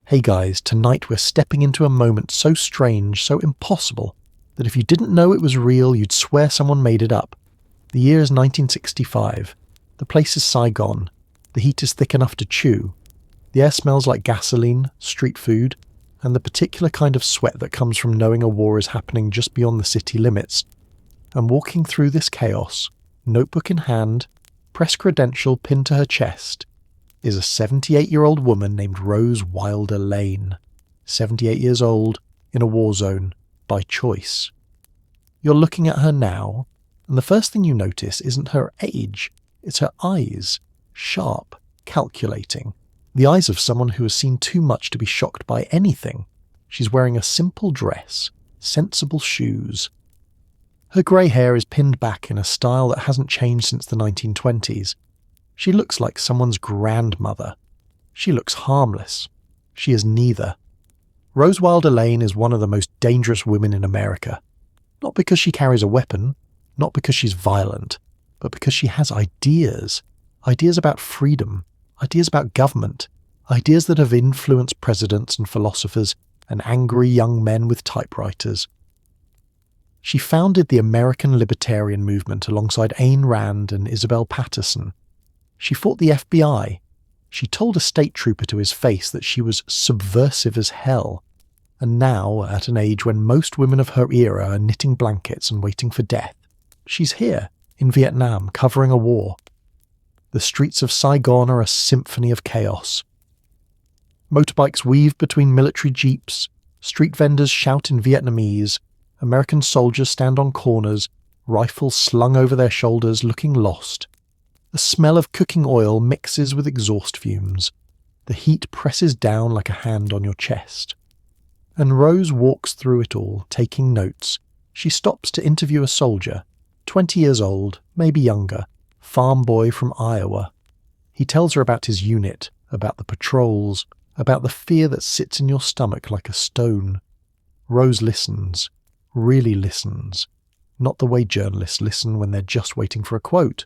Hey guys, tonight we're stepping into a moment so strange, so impossible, that if you didn't know it was real, you'd swear someone made it up. The year is 1965. The place is Saigon. The heat is thick enough to chew. The air smells like gasoline, street food, and the particular kind of sweat that comes from knowing a war is happening just beyond the city limits. And walking through this chaos, notebook in hand, press credential pinned to her chest, is a 78-year-old woman named Rose Wilder Lane, 78 years old, in a war zone, by choice. You're looking at her now, and the first thing you notice isn't her age, it's her eyes, sharp, calculating, the eyes of someone who has seen too much to be shocked by anything. She's wearing a simple dress, sensible shoes. Her grey hair is pinned back in a style that hasn't changed since the 1920s. She looks like someone's grandmother. She looks harmless. She is neither. Rose Wilder Lane is one of the most dangerous women in America. Not because she carries a weapon, not because she's violent, but because she has ideas. Ideas about freedom, ideas about government, ideas that have influenced presidents and philosophers and angry young men with typewriters. She founded the American libertarian movement alongside Ayn Rand and Isabel Patterson. She fought the FBI. She told a state trooper to his face that she was subversive as hell. And now, at an age when most women of her era are knitting blankets and waiting for death, she's here, in Vietnam, covering a war. The streets of Saigon are a symphony of chaos. Motorbikes weave between military jeeps, street vendors shout in Vietnamese, American soldiers stand on corners, rifles slung over their shoulders, looking lost. The smell of cooking oil mixes with exhaust fumes. The heat presses down like a hand on your chest. And Rose walks through it all, taking notes. She stops to interview a soldier, 20 years old, maybe younger, farm boy from Iowa. He tells her about his unit, about the patrols, about the fear that sits in your stomach like a stone. Rose listens, really listens. Not the way journalists listen when they're just waiting for a quote.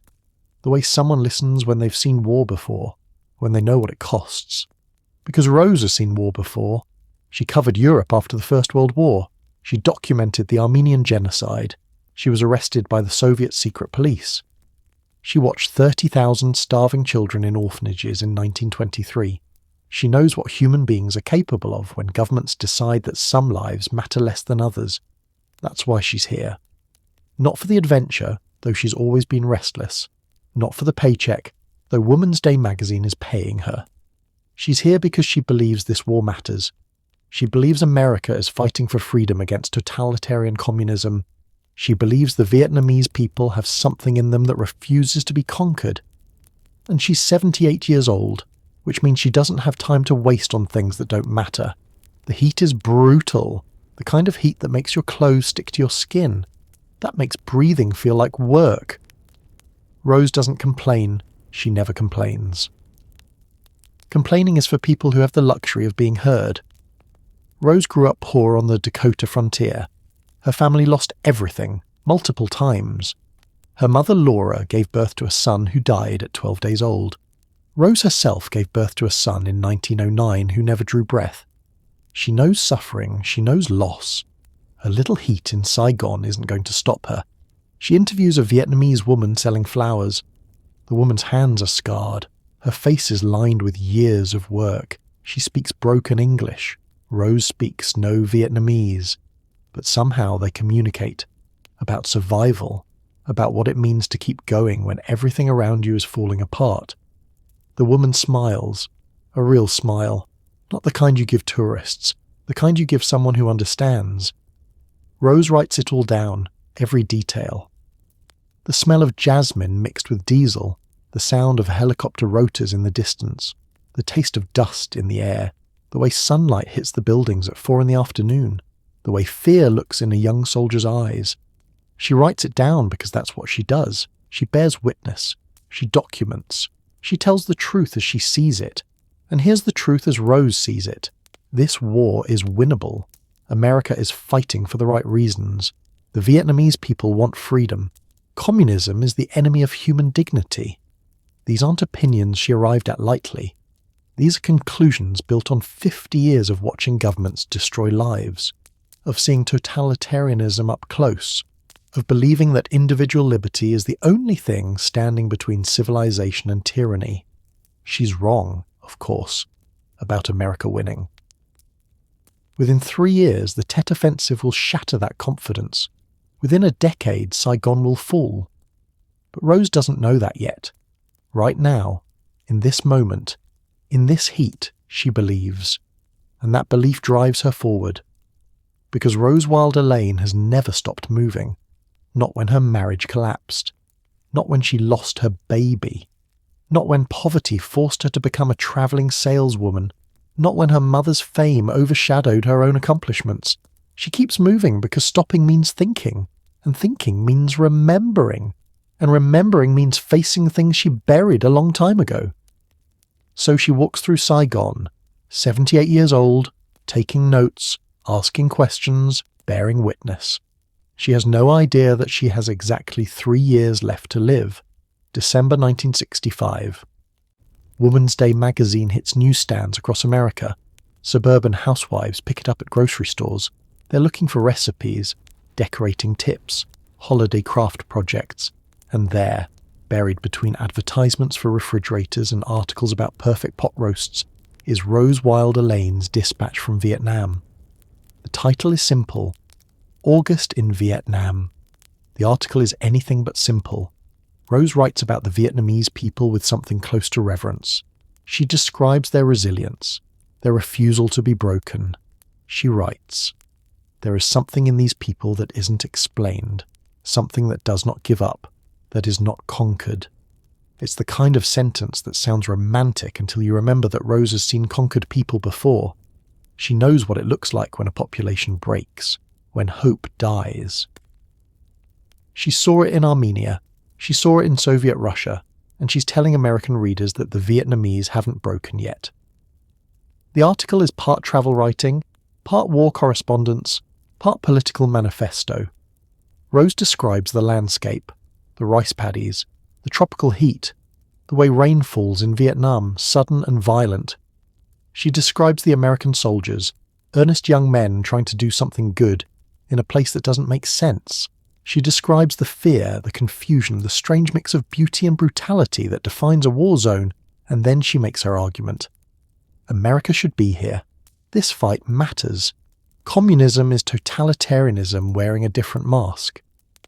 The way someone listens when they've seen war before, when they know what it costs. Because Rose has seen war before. She covered Europe after the First World War. She documented the Armenian Genocide. She was arrested by the Soviet secret police. She watched 30,000 starving children in orphanages in 1923. She knows what human beings are capable of when governments decide that some lives matter less than others. That's why she's here. Not for the adventure, though she's always been restless. Not for the paycheck, though Woman's Day magazine is paying her. She's here because she believes this war matters. She believes America is fighting for freedom against totalitarian communism. She believes the Vietnamese people have something in them that refuses to be conquered. And she's 78 years old, which means she doesn't have time to waste on things that don't matter. The heat is brutal, the kind of heat that makes your clothes stick to your skin. That makes breathing feel like work. Rose doesn't complain. She never complains. Complaining is for people who have the luxury of being heard. Rose grew up poor on the Dakota frontier. Her family lost everything, multiple times. Her mother Laura gave birth to a son who died at 12 days old. Rose herself gave birth to a son in 1909 who never drew breath. She knows suffering, she knows loss. A little heat in Saigon isn't going to stop her. She interviews a Vietnamese woman selling flowers. The woman's hands are scarred. Her face is lined with years of work. She speaks broken English. Rose speaks no Vietnamese. But somehow they communicate. About survival. About what it means to keep going when everything around you is falling apart. The woman smiles. A real smile. Not the kind you give tourists. The kind you give someone who understands. Rose writes it all down. Every detail. The smell of jasmine mixed with diesel, the sound of helicopter rotors in the distance, the taste of dust in the air, the way sunlight hits the buildings at 4 p.m, the way fear looks in a young soldier's eyes. She writes it down because that's what she does. She bears witness. She documents. She tells the truth as she sees it. And here's the truth as Rose sees it. This war is winnable. America is fighting for the right reasons. The Vietnamese people want freedom. Communism is the enemy of human dignity. These aren't opinions she arrived at lightly. These are conclusions built on 50 years of watching governments destroy lives, of seeing totalitarianism up close, of believing that individual liberty is the only thing standing between civilization and tyranny. She's wrong, of course, about America winning. Within 3 years, the Tet Offensive will shatter that confidence. Within a decade, Saigon will fall. But Rose doesn't know that yet. Right now, in this moment, in this heat, she believes. And that belief drives her forward. Because Rose Wilder Lane has never stopped moving. Not when her marriage collapsed. Not when she lost her baby. Not when poverty forced her to become a travelling saleswoman. Not when her mother's fame overshadowed her own accomplishments. She keeps moving because stopping means thinking, and thinking means remembering, and remembering means facing things she buried a long time ago. So she walks through Saigon, 78 years old, taking notes, asking questions, bearing witness. She has no idea that she has exactly 3 years left to live. December 1965. Woman's Day magazine hits newsstands across America. Suburban housewives pick it up at grocery stores. They're looking for recipes, decorating tips, holiday craft projects. And there, buried between advertisements for refrigerators and articles about perfect pot roasts, is Rose Wilder Lane's dispatch from Vietnam. The title is simple: August in Vietnam. The article is anything but simple. Rose writes about the Vietnamese people with something close to reverence. She describes their resilience, their refusal to be broken. She writes, "There is something in these people that isn't explained, something that does not give up, that is not conquered." It's the kind of sentence that sounds romantic until you remember that Rose has seen conquered people before. She knows what it looks like when a population breaks, when hope dies. She saw it in Armenia. She saw it in Soviet Russia, and she's telling American readers that the Vietnamese haven't broken yet. The article is part travel writing, part war correspondence, part political manifesto. Rose describes the landscape, the rice paddies, the tropical heat, the way rain falls in Vietnam, sudden and violent. She describes the American soldiers, earnest young men trying to do something good, in a place that doesn't make sense. She describes the fear, the confusion, the strange mix of beauty and brutality that defines a war zone, and then she makes her argument. America should be here. This fight matters. Communism is totalitarianism wearing a different mask.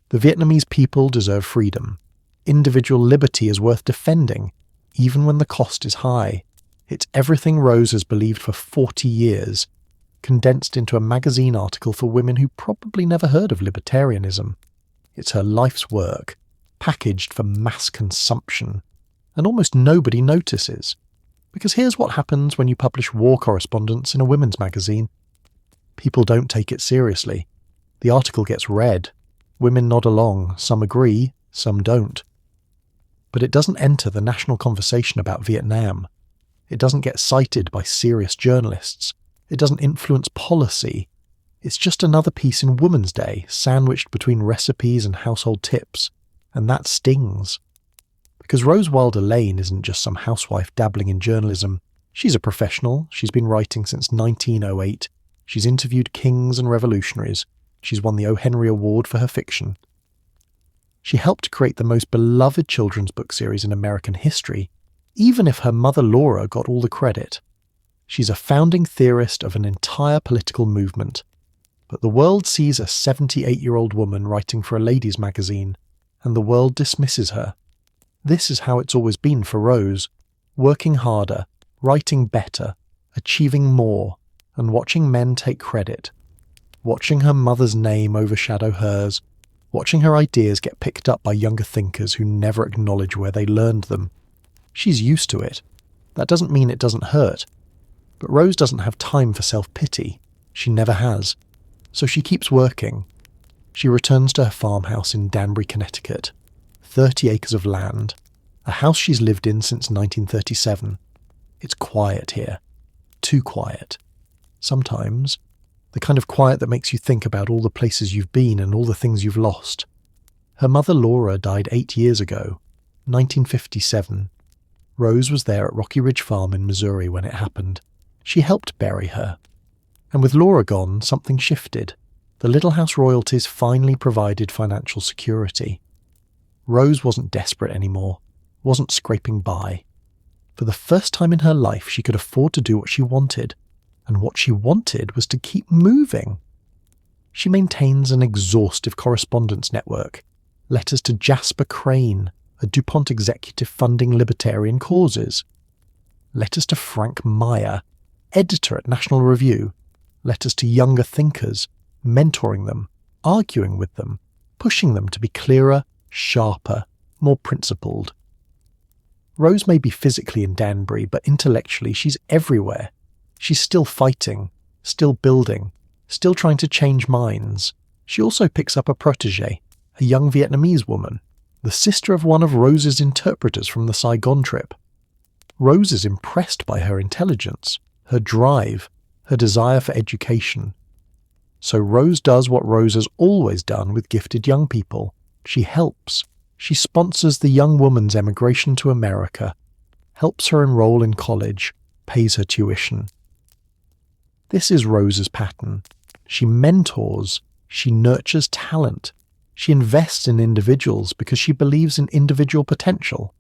The Vietnamese people deserve freedom. Individual liberty is worth defending, even when the cost is high. It's everything Rose has believed for 40 years, condensed into a magazine article for women who probably never heard of libertarianism. It's her life's work, packaged for mass consumption, and almost nobody notices. Because here's what happens when you publish war correspondence in a women's magazine. People don't take it seriously. The article gets read. Women nod along, some agree, some don't. But it doesn't enter the national conversation about Vietnam. It doesn't get cited by serious journalists. It doesn't influence policy. It's just another piece in Woman's Day, sandwiched between recipes and household tips. And that stings. Because Rose Wilder Lane isn't just some housewife dabbling in journalism. She's a professional. She's been writing since 1908. She's interviewed kings and revolutionaries. She's won the O. Henry Award for her fiction. She helped create the most beloved children's book series in American history, even if her mother Laura got all the credit. She's a founding theorist of an entire political movement. But the world sees a 78-year-old woman writing for a ladies' magazine, and the world dismisses her. This is how it's always been for Rose, working harder, writing better, achieving more, and watching men take credit. Watching her mother's name overshadow hers, watching her ideas get picked up by younger thinkers who never acknowledge where they learned them. She's used to it. That doesn't mean it doesn't hurt. But Rose doesn't have time for self-pity. She never has. So she keeps working. She returns to her farmhouse in Danbury, Connecticut. 30 acres of land. A house she's lived in since 1937. It's quiet here. Too quiet. Sometimes. The kind of quiet that makes you think about all the places you've been and all the things you've lost. Her mother Laura died 8 years ago, 1957. Rose was there at Rocky Ridge Farm in Missouri when it happened. She helped bury her. And with Laura gone, something shifted. The Little House royalties finally provided financial security. Rose wasn't desperate anymore, wasn't scraping by. For the first time in her life, she could afford to do what she wanted, and what she wanted was to keep moving. She maintains an exhaustive correspondence network, letters to Jasper Crane, a DuPont executive funding libertarian causes, letters to Frank Meyer, editor at National Review, letters to younger thinkers, mentoring them, arguing with them, pushing them to be clearer, sharper, more principled. Rose may be physically in Danbury, but intellectually she's everywhere. She's still fighting, still building, still trying to change minds. She also picks up a protégé, a young Vietnamese woman, the sister of one of Rose's interpreters from the Saigon trip. Rose is impressed by her intelligence, her drive, her desire for education. So Rose does what Rose has always done with gifted young people. She helps. She sponsors the young woman's emigration to America, helps her enroll in college, pays her tuition. This is Rose's pattern. She mentors, she nurtures talent, she invests in individuals because she believes in individual potential.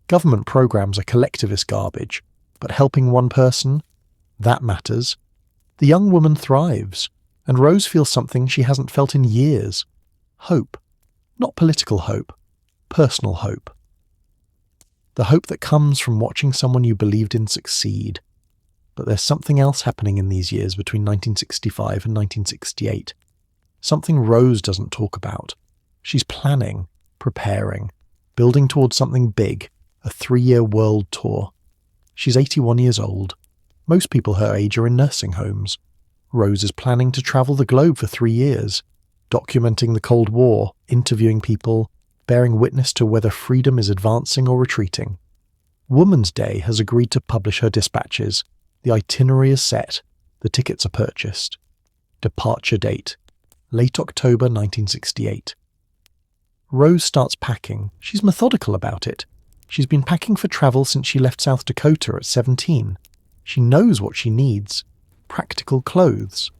Government programs are collectivist garbage, but helping one person, that matters. The young woman thrives, and Rose feels something she hasn't felt in years. Hope. Not political hope, personal hope. The hope that comes from watching someone you believed in succeed. But there's something else happening in these years between 1965 and 1968. Something Rose doesn't talk about. She's planning, preparing, building towards something big, a 3-year world tour. She's 81 years old. Most people her age are in nursing homes. Rose is planning to travel the globe for 3 years, documenting the Cold War, interviewing people, bearing witness to whether freedom is advancing or retreating. Woman's Day has agreed to publish her dispatches. The itinerary is set. The tickets are purchased. Departure date: late October 1968. Rose starts packing. She's methodical about it. She's been packing for travel since she left South Dakota at 17. She knows what she needs. Practical clothes.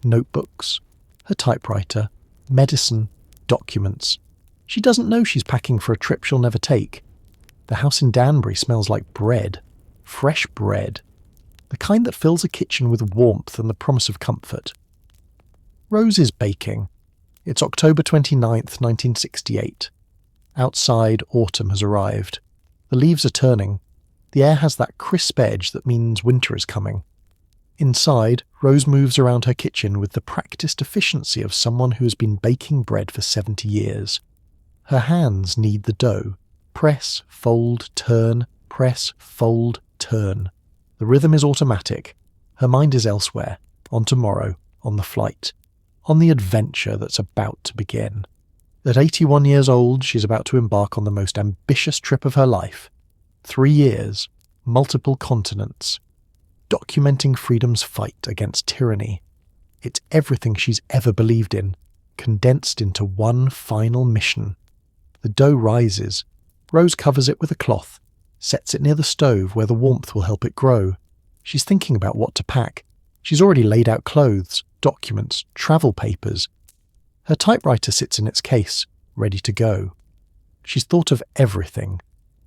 Notebooks. Her typewriter. Medicine. Documents. She doesn't know she's packing for a trip she'll never take. The house in Danbury smells like bread. Fresh bread. The kind that fills a kitchen with warmth and the promise of comfort. Rose is baking. It's October 29th, 1968. Outside, autumn has arrived. The leaves are turning. The air has that crisp edge that means winter is coming. Inside, Rose moves around her kitchen with the practiced efficiency of someone who has been baking bread for 70 years. Her hands knead the dough. Press, fold, turn, press, fold, turn. The rhythm is automatic. Her mind is elsewhere, on tomorrow, on the flight, on the adventure that's about to begin. At 81 years old, she's about to embark on the most ambitious trip of her life. 3 years, multiple continents, documenting freedom's fight against tyranny. It's everything she's ever believed in, condensed into one final mission. The dough rises. Rose covers it with a cloth, sets it near the stove where the warmth will help it grow. She's thinking about what to pack. She's already laid out clothes, documents, travel papers. Her typewriter sits in its case, ready to go. She's thought of everything,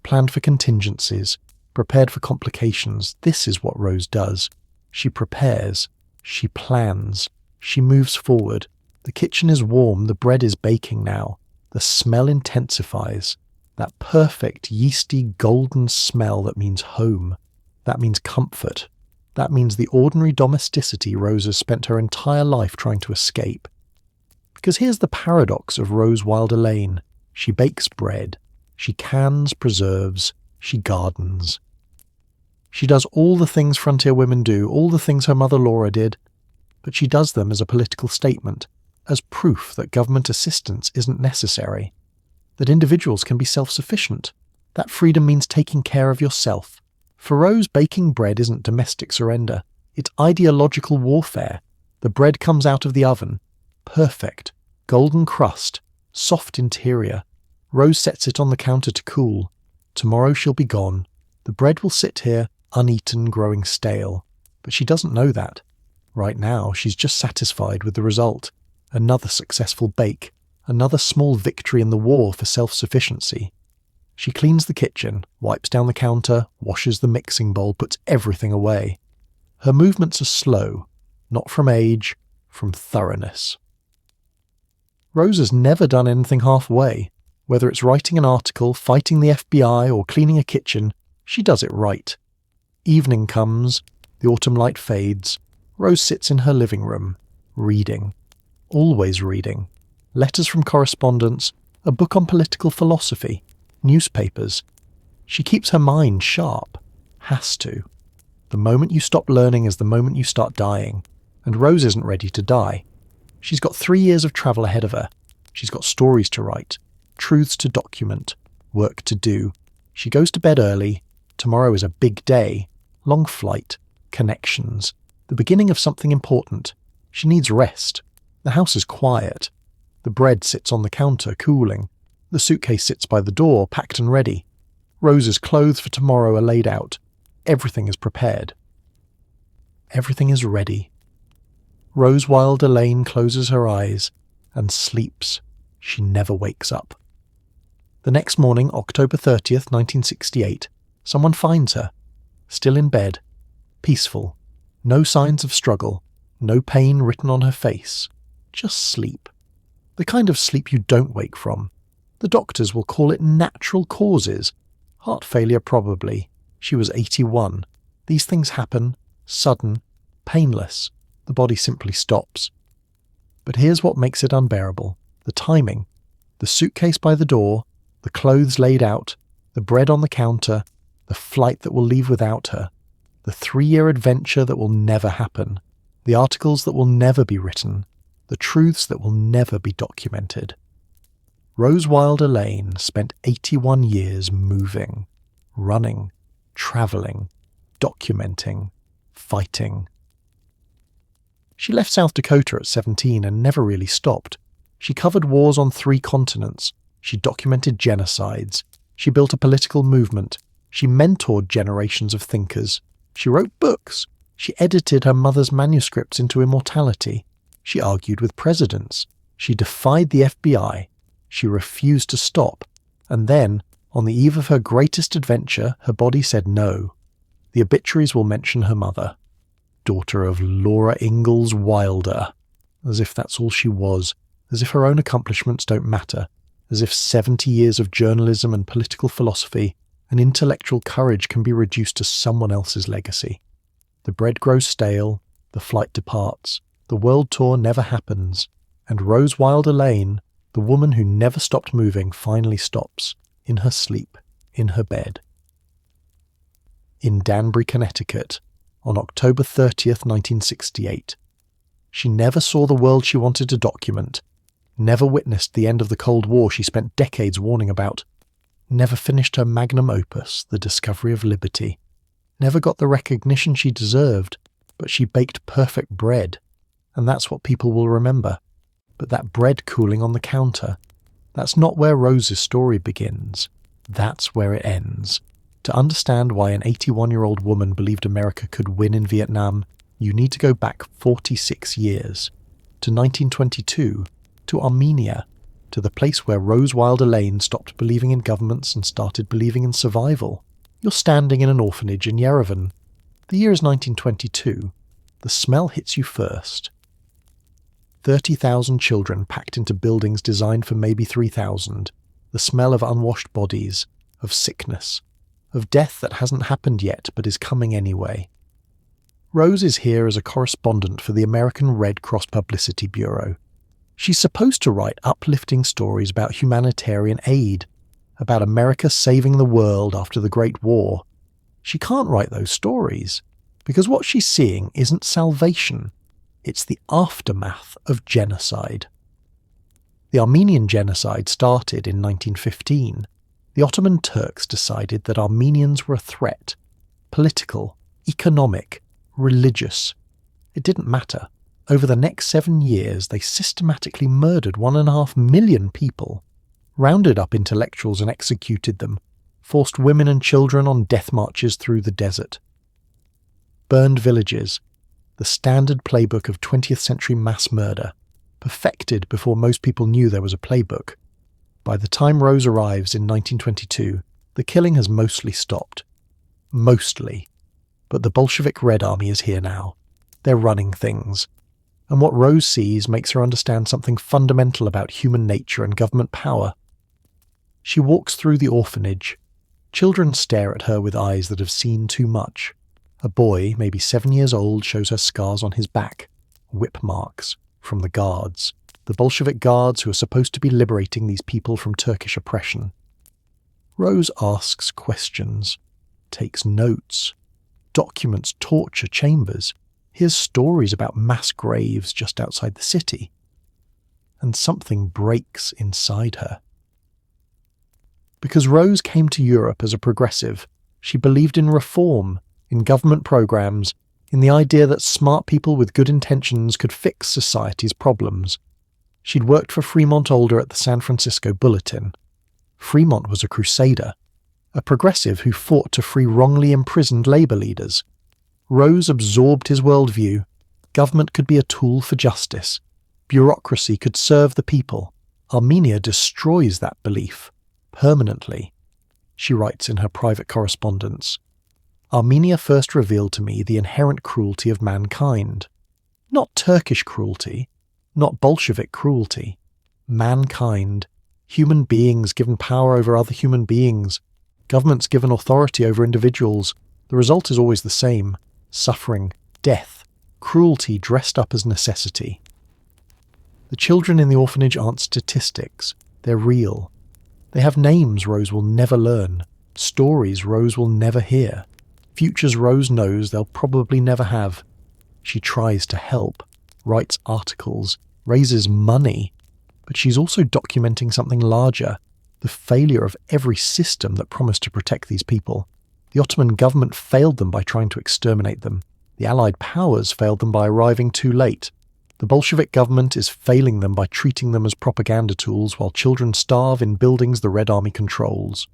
planned for contingencies, prepared for complications. This is what Rose does. She prepares, she plans, she moves forward. The kitchen is warm, the bread is baking now. The smell intensifies. That perfect, yeasty, golden smell that means home. That means comfort. That means the ordinary domesticity Rose has spent her entire life trying to escape. Because here's the paradox of Rose Wilder Lane. She bakes bread. She cans, preserves. She gardens. She does all the things frontier women do, all the things her mother Laura did, but she does them as a political statement, as proof that government assistance isn't necessary, that individuals can be self-sufficient. That freedom means taking care of yourself. For Rose, baking bread isn't domestic surrender. It's ideological warfare. The bread comes out of the oven. Perfect. Golden crust. Soft interior. Rose sets it on the counter to cool. Tomorrow she'll be gone. The bread will sit here, uneaten, growing stale. But she doesn't know that. Right now, she's just satisfied with the result. Another successful bake. Another small victory in the war for self-sufficiency. She cleans the kitchen, wipes down the counter, washes the mixing bowl, puts everything away. Her movements are slow, not from age, from thoroughness. Rose has never done anything halfway. Whether it's writing an article, fighting the FBI, or cleaning a kitchen, she does it right. Evening comes, the autumn light fades. Rose sits in her living room, reading. Always reading. Letters from correspondents, a book on political philosophy, newspapers. She keeps her mind sharp. Has to. The moment you stop learning is the moment you start dying. And Rose isn't ready to die. She's got 3 years of travel ahead of her. She's got stories to write, truths to document, work to do. She goes to bed early. Tomorrow is a big day. Long flight. Connections. The beginning of something important. She needs rest. The house is quiet. The bread sits on the counter, cooling. The suitcase sits by the door, packed and ready. Rose's clothes for tomorrow are laid out. Everything is prepared. Everything is ready. Rose Wilder Lane closes her eyes and sleeps. She never wakes up. The next morning, October 30th, 1968, someone finds her, still in bed, peaceful, no signs of struggle, no pain written on her face, just sleep. The kind of sleep you don't wake from. The doctors will call it natural causes. Heart failure probably. She was 81. These things happen, sudden, painless. The body simply stops. But here's what makes it unbearable. The timing. The suitcase by the door, the clothes laid out, the bread on the counter, the flight that will leave without her, the 3-year adventure that will never happen, the articles that will never be written, the truths that will never be documented. Rose Wilder Lane spent 81 years moving, running, travelling, documenting, fighting. She left South Dakota at 17 and never really stopped. She covered wars on 3 continents. She documented genocides. She built a political movement. She mentored generations of thinkers. She wrote books. She edited her mother's manuscripts into immortality. She argued with presidents. She defied the FBI. She refused to stop. And then, on the eve of her greatest adventure, her body said no. The obituaries will mention her mother. Daughter of Laura Ingalls Wilder. As if that's all she was. As if her own accomplishments don't matter. As if 70 years of journalism and political philosophy and intellectual courage can be reduced to someone else's legacy. The bread grows stale. The flight departs. The world tour never happens. And Rose Wilder Lane, the woman who never stopped moving, finally stops. In her sleep. In her bed. In Danbury, Connecticut. On October 30th, 1968. She never saw the world she wanted to document, never witnessed the end of the Cold War she spent decades warning about, never finished her magnum opus, The Discovery of Liberty, never got the recognition she deserved, but she baked perfect bread, and that's what people will remember. But that bread cooling on the counter, that's not where Rose's story begins. That's where it ends. To understand why an 81-year-old woman believed America could win in Vietnam, you need to go back 46 years, to 1922, to Armenia, to the place where Rose Wilder Lane stopped believing in governments and started believing in survival. You're standing in an orphanage in Yerevan. The year is 1922. The smell hits you first. 30,000 children packed into buildings designed for maybe 3,000. The smell of unwashed bodies, of sickness, of death that hasn't happened yet but is coming anyway. Rose is here as a correspondent for the American Red Cross Publicity Bureau. She's supposed to write uplifting stories about humanitarian aid, about America saving the world after the Great War. She can't write those stories, because what she's seeing isn't salvation, it's the aftermath of genocide. The Armenian Genocide started in 1915. The Ottoman Turks decided that Armenians were a threat. Political, economic, religious. It didn't matter. Over the next 7 years, they systematically murdered 1.5 million people, rounded up intellectuals and executed them, forced women and children on death marches through the desert. Burned villages, the standard playbook of 20th century mass murder, perfected before most people knew there was a playbook. By the time Rose arrives in 1922, the killing has mostly stopped. Mostly. But the Bolshevik Red Army is here now. They're running things. And what Rose sees makes her understand something fundamental about human nature and government power. She walks through the orphanage. Children stare at her with eyes that have seen too much. A boy, maybe 7 years old, shows her scars on his back, whip marks, from the guards, the Bolshevik guards who are supposed to be liberating these people from Turkish oppression. Rose asks questions, takes notes, documents torture chambers, hears stories about mass graves just outside the city. And something breaks inside her. Because Rose came to Europe as a progressive, she believed in reform, in government programs, in the idea that smart people with good intentions could fix society's problems. She'd worked for Fremont Older at the San Francisco Bulletin. Fremont was a crusader, a progressive who fought to free wrongly imprisoned labor leaders. Rose absorbed his worldview. Government could be a tool for justice. Bureaucracy could serve the people. Armenia destroys that belief. Permanently. She writes in her private correspondence, Armenia first revealed to me the inherent cruelty of mankind. Not Turkish cruelty, not Bolshevik cruelty. Mankind. Human beings given power over other human beings. Governments given authority over individuals. The result is always the same. Suffering, death, cruelty dressed up as necessity. The children in the orphanage aren't statistics. They're real. They have names Rose will never learn, stories Rose will never hear, futures Rose knows they'll probably never have. She tries to help, writes articles, raises money, but she's also documenting something larger, the failure of every system that promised to protect these people. The Ottoman government failed them by trying to exterminate them. The Allied powers failed them by arriving too late. The Bolshevik government is failing them by treating them as propaganda tools while children starve in buildings the Red Army controls.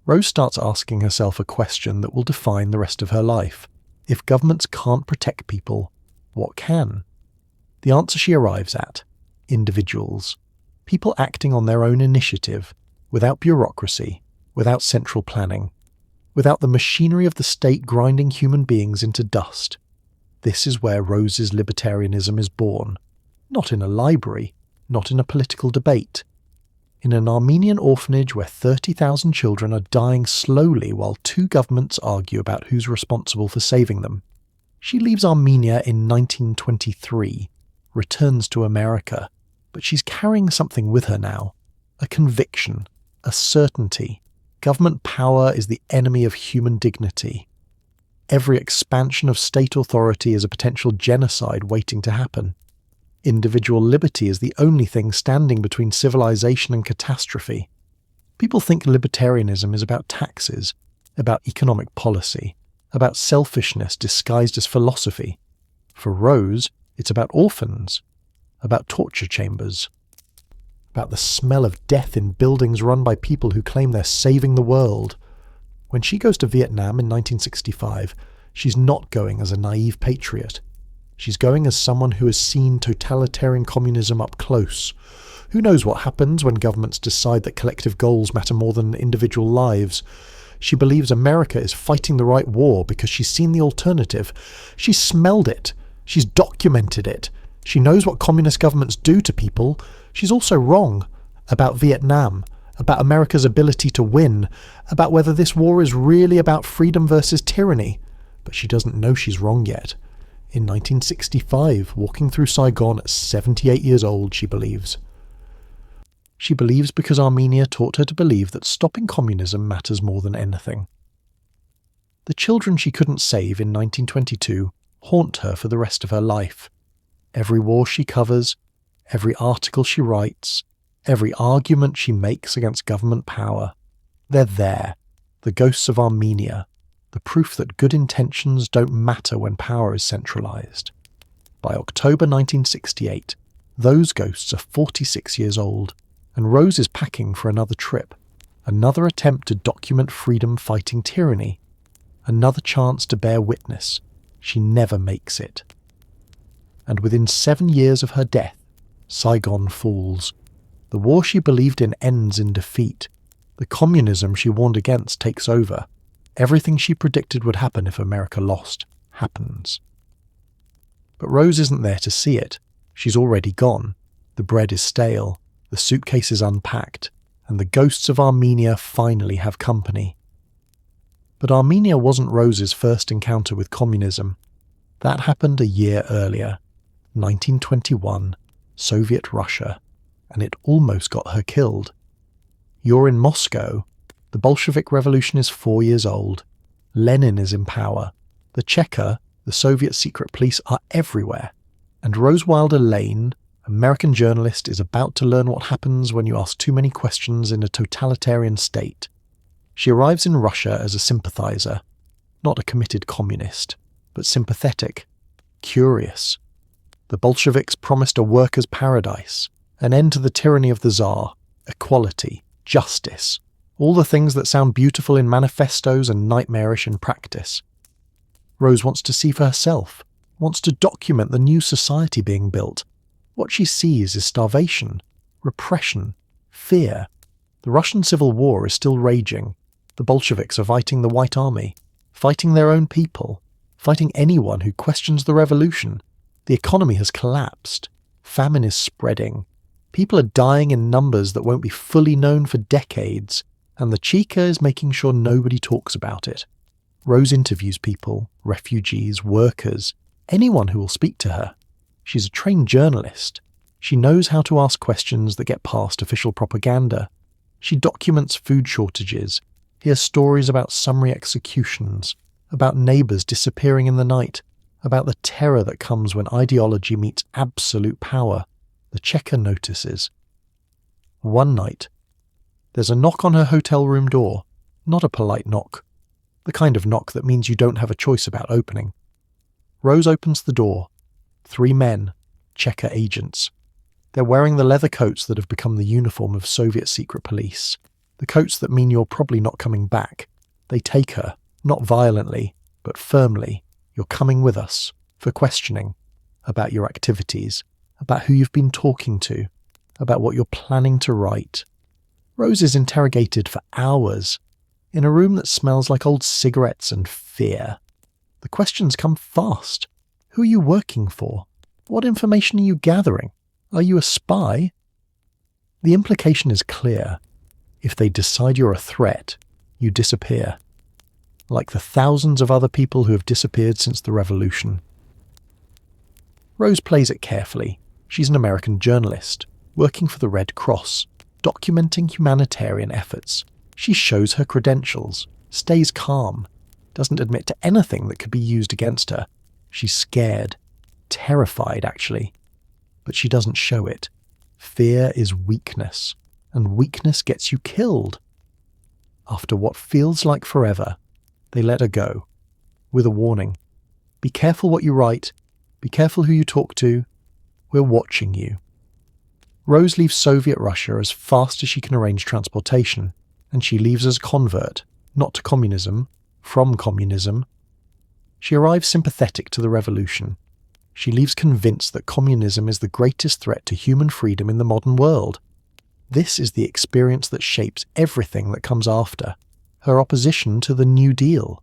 Rose starts asking herself a question that will define the rest of her life. If governments can't protect people, what can? The answer she arrives at: individuals. People acting on their own initiative, without bureaucracy, without central planning, without the machinery of the state grinding human beings into dust. This is where Rose's libertarianism is born. Not in a library, not in a political debate. In an Armenian orphanage where 30,000 children are dying slowly while two governments argue about who's responsible for saving them. She leaves Armenia in 1923, returns to America, but she's carrying something with her now. A conviction, a certainty. Government power is the enemy of human dignity. Every expansion of state authority is a potential genocide waiting to happen. Individual liberty is the only thing standing between civilization and catastrophe. People think libertarianism is about taxes, about economic policy, about selfishness disguised as philosophy. For Rose, it's about orphans, about torture chambers, about the smell of death in buildings run by people who claim they're saving the world. When she goes to Vietnam in 1965, she's not going as a naive patriot. She's going as someone who has seen totalitarian communism up close. Who knows what happens when governments decide that collective goals matter more than individual lives? She believes America is fighting the right war because she's seen the alternative. She's smelled it. She's documented it. She knows what communist governments do to people. She's also wrong about Vietnam, about America's ability to win, about whether this war is really about freedom versus tyranny. But she doesn't know she's wrong yet. In 1965, walking through Saigon at 78 years old, she believes. She believes because Armenia taught her to believe that stopping communism matters more than anything. The children she couldn't save in 1922 haunt her for the rest of her life. Every war she covers, every article she writes, every argument she makes against government power, they're there, the ghosts of Armenia, the proof that good intentions don't matter when power is centralized. By October 1968, those ghosts are 46 years old, and Rose is packing for another trip, Another attempt to document freedom fighting tyranny. Another chance to bear witness. She never makes it. And within 7 years of her death, Saigon falls. The war she believed in ends in defeat. The communism she warned against takes over. Everything she predicted would happen if America lost happens. But Rose isn't there to see it. She's already gone. The bread is stale, the suitcase is unpacked, and the ghosts of Armenia finally have company. But Armenia wasn't Rose's first encounter with communism. That happened a year earlier, 1921, Soviet Russia, and it almost got her killed. You're in Moscow. The Bolshevik Revolution is 4 years old. Lenin is in power. The Cheka, the Soviet secret police, are everywhere. And Rose Wilder Lane, American journalist, is about to learn what happens when you ask too many questions in a totalitarian state. She arrives in Russia as a sympathizer, not a committed communist, but sympathetic, curious. The Bolsheviks promised a workers' paradise, an end to the tyranny of the Tsar, equality, justice, all the things that sound beautiful in manifestos and nightmarish in practice. Rose wants to see for herself, wants to document the new society being built. What she sees is starvation, repression, fear. The Russian Civil War is still raging. The Bolsheviks are fighting the White Army, fighting their own people, fighting anyone who questions the revolution. The economy has collapsed. Famine is spreading. People are dying in numbers that won't be fully known for decades, and the Cheka is making sure nobody talks about it. Rose interviews people, refugees, workers, anyone who will speak to her. She's a trained journalist. She knows how to ask questions that get past official propaganda. She documents food shortages, hears stories about summary executions, about neighbours disappearing in the night, about the terror that comes when ideology meets absolute power. The Cheka notices. One night, there's a knock on her hotel room door, not a polite knock, the kind of knock that means you don't have a choice about opening. Rose opens the door. 3 men, Cheka agents. They're wearing the leather coats that have become the uniform of Soviet secret police, the coats that mean you're probably not coming back. They take her, not violently, but firmly. You're coming with us, for questioning, about your activities, about who you've been talking to, about what you're planning to write. Rose is interrogated for hours, in a room that smells like old cigarettes and fear. The questions come fast. Who are you working for? What information are you gathering? Are you a spy? The implication is clear. If they decide you're a threat, you disappear. Like the thousands of other people who have disappeared since the revolution. Rose plays it carefully. She's an American journalist, working for the Red Cross, documenting humanitarian efforts. She shows her credentials, stays calm, doesn't admit to anything that could be used against her. She's scared, terrified actually, but she doesn't show it. Fear is weakness, and weakness gets you killed. After what feels like forever, they let her go, with a warning. Be careful what you write, be careful who you talk to, we're watching you. Rose leaves Soviet Russia as fast as she can arrange transportation, and she leaves as a convert, not to communism, from communism. She arrives sympathetic to the revolution. She leaves convinced that communism is the greatest threat to human freedom in the modern world. This is the experience that shapes everything that comes after. Her opposition to the New Deal.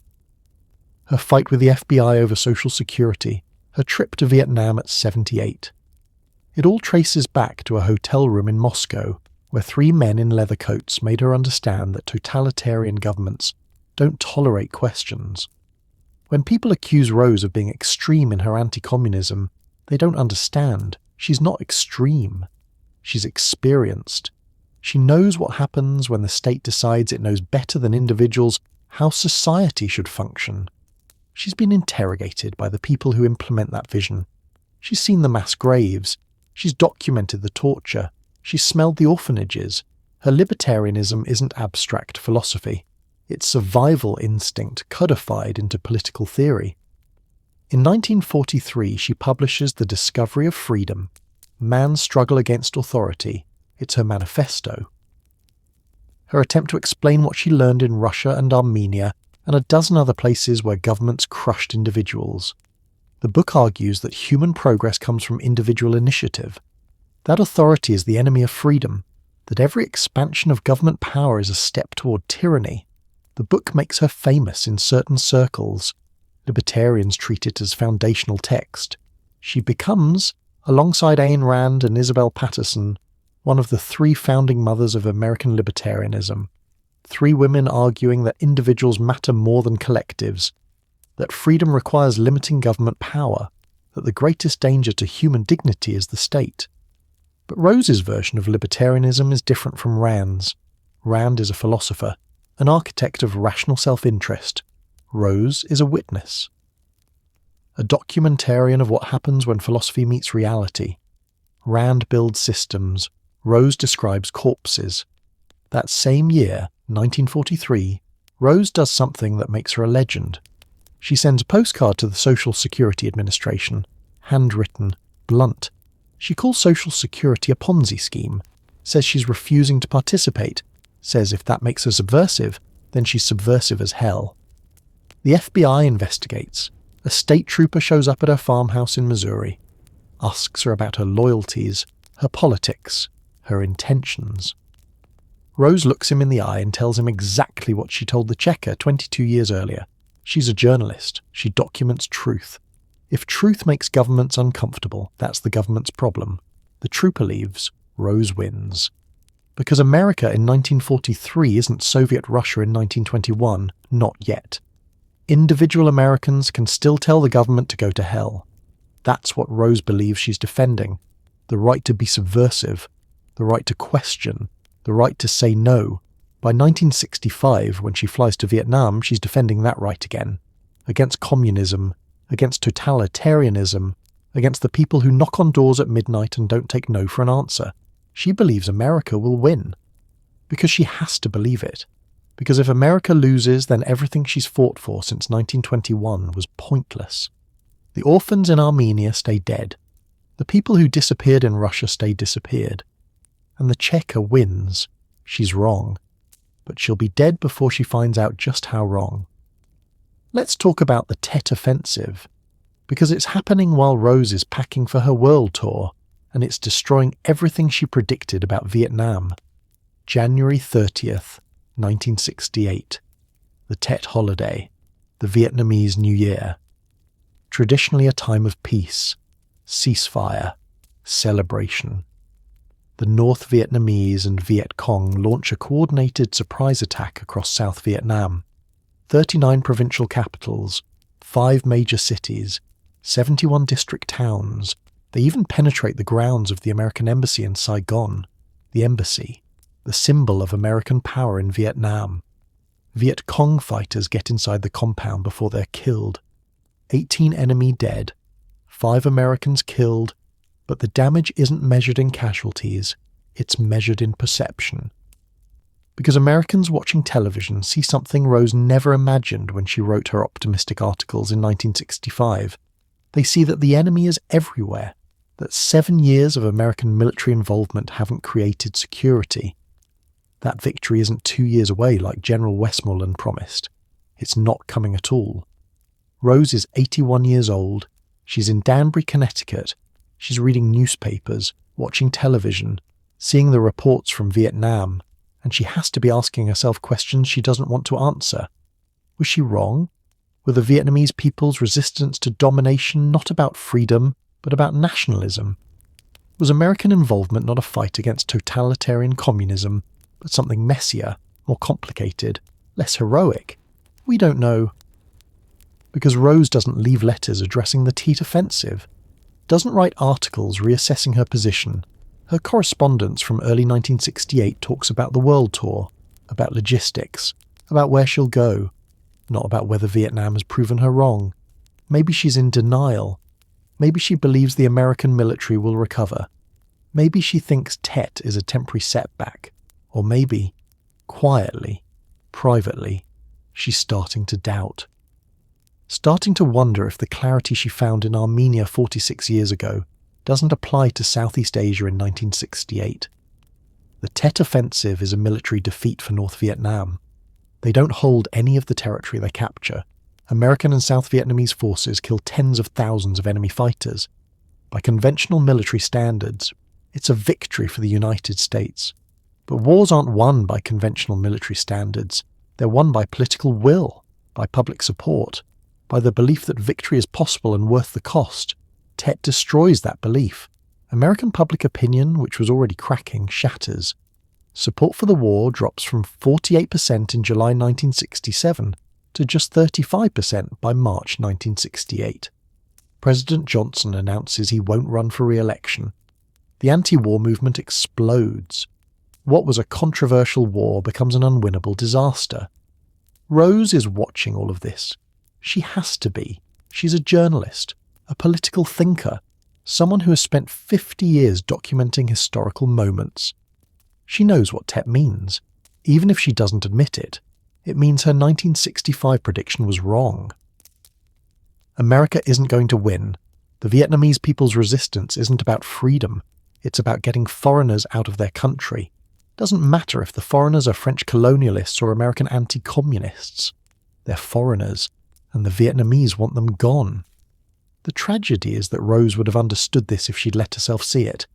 Her fight with the FBI over Social Security. Her trip to Vietnam at 78. It all traces back to a hotel room in Moscow, where 3 men in leather coats made her understand that totalitarian governments don't tolerate questions. When people accuse Rose of being extreme in her anti-communism, they don't understand. She's not extreme. She's experienced. She knows what happens when the state decides it knows better than individuals how society should function. She's been interrogated by the people who implement that vision. She's seen the mass graves. She's documented the torture. She's smelled the orphanages. Her libertarianism isn't abstract philosophy. It's survival instinct codified into political theory. In 1943, she publishes The Discovery of Freedom, Man's Struggle Against Authority. It's her manifesto. her attempt to explain what she learned in Russia and Armenia and a dozen other places where governments crushed individuals. The book argues that human progress comes from individual initiative, that authority is the enemy of freedom, that every expansion of government power is a step toward tyranny. The book makes her famous in certain circles. Libertarians treat it as foundational text. She becomes, alongside Ayn Rand and Isabel Patterson, one of the three founding mothers of American libertarianism. Three women arguing that individuals matter more than collectives, that freedom requires limiting government power, that the greatest danger to human dignity is the state. But Rose's version of libertarianism is different from Rand's. Rand is a philosopher, an architect of rational self-interest. Rose is a witness. A documentarian of what happens when philosophy meets reality. Rand builds systems. Rose describes corpses. That same year, 1943, Rose does something that makes her a legend. She sends a postcard to the Social Security Administration, handwritten, blunt. She calls Social Security a Ponzi scheme, says she's refusing to participate, says if that makes her subversive, then she's subversive as hell. The FBI investigates. A state trooper shows up at her farmhouse in Missouri, asks her about her loyalties, her politics, her intentions. Rose looks him in the eye and tells him exactly what she told the Cheka 22 years earlier. She's a journalist. She documents truth. If truth makes governments uncomfortable, that's the government's problem. The trooper leaves. Rose wins. Because America in 1943 isn't Soviet Russia in 1921, not yet. Individual Americans can still tell the government to go to hell. That's what Rose believes she's defending. The right to be subversive, the right to question, the right to say no. By 1965, when she flies to Vietnam, she's defending that right again. Against communism, against totalitarianism, against the people who knock on doors at midnight and don't take no for an answer. She believes America will win. Because she has to believe it. Because if America loses, then everything she's fought for since 1921 was pointless. The orphans in Armenia stay dead. The people who disappeared in Russia stay disappeared. And the Cheka wins. She's wrong. But she'll be dead before she finds out just how wrong. Let's talk about the Tet Offensive, because it's happening while Rose is packing for her world tour, and it's destroying everything she predicted about Vietnam. January 30th, 1968. The Tet holiday, the Vietnamese New Year. Traditionally a time of peace, ceasefire, celebration. The North Vietnamese and Viet Cong launch a coordinated surprise attack across South Vietnam. 39 provincial capitals, 5 major cities, 71 district towns. They even penetrate the grounds of the American embassy in Saigon. The embassy, the symbol of American power in Vietnam. Viet Cong fighters get inside the compound before they're killed. 18 enemy dead, 5 Americans killed, but the damage isn't measured in casualties, it's measured in perception. Because Americans watching television see something Rose never imagined when she wrote her optimistic articles in 1965. They see that the enemy is everywhere, that 7 years of American military involvement haven't created security. That victory isn't 2 years away like General Westmoreland promised. It's not coming at all. Rose is 81 years old. She's in Danbury, Connecticut. She's reading newspapers, watching television, seeing the reports from Vietnam, and she has to be asking herself questions she doesn't want to answer. Was she wrong? Were the Vietnamese people's resistance to domination not about freedom, but about nationalism? Was American involvement not a fight against totalitarian communism, but something messier, more complicated, less heroic? We don't know. Because Rose doesn't leave letters addressing the Tet Offensive, doesn't write articles reassessing her position. Her correspondence from early 1968 talks about the world tour, about logistics, about where she'll go, not about whether Vietnam has proven her wrong. Maybe she's in denial. Maybe she believes the American military will recover. Maybe she thinks Tet is a temporary setback. Or maybe, quietly, privately, she's starting to doubt. Starting to wonder if the clarity she found in Armenia 46 years ago doesn't apply to Southeast Asia in 1968. The Tet Offensive is a military defeat for North Vietnam. They don't hold any of the territory they capture. American and South Vietnamese forces kill tens of thousands of enemy fighters. By conventional military standards, it's a victory for the United States. But wars aren't won by conventional military standards. They're won by political will, by public support, by the belief that victory is possible and worth the cost. Tet destroys that belief. American public opinion, which was already cracking, shatters. Support for the war drops from 48% in July 1967 to just 35% by March 1968. President Johnson announces he won't run for re-election. The anti-war movement explodes. What was a controversial war becomes an unwinnable disaster. Rose is watching all of this. She has to be. She's a journalist, a political thinker, someone who has spent 50 years documenting historical moments. She knows what Tet means. Even if she doesn't admit it, it means her 1965 prediction was wrong. America isn't going to win. The Vietnamese people's resistance isn't about freedom. It's about getting foreigners out of their country. It doesn't matter if the foreigners are French colonialists or American anti-communists. They're foreigners, and the Vietnamese want them gone. The tragedy is that Rose would have understood this if she'd let herself see it.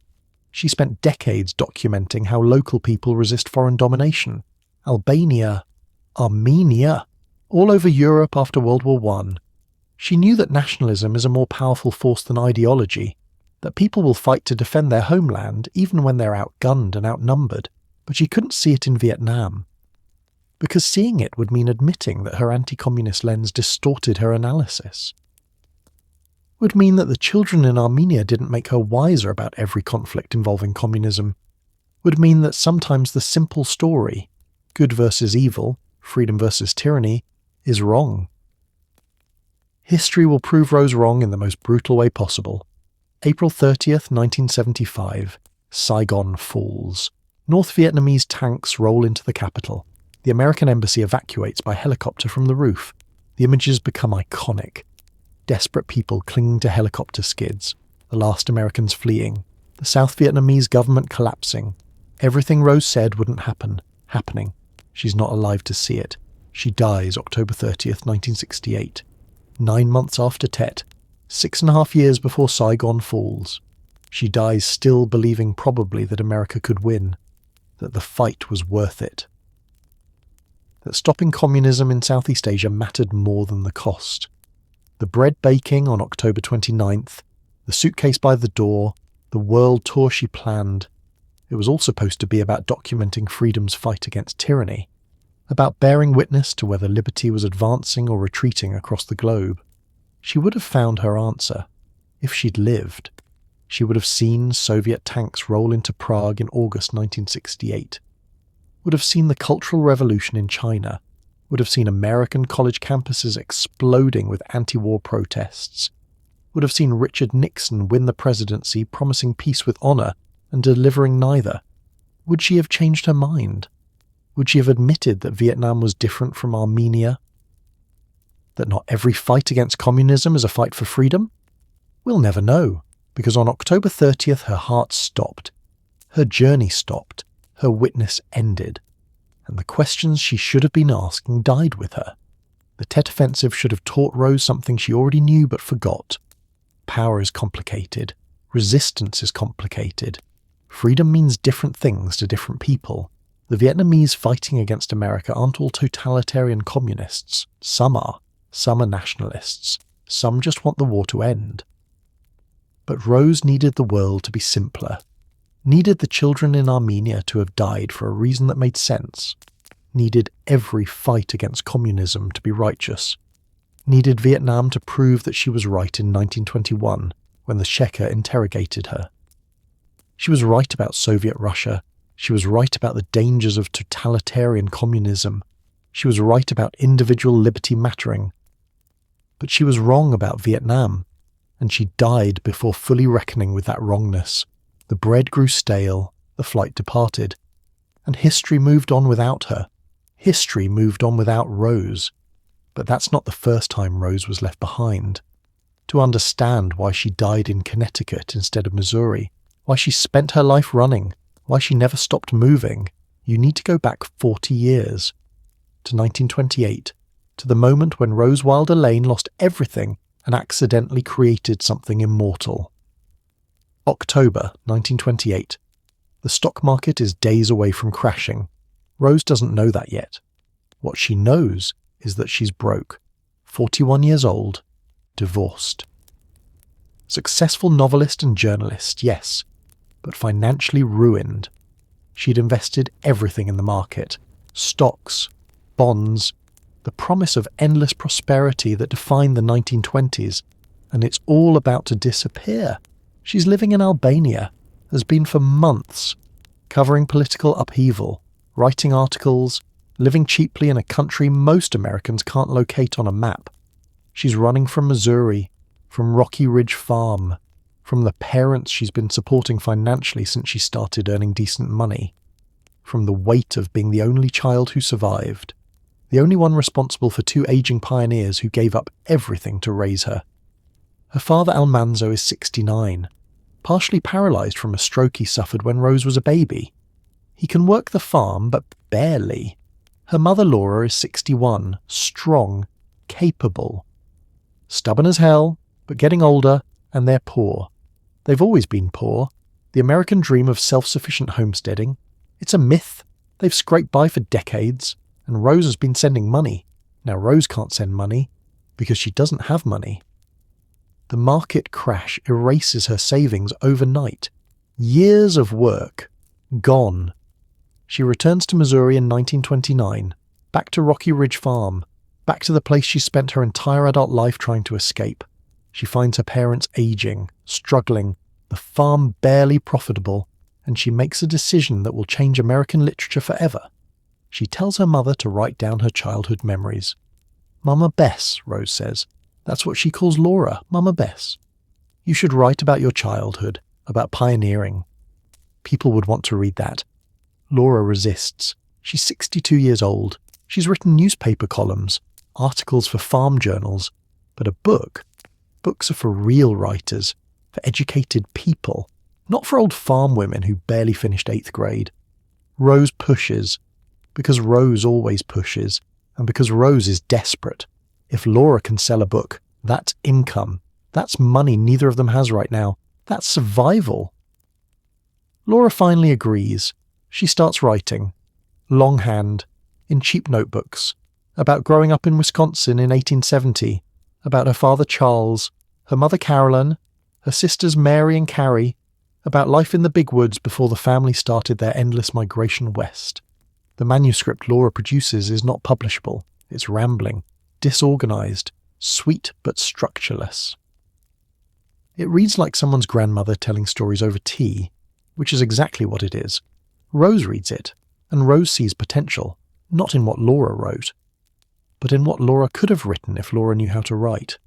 She spent decades documenting how local people resist foreign domination. Albania, Armenia, all over Europe after World War I. She knew that nationalism is a more powerful force than ideology, that people will fight to defend their homeland even when they're outgunned and outnumbered, but she couldn't see it in Vietnam. Because seeing it would mean admitting that her anti-communist lens distorted her analysis. Would mean that the children in Armenia didn't make her wiser about every conflict involving communism. Would mean that sometimes the simple story, good versus evil, freedom versus tyranny, is wrong. History will prove Rose wrong in the most brutal way possible. April 30th, 1975, Saigon falls. North Vietnamese tanks roll into the capital. The American embassy evacuates by helicopter from the roof. The images become iconic. Desperate people clinging to helicopter skids. The last Americans fleeing. The South Vietnamese government collapsing. Everything Rose said wouldn't happen, happening. She's not alive to see it. She dies October 30th, 1968. 9 months after Tet. 6.5 years before Saigon falls. She dies still believing probably that America could win. That the fight was worth it. That stopping communism in Southeast Asia mattered more than the cost. The bread baking on October 29th, the suitcase by the door, the world tour she planned. It was all supposed to be about documenting freedom's fight against tyranny, about bearing witness to whether liberty was advancing or retreating across the globe. She would have found her answer, if she'd lived. She would have seen Soviet tanks roll into Prague in August 1968, would have seen the Cultural Revolution in China, would have seen American college campuses exploding with anti-war protests, would have seen Richard Nixon win the presidency promising peace with honor and delivering neither. Would she have changed her mind? Would she have admitted that Vietnam was different from Armenia? That not every fight against communism is a fight for freedom? We'll never know, because on October 30th her heart stopped. Her journey stopped. Her witness ended. And the questions she should have been asking died with her. The Tet Offensive should have taught Rose something she already knew but forgot. Power is complicated. Resistance is complicated. Freedom means different things to different people. The Vietnamese fighting against America aren't all totalitarian communists. Some are. Some are nationalists. Some just want the war to end. But Rose needed the world to be simpler. Needed the children in Armenia to have died for a reason that made sense. Needed every fight against communism to be righteous. Needed Vietnam to prove that she was right in 1921, when the Cheka interrogated her. She was right about Soviet Russia. She was right about the dangers of totalitarian communism. She was right about individual liberty mattering. But she was wrong about Vietnam, and she died before fully reckoning with that wrongness. The bread grew stale, the flight departed, and history moved on without her. History moved on without Rose. But that's not the first time Rose was left behind. To understand why she died in Connecticut instead of Missouri, why she spent her life running, why she never stopped moving, you need to go back 40 years, to 1928, to the moment when Rose Wilder Lane lost everything and accidentally created something immortal. October 1928. The stock market is days away from crashing. Rose doesn't know that yet. What she knows is that she's broke, 41 years old, divorced. Successful novelist and journalist, yes, but financially ruined. She'd invested everything in the market, stocks, bonds, the promise of endless prosperity that defined the 1920s, and it's all about to disappear. She's living in Albania, has been for months, covering political upheaval, writing articles, living cheaply in a country most Americans can't locate on a map. She's running from Missouri, from Rocky Ridge Farm, from the parents she's been supporting financially since she started earning decent money, from the weight of being the only child who survived, the only one responsible for 2 aging pioneers who gave up everything to raise her. Her father Almanzo is 69, partially paralysed from a stroke he suffered when Rose was a baby. He can work the farm, but barely. Her mother Laura is 61, strong, capable. Stubborn as hell, but getting older, and they're poor. They've always been poor. The American dream of self-sufficient homesteading. It's a myth. They've scraped by for decades, and Rose has been sending money. Now Rose can't send money, because she doesn't have money. The market crash erases her savings overnight. Years of work, gone. She returns to Missouri in 1929, back to Rocky Ridge Farm, back to the place she spent her entire adult life trying to escape. She finds her parents aging, struggling, the farm barely profitable, and she makes a decision that will change American literature forever. She tells her mother to write down her childhood memories. Mama Bess, Rose says. That's what she calls Laura, Mama Bess. You should write about your childhood, about pioneering. People would want to read that. Laura resists. She's 62 years old. She's written newspaper columns, articles for farm journals, but a book? Books are for real writers, for educated people, not for old farm women who barely finished 8th grade. Rose pushes, because Rose always pushes, and because Rose is desperate. If Laura can sell a book, that's income. That's money neither of them has right now. That's survival. Laura finally agrees. She starts writing, longhand, in cheap notebooks, about growing up in Wisconsin in 1870, about her father Charles, her mother Carolyn, her sisters Mary and Carrie, about life in the big woods before the family started their endless migration west. The manuscript Laura produces is not publishable. It's rambling, disorganized, sweet but structureless. It reads like someone's grandmother telling stories over tea, which is exactly what it is. Rose reads it, and Rose sees potential, not in what Laura wrote, but in what Laura could have written if Laura knew how to write.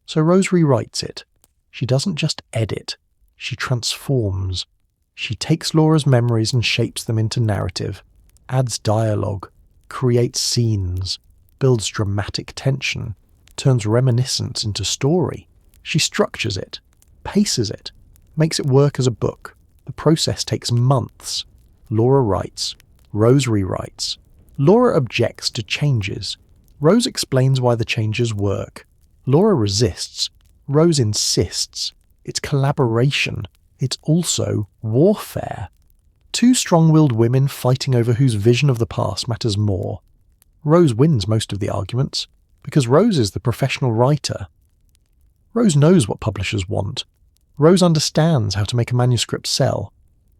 So Rose rewrites it. She doesn't just edit, she transforms. She takes Laura's memories and shapes them into narrative, adds dialogue, creates scenes, builds dramatic tension, turns reminiscence into story. She structures it, paces it, makes it work as a book. The process takes months. Laura writes, Rose rewrites. Laura objects to changes. Rose explains why the changes work. Laura resists. Rose insists. It's collaboration. It's also warfare. 2 strong-willed women fighting over whose vision of the past matters more. Rose wins most of the arguments, because Rose is the professional writer. Rose knows what publishers want. Rose understands how to make a manuscript sell.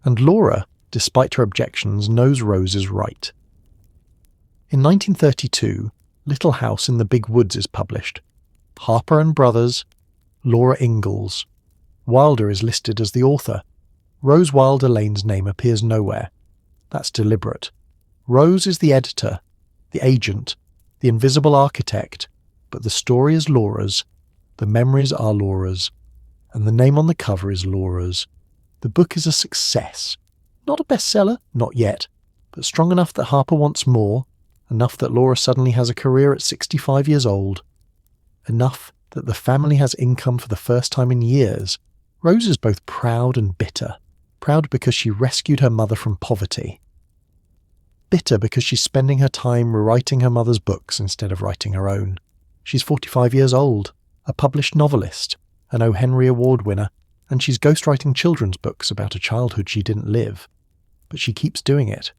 And Laura, despite her objections, knows Rose is right. In 1932, Little House in the Big Woods is published. Harper and Brothers, Laura Ingalls. Wilder is listed as the author. Rose Wilder Lane's name appears nowhere. That's deliberate. Rose is the editor, the agent, the invisible architect, but the story is Laura's, the memories are Laura's, and the name on the cover is Laura's. The book is a success. Not a bestseller, not yet, but strong enough that Harper wants more, enough that Laura suddenly has a career at 65 years old, enough that the family has income for the first time in years. Rose is both proud and bitter Proud because she rescued her mother from poverty. Bitter because she's spending her time rewriting her mother's books instead of writing her own. She's 45 years old, a published novelist, an O. Henry Award winner, and she's ghostwriting children's books about a childhood she didn't live. But she keeps doing it,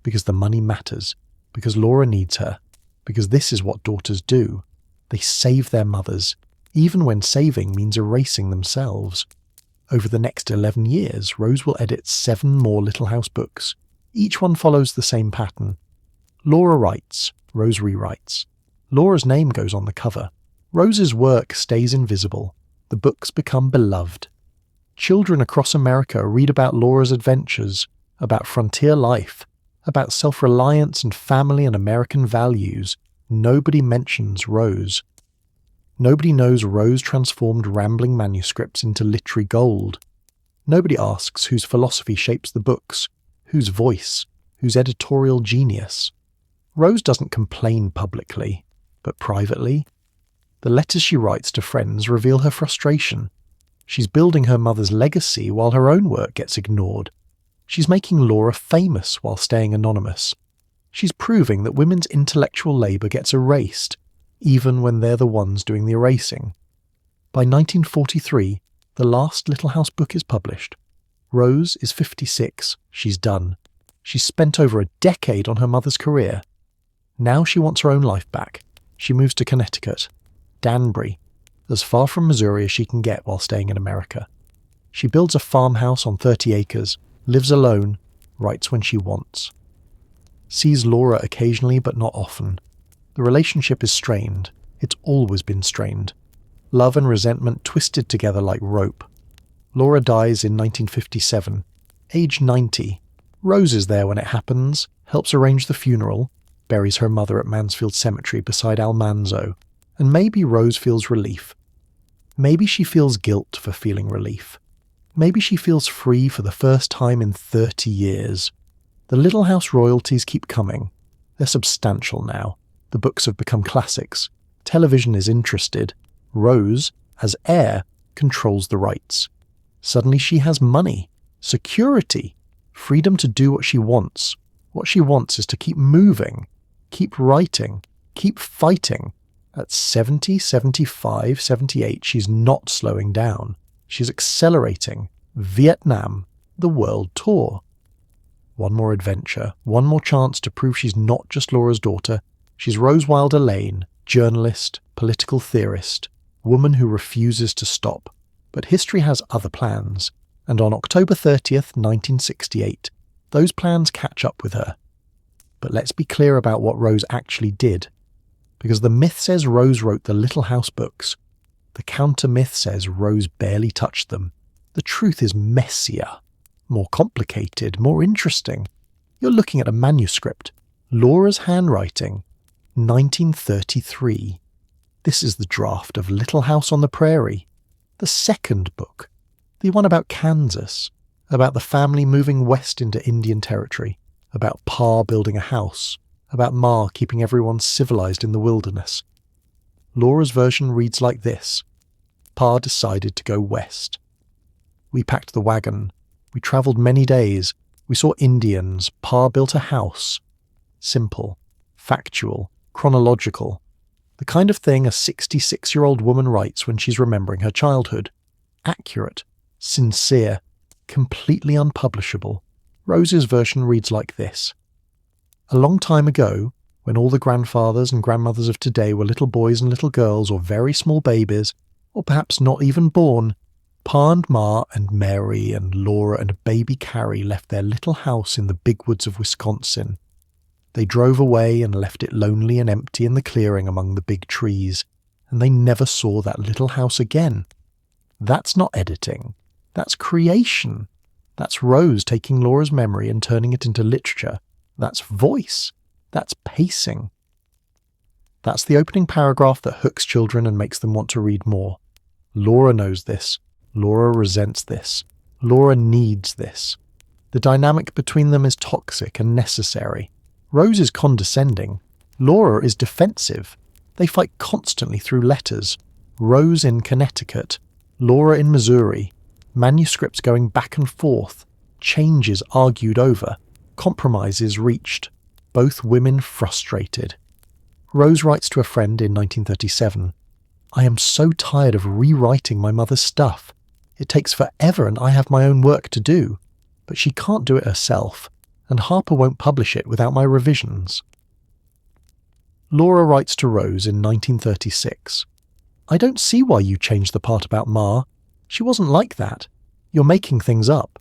because the money matters, because Laura needs her, because this is what daughters do. They save their mothers, even when saving means erasing themselves. Over the next 11 years, Rose will edit 7 more Little House books. Each one follows the same pattern. Laura writes, Rose rewrites. Laura's name goes on the cover. Rose's work stays invisible. The books become beloved. Children across America read about Laura's adventures, about frontier life, about self-reliance and family and American values. Nobody mentions Rose. Nobody knows Rose transformed rambling manuscripts into literary gold. Nobody asks whose philosophy shapes the books, whose voice, whose editorial genius. Rose doesn't complain publicly, but privately. The letters she writes to friends reveal her frustration. She's building her mother's legacy while her own work gets ignored. She's making Laura famous while staying anonymous. She's proving that women's intellectual labour gets erased, even when they're the ones doing the erasing. By 1943, the last Little House book is published. Rose is 56. She's done. She's spent over a decade on her mother's career. Now she wants her own life back. She moves to Connecticut, Danbury, as far from Missouri as she can get while staying in America. She builds a farmhouse on 30 acres, lives alone, writes when she wants. Sees Laura occasionally but not often. The relationship is strained. It's always been strained. Love and resentment twisted together like rope. Laura dies in 1957, age 90. Rose is there when it happens, helps arrange the funeral, buries her mother at Mansfield Cemetery beside Almanzo, and maybe Rose feels relief. Maybe she feels guilt for feeling relief. Maybe she feels free for the first time in 30 years. The Little House royalties keep coming. They're substantial now. The books have become classics. Television is interested. Rose, as heir, controls the rights. Suddenly she has money, security, freedom to do what she wants. What she wants is to keep moving, keep writing, keep fighting. At 70, 75, 78, she's not slowing down. She's accelerating. Vietnam, the world tour. One more adventure, one more chance to prove she's not just Laura's daughter. She's Rose Wilder Lane, journalist, political theorist, woman who refuses to stop. But history has other plans, and on October 30th, 1968, those plans catch up with her. But let's be clear about what Rose actually did. Because the myth says Rose wrote the Little House books. The counter-myth says Rose barely touched them. The truth is messier, more complicated, more interesting. You're looking at a manuscript, Laura's handwriting, 1933. This is the draft of Little House on the Prairie, the second book, the one about Kansas, about the family moving west into Indian Territory, about Pa building a house, about Ma keeping everyone civilized in the wilderness. Laura's version reads like this. Pa decided to go west. We packed the wagon. We travelled many days. We saw Indians. Pa built a house. Simple, factual, chronological. The kind of thing a 66-year-old woman writes when she's remembering her childhood. Accurate, sincere, completely unpublishable. Rose's version reads like this. A long time ago, when all the grandfathers and grandmothers of today were little boys and little girls or very small babies, or perhaps not even born, Pa and Ma and Mary and Laura and baby Carrie left their little house in the big woods of Wisconsin. They drove away and left it lonely and empty in the clearing among the big trees, and they never saw that little house again. That's not editing. That's creation. That's Rose taking Laura's memory and turning it into literature. That's voice. That's pacing. That's the opening paragraph that hooks children and makes them want to read more. Laura knows this. Laura resents this. Laura needs this. The dynamic between them is toxic and necessary. Rose is condescending. Laura is defensive. They fight constantly through letters. Rose in Connecticut. Laura in Missouri. Manuscripts going back and forth. changes argued over, compromises reached, both women frustrated. Rose writes to a friend in 1937, "I am so tired of rewriting my mother's stuff. It takes forever and I have my own work to do, but she can't do it herself, and Harper won't publish it without my revisions." Laura writes to Rose in 1936, "I don't see why you changed the part about Ma. She wasn't like that. You're making things up."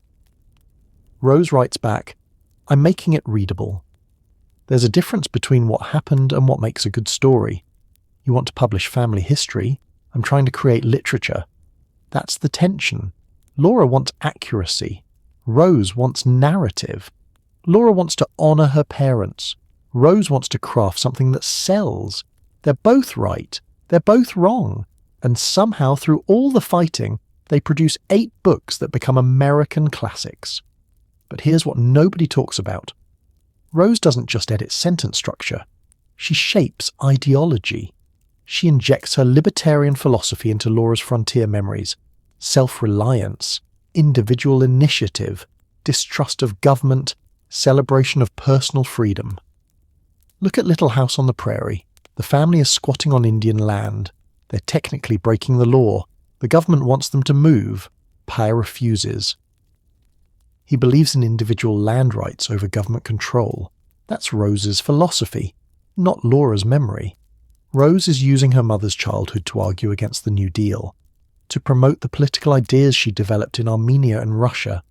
Rose writes back, "I'm making it readable. There's a difference between what happened and what makes a good story. You want to publish family history. I'm trying to create literature. That's the tension. Laura wants accuracy. Rose wants narrative. Laura wants to honour her parents. Rose wants to craft something that sells. They're both right. They're both wrong. And somehow, through all the fighting, they produce 8 books that become American classics. But here's what nobody talks about. Rose doesn't just edit sentence structure. She shapes ideology. She injects her libertarian philosophy into Laura's frontier memories. Self-reliance, individual initiative, distrust of government, celebration of personal freedom. Look at Little House on the Prairie. The family is squatting on Indian land. They're technically breaking the law. The government wants them to move. Pai refuses. He believes in individual land rights over government control. That's Rose's philosophy, not Laura's memory. Rose is using her mother's childhood to argue against the New Deal, to promote the political ideas she developed in Armenia and Russia.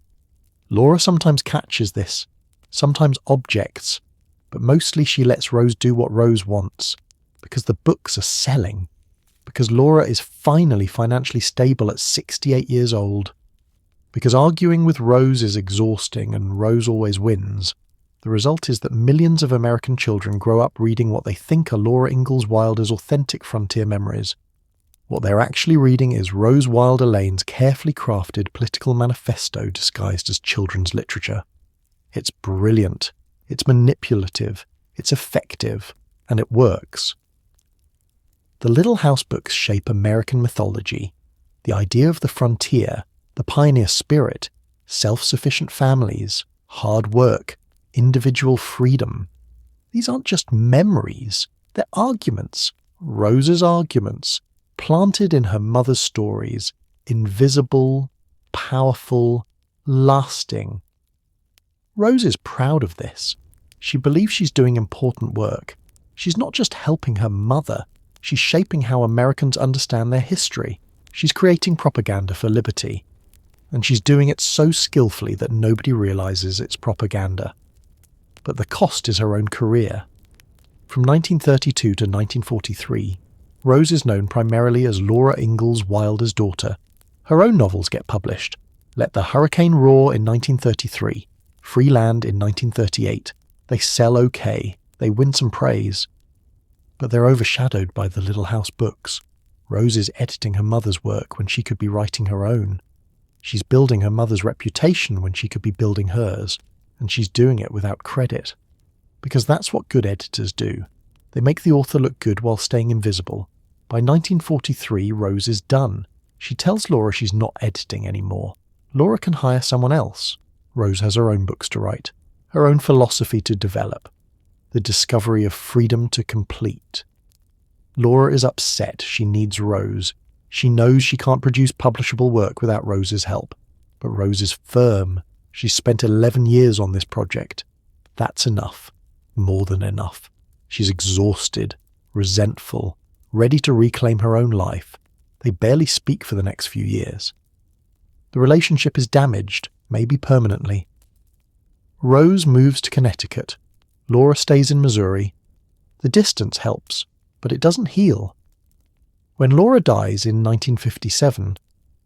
Laura sometimes catches this, sometimes objects, but mostly she lets Rose do what Rose wants, because the books are selling, because Laura is finally financially stable at 68 years old. Because arguing with Rose is exhausting and Rose always wins, the result is that millions of American children grow up reading what they think are Laura Ingalls Wilder's authentic frontier memories. What they're actually reading is Rose Wilder Lane's carefully crafted political manifesto disguised as children's literature. It's brilliant, it's manipulative, it's effective, and it works. The Little House books shape American mythology, the idea of the frontier, the pioneer spirit, self-sufficient families, hard work, individual freedom. These aren't just memories, they're arguments, Rose's arguments, planted in her mother's stories, invisible, powerful, lasting. Rose is proud of this. She believes she's doing important work. She's not just helping her mother, she's shaping how Americans understand their history. She's creating propaganda for liberty. And she's doing it so skillfully that nobody realizes it's propaganda. But the cost is her own career. From 1932 to 1943, Rose is known primarily as Laura Ingalls Wilder's daughter. Her own novels get published. Let the Hurricane Roar in 1933, Free Land in 1938. They sell okay. They win some praise. But they're overshadowed by the Little House books. Rose is editing her mother's work when she could be writing her own. She's building her mother's reputation when she could be building hers, and she's doing it without credit. Because that's what good editors do. They make the author look good while staying invisible. By 1943, Rose is done. She tells Laura she's not editing anymore. Laura can hire someone else. Rose has her own books to write, her own philosophy to develop, the discovery of freedom to complete. Laura is upset. She needs Rose. She knows she can't produce publishable work without Rose's help. But Rose is firm. She's spent 11 years on this project. That's enough. More than enough. She's exhausted, resentful, ready to reclaim her own life. They barely speak for the next few years. The relationship is damaged, maybe permanently. Rose moves to Connecticut. Laura stays in Missouri. The distance helps, but it doesn't heal. When Laura dies in 1957,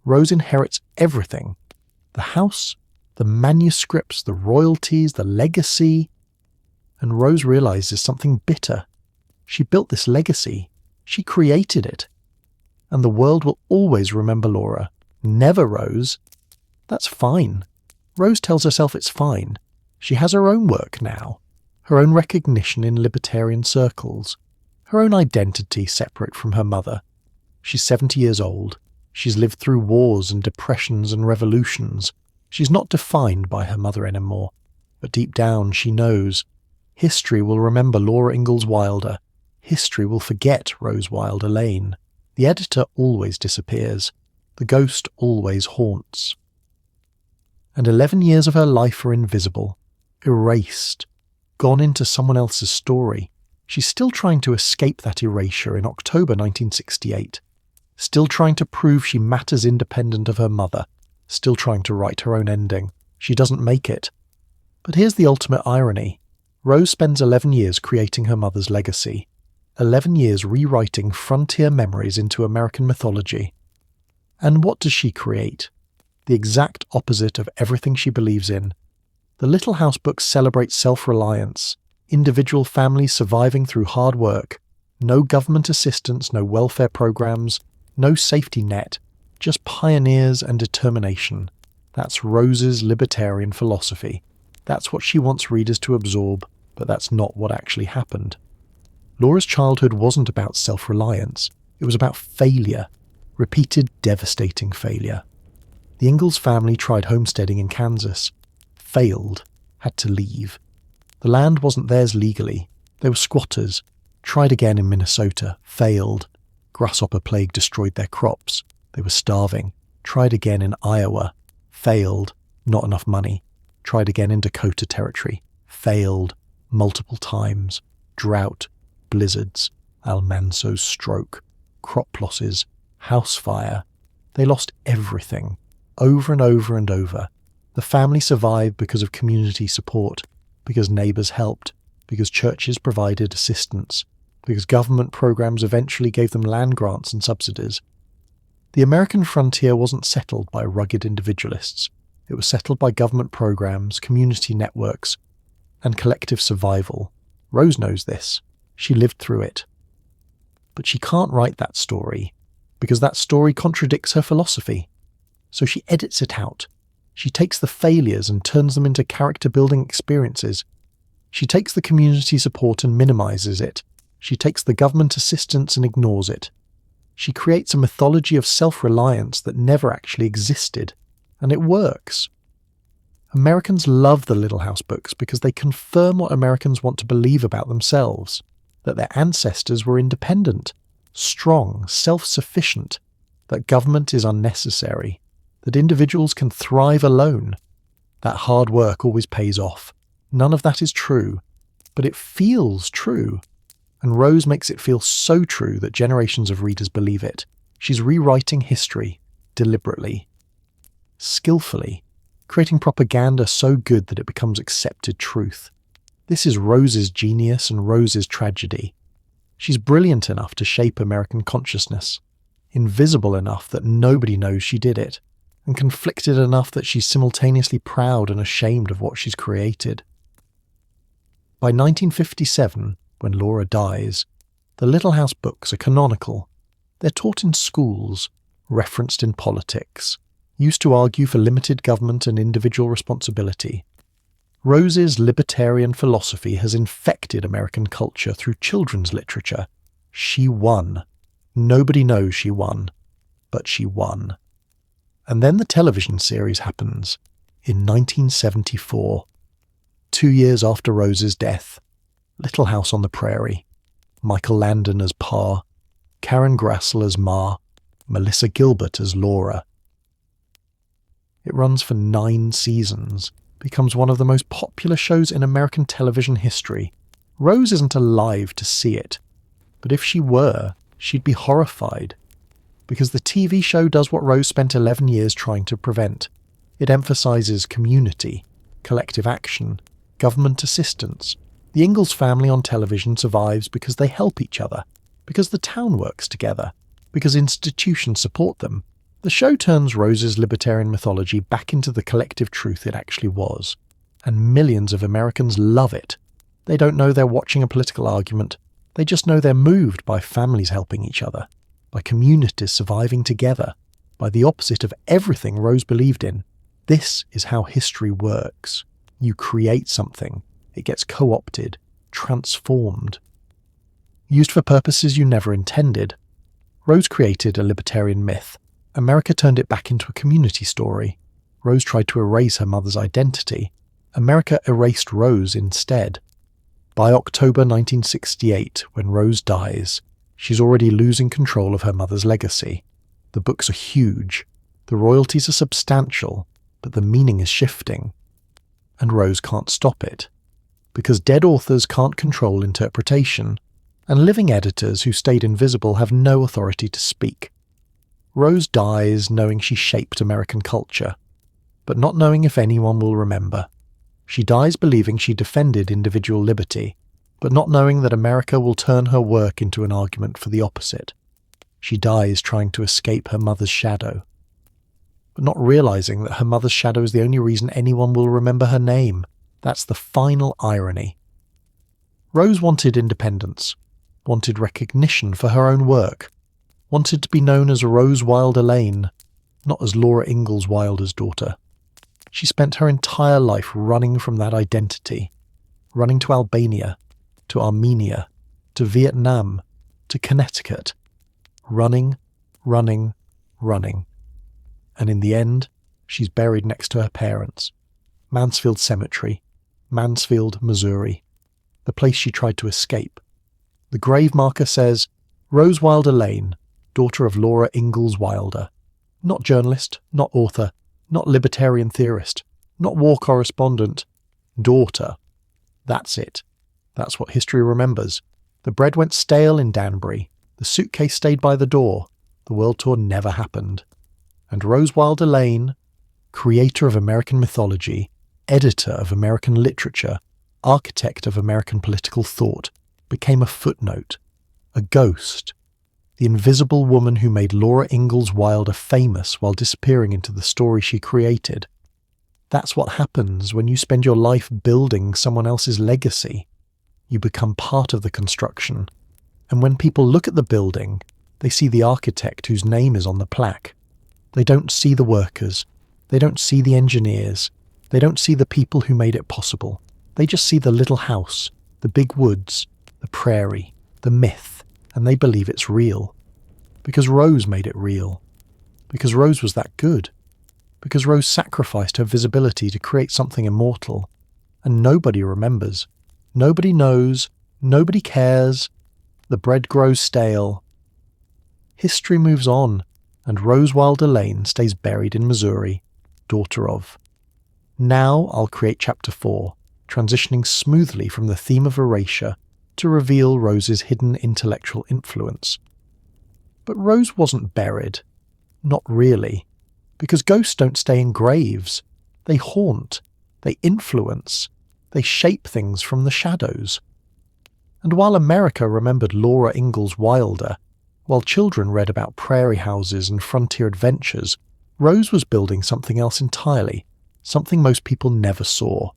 Rose inherits everything. The house, the manuscripts, the royalties, the legacy. And Rose realizes something bitter. She built this legacy. She created it. And the world will always remember Laura. Never Rose. That's fine. Rose tells herself it's fine. She has her own work now. Her own recognition in libertarian circles. Her own identity separate from her mother. She's 70 years old. She's lived through wars and depressions and revolutions. She's not defined by her mother anymore, but deep down she knows history will remember Laura Ingalls Wilder. History will forget Rose Wilder Lane. The editor always disappears. The ghost always haunts. And 11 years of her life are invisible, erased, gone into someone else's story. She's still trying to escape that erasure in October 1968. Still trying to prove she matters independent of her mother. Still trying to write her own ending. She doesn't make it. But here's the ultimate irony. Rose spends 11 years creating her mother's legacy. 11 years rewriting frontier memories into American mythology. And what does she create? The exact opposite of everything she believes in. The Little House books celebrate self-reliance, individual families surviving through hard work, no government assistance, no welfare programs, no safety net, just pioneers and determination. That's Rose's libertarian philosophy. That's what she wants readers to absorb, but that's not what actually happened. Laura's childhood wasn't about self-reliance. It was about failure. Repeated, devastating failure. The Ingalls family tried homesteading in Kansas. Failed. Had to leave. The land wasn't theirs legally. They were squatters. Tried again in Minnesota. Failed. Grasshopper plague destroyed their crops. They were starving. Tried again in Iowa. Failed. Not enough money. Tried again in Dakota Territory. Failed. Multiple times. Drought. Blizzards. Almanzo's stroke. Crop losses. House fire. They lost everything. Over and over and over. The family survived because of community support. Because neighbours helped. Because churches provided assistance. Because government programs eventually gave them land grants and subsidies. The American frontier wasn't settled by rugged individualists. It was settled by government programs, community networks, and collective survival. Rose knows this. She lived through it. But she can't write that story, because that story contradicts her philosophy. So she edits it out. She takes the failures and turns them into character-building experiences. She takes the community support and minimizes it. She takes the government assistance and ignores it. She creates a mythology of self-reliance that never actually existed, and it works. Americans love the Little House books because they confirm what Americans want to believe about themselves, that their ancestors were independent, strong, self-sufficient, that government is unnecessary, that individuals can thrive alone, that hard work always pays off. None of that is true, but it feels true. And Rose makes it feel so true that generations of readers believe it. She's rewriting history, deliberately, skillfully, creating propaganda so good that it becomes accepted truth. This is Rose's genius and Rose's tragedy. She's brilliant enough to shape American consciousness, invisible enough that nobody knows she did it, and conflicted enough that she's simultaneously proud and ashamed of what she's created. By 1957, when Laura dies, the Little House books are canonical. They're taught in schools, referenced in politics, used to argue for limited government and individual responsibility. Rose's libertarian philosophy has infected American culture through children's literature. She won. Nobody knows she won, but she won. And then the television series happens, in 1974, 2 years after Rose's death. Little House on the Prairie, Michael Landon as Pa, Karen Grassel as Ma, Melissa Gilbert as Laura. It runs for 9 seasons, becomes one of the most popular shows in American television history. Rose isn't alive to see it, but if she were, she'd be horrified. Because the TV show does what Rose spent 11 years trying to prevent. It emphasizes community, collective action, government assistance. The Ingalls family on television survives because they help each other, because the town works together, because institutions support them. The show turns Rose's libertarian mythology back into the collective truth it actually was, and millions of Americans love it. They don't know they're watching a political argument, they just know they're moved by families helping each other, by communities surviving together, by the opposite of everything Rose believed in. This is how history works. You create something. It gets co-opted, transformed, used for purposes you never intended. Rose created a libertarian myth. America turned it back into a community story. Rose tried to erase her mother's identity. America erased Rose instead. By October 1968, when Rose dies, she's already losing control of her mother's legacy. The books are huge, the royalties are substantial, but the meaning is shifting. And Rose can't stop it. Because dead authors can't control interpretation, and living editors who stayed invisible have no authority to speak. Rose dies knowing she shaped American culture, but not knowing if anyone will remember. She dies believing she defended individual liberty, but not knowing that America will turn her work into an argument for the opposite. She dies trying to escape her mother's shadow, but not realizing that her mother's shadow is the only reason anyone will remember her name. That's the final irony. Rose wanted independence, wanted recognition for her own work, wanted to be known as Rose Wilder Lane, not as Laura Ingalls Wilder's daughter. She spent her entire life running from that identity, running to Albania, to Armenia, to Vietnam, to Connecticut, running, running, running. And in the end, she's buried next to her parents. Mansfield Cemetery, Mansfield, Missouri, the place she tried to escape. The grave marker says, Rose Wilder Lane, daughter of Laura Ingalls Wilder. Not journalist, not author, not libertarian theorist, not war correspondent. Daughter. That's it. That's what history remembers. The bread went stale in Danbury. The suitcase stayed by the door. The world tour never happened. And Rose Wilder Lane, creator of American mythology, editor of American literature, architect of American political thought, became a footnote, a ghost, the invisible woman who made Laura Ingalls Wilder famous while disappearing into the story she created. That's what happens when you spend your life building someone else's legacy. You become part of the construction, and when people look at the building, they see the architect whose name is on the plaque. They don't see the workers, they don't see the engineers, they don't see the people who made it possible. They just see the little house, the big woods, the prairie, the myth, and they believe it's real. Because Rose made it real. Because Rose was that good. Because Rose sacrificed her visibility to create something immortal. And nobody remembers. Nobody knows. Nobody cares. The bread grows stale. History moves on, and Rose Wilder Lane stays buried in Missouri, daughter of. Now I'll create chapter 4, transitioning smoothly from the theme of erasure to reveal Rose's hidden intellectual influence. But Rose wasn't buried. Not really. Because ghosts don't stay in graves. They haunt. They influence. They shape things from the shadows. And while America remembered Laura Ingalls Wilder, while children read about prairie houses and frontier adventures, Rose was building something else entirely, something most people never saw.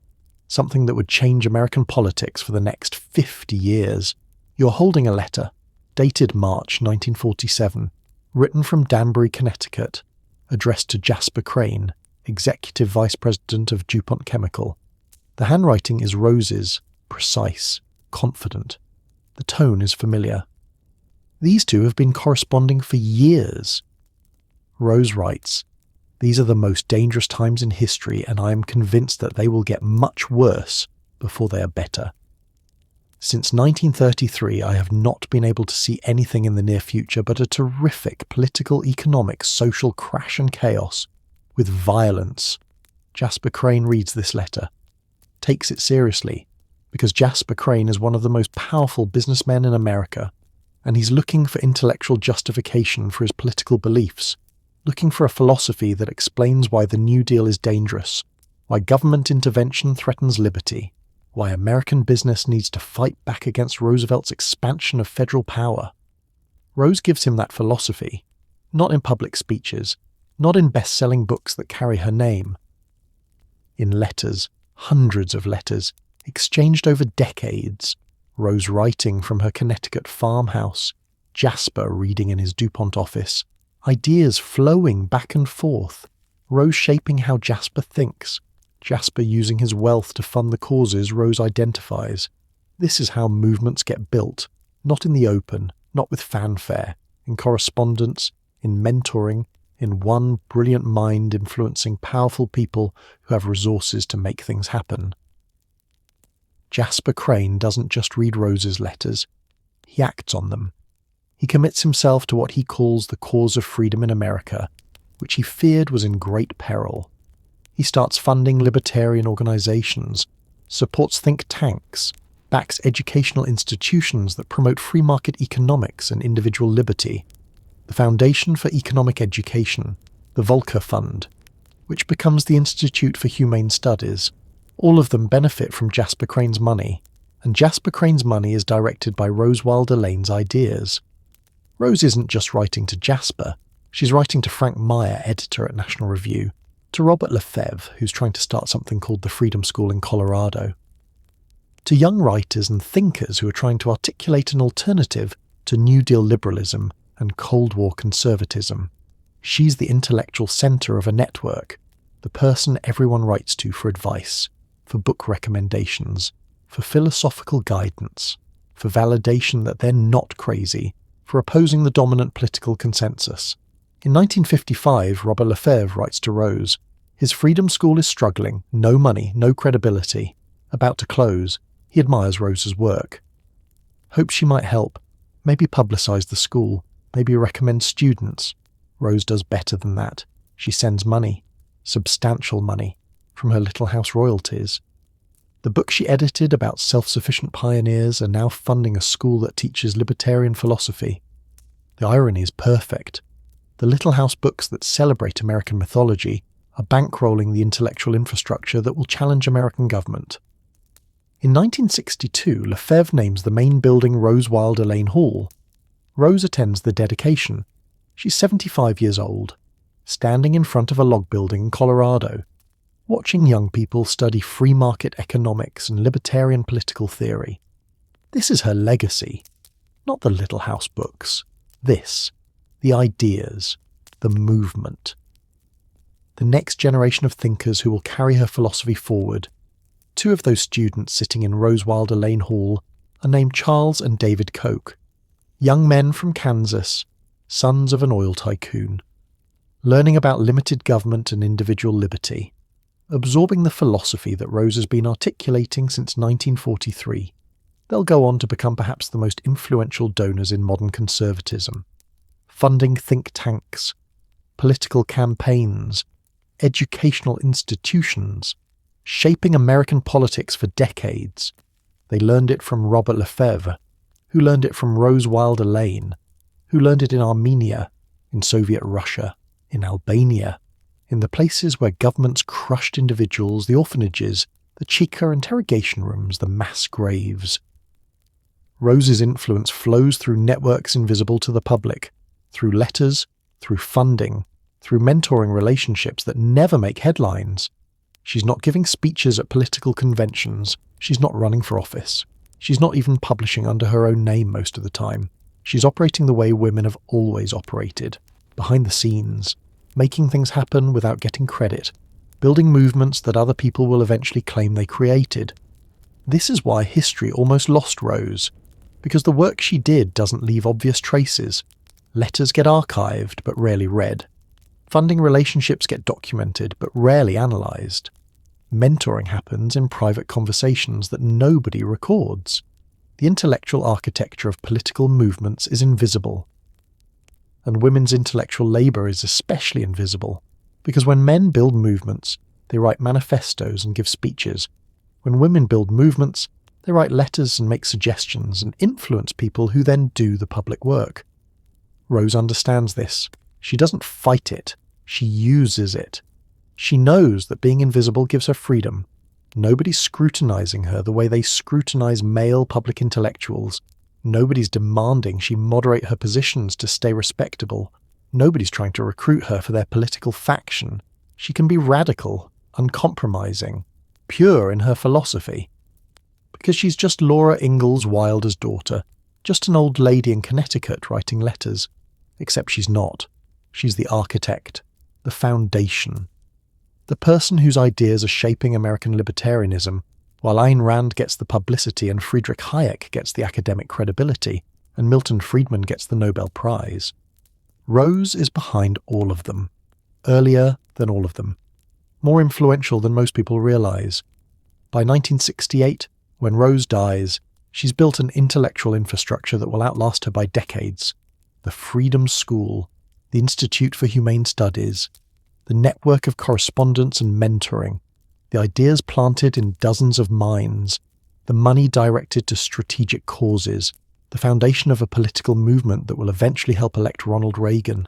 Something that would change American politics for the next 50 years. You're holding a letter, dated March 1947, written from Danbury, Connecticut, addressed to Jasper Crane, Executive Vice President of DuPont Chemical. The handwriting is Rose's, precise, confident. The tone is familiar. These two have been corresponding for years. Rose writes, "These are the most dangerous times in history, and I am convinced that they will get much worse before they are better. Since 1933, I have not been able to see anything in the near future but a terrific political, economic, social crash and chaos, with violence." Jasper Crane reads this letter, takes it seriously, because Jasper Crane is one of the most powerful businessmen in America, and he's looking for intellectual justification for his political beliefs, looking for a philosophy that explains why the New Deal is dangerous, why government intervention threatens liberty, why American business needs to fight back against Roosevelt's expansion of federal power. Rose gives him that philosophy, not in public speeches, not in best-selling books that carry her name. In letters, hundreds of letters, exchanged over decades, Rose writing from her Connecticut farmhouse, Jasper reading in his DuPont office, ideas flowing back and forth, Rose shaping how Jasper thinks, Jasper using his wealth to fund the causes Rose identifies. This is how movements get built, not in the open, not with fanfare, in correspondence, in mentoring, in one brilliant mind influencing powerful people who have resources to make things happen. Jasper Crane doesn't just read Rose's letters, he acts on them. He commits himself to what he calls the cause of freedom in America, which he feared was in great peril. He starts funding libertarian organizations, supports think tanks, backs educational institutions that promote free market economics and individual liberty, the Foundation for Economic Education, the Volcker Fund, which becomes the Institute for Humane Studies. All of them benefit from Jasper Crane's money, and Jasper Crane's money is directed by Rose Wilder Lane's ideas. Rose isn't just writing to Jasper, she's writing to Frank Meyer, editor at National Review, to Robert Lefebvre, who's trying to start something called the Freedom School in Colorado, to young writers and thinkers who are trying to articulate an alternative to New Deal liberalism and Cold War conservatism. She's the intellectual centre of a network, the person everyone writes to for advice, for book recommendations, for philosophical guidance, for validation that they're not crazy, for opposing the dominant political consensus. In 1955, Robert Lefebvre writes to Rose, his Freedom School is struggling, no money, no credibility, about to close. He admires Rose's work. Hopes she might help, maybe publicise the school, maybe recommend students. Rose does better than that. She sends money, substantial money, from her Little House royalties. The books she edited about self-sufficient pioneers are now funding a school that teaches libertarian philosophy. The irony is perfect. The Little House books that celebrate American mythology are bankrolling the intellectual infrastructure that will challenge American government. In 1962, Lefebvre names the main building Rose Wilder Lane Hall. Rose attends the dedication. She's 75 years old, standing in front of a log building in Colorado, watching young people study free market economics and libertarian political theory. This is her legacy, not the Little House books. This, the ideas, the movement. The next generation of thinkers who will carry her philosophy forward. Two of those students sitting in Rose Wilder Lane Hall are named Charles and David Koch, young men from Kansas, sons of an oil tycoon, learning about limited government and individual liberty, absorbing the philosophy that Rose has been articulating since 1943. They'll go on to become perhaps the most influential donors in modern conservatism, funding think tanks, political campaigns, educational institutions, shaping American politics for decades. They learned it from Robert Lefebvre, who learned it from Rose Wilder Lane, who learned it in Armenia, in Soviet Russia, in Albania, in the places where governments crushed individuals, the orphanages, the Cheka interrogation rooms, the mass graves. Rose's influence flows through networks invisible to the public, through letters, through funding, through mentoring relationships that never make headlines. She's not giving speeches at political conventions. She's not running for office. She's not even publishing under her own name most of the time. She's operating the way women have always operated, behind the scenes, making things happen without getting credit, building movements that other people will eventually claim they created. This is why history almost lost Rose, because the work she did doesn't leave obvious traces. Letters get archived but rarely read. Funding relationships get documented but rarely analysed. Mentoring happens in private conversations that nobody records. The intellectual architecture of political movements is invisible. And women's intellectual labour is especially invisible, because when men build movements, they write manifestos and give speeches. When women build movements, they write letters and make suggestions and influence people who then do the public work. Rose understands this. She doesn't fight it. She uses it. She knows that being invisible gives her freedom. Nobody's scrutinising her the way they scrutinise male public intellectuals. Nobody's demanding she moderate her positions to stay respectable. Nobody's trying to recruit her for their political faction. She can be radical, uncompromising, pure in her philosophy. Because she's just Laura Ingalls Wilder's daughter, just an old lady in Connecticut writing letters. Except she's not. She's the architect, the foundation. The person whose ideas are shaping American libertarianism, while Ayn Rand gets the publicity and Friedrich Hayek gets the academic credibility, and Milton Friedman gets the Nobel Prize. Rose is behind all of them, earlier than all of them, more influential than most people realize. By 1968, when Rose dies, she's built an intellectual infrastructure that will outlast her by decades. The Freedom School, the Institute for Humane Studies, the network of correspondence and mentoring, the ideas planted in dozens of minds, the money directed to strategic causes, the foundation of a political movement that will eventually help elect Ronald Reagan,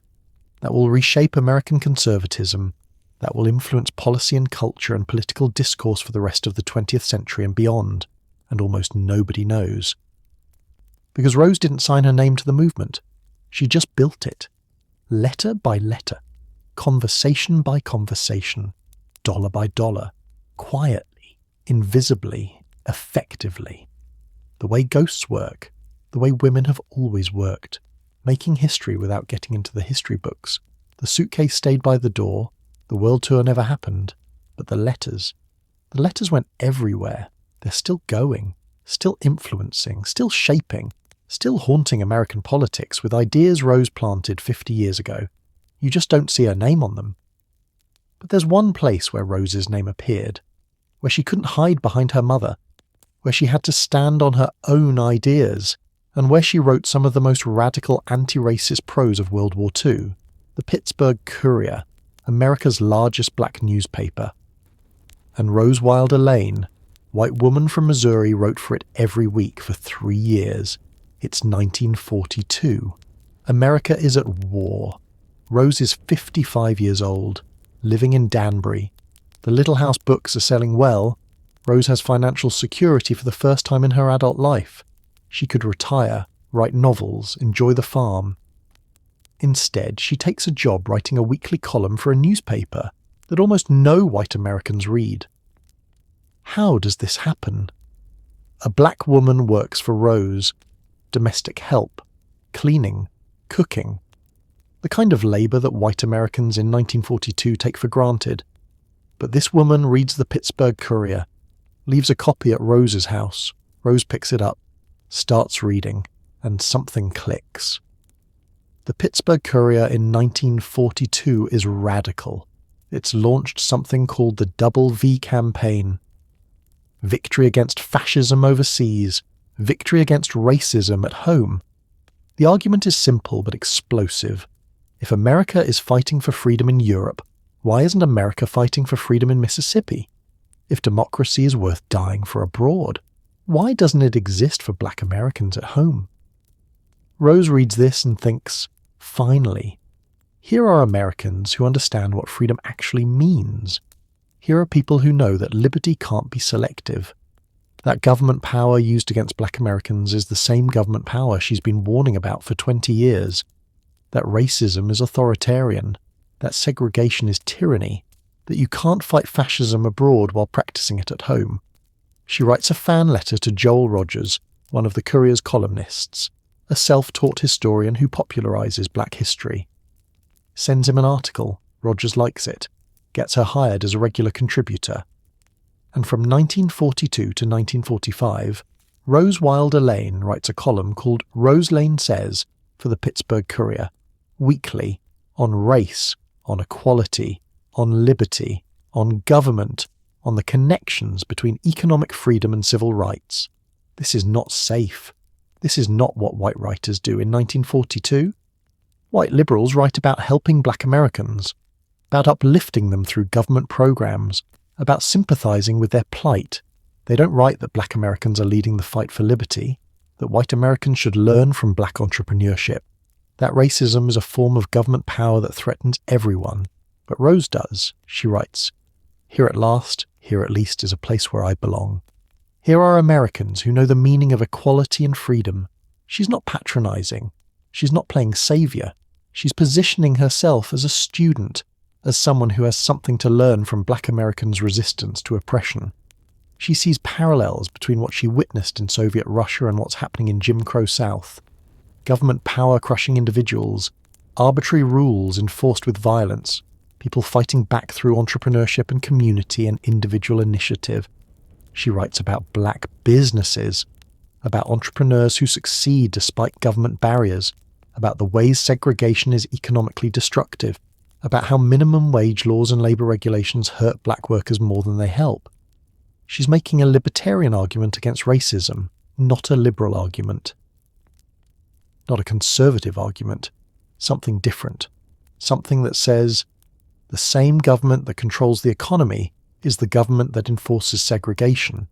that will reshape American conservatism, that will influence policy and culture and political discourse for the rest of the 20th century and beyond, and almost nobody knows. Because Rose didn't sign her name to the movement. She just built it. Letter by letter, conversation by conversation, dollar by dollar, quietly, invisibly, effectively. The way ghosts work, the way women have always worked, making history without getting into the history books. The suitcase stayed by the door, the world tour never happened, but the letters went everywhere. They're still going, still influencing, still shaping, still haunting American politics with ideas Rose planted 50 years ago. You just don't see her name on them. But there's one place where Rose's name appeared, where she couldn't hide behind her mother, where she had to stand on her own ideas, and where she wrote some of the most radical anti-racist prose of World War II, the Pittsburgh Courier, America's largest black newspaper. And Rose Wilder Lane, white woman from Missouri, wrote for it every week for 3 years. It's 1942. America is at war. Rose is 55 years old, living in Danbury. The Little House books are selling well. Rose has financial security for the first time in her adult life. She could retire, write novels, enjoy the farm. Instead, she takes a job writing a weekly column for a newspaper that almost no white Americans read. How does this happen? A black woman works for Rose. Domestic help, cleaning, cooking. The kind of labour that white Americans in 1942 take for granted. But this woman reads the Pittsburgh Courier, leaves a copy at Rose's house. Rose picks it up, starts reading, and something clicks. The Pittsburgh Courier in 1942 is radical. It's launched something called the Double V campaign. Victory against fascism overseas, victory against racism at home. The argument is simple but explosive. If America is fighting for freedom in Europe, why isn't America fighting for freedom in Mississippi? If democracy is worth dying for abroad, why doesn't it exist for black Americans at home? Rose reads this and thinks, finally, here are Americans who understand what freedom actually means. Here are people who know that liberty can't be selective. That government power used against black Americans is the same government power she's been warning about for 20 years. That racism is authoritarian. That segregation is tyranny. That you can't fight fascism abroad while practicing it at home. She writes a fan letter to Joel Rogers, one of the Courier's columnists, a self-taught historian who popularizes black history. Sends him an article. Rogers likes it. Gets her hired as a regular contributor. And from 1942 to 1945, Rose Wilder Lane writes a column called Rose Lane Says for the Pittsburgh Courier, weekly, on race, on equality, on liberty, on government, on the connections between economic freedom and civil rights. This is not safe. This is not what white writers do in 1942. White liberals write about helping black Americans, about uplifting them through government programs, about sympathizing with their plight. They don't write that black Americans are leading the fight for liberty, that white Americans should learn from black entrepreneurship, that racism is a form of government power that threatens everyone. But Rose does. She writes, here at last, here at least is a place where I belong. Here are Americans who know the meaning of equality and freedom. She's not patronizing. She's not playing savior. She's positioning herself as a student, as someone who has something to learn from black Americans' resistance to oppression. She sees parallels between what she witnessed in Soviet Russia and what's happening in Jim Crow South. Government power crushing individuals, arbitrary rules enforced with violence, people fighting back through entrepreneurship and community and individual initiative. She writes about black businesses, about entrepreneurs who succeed despite government barriers, about the ways segregation is economically destructive, about how minimum wage laws and labour regulations hurt black workers more than they help. She's making a libertarian argument against racism, not a liberal argument. Not a conservative argument, something different. Something that says, the same government that controls the economy is the government that enforces segregation.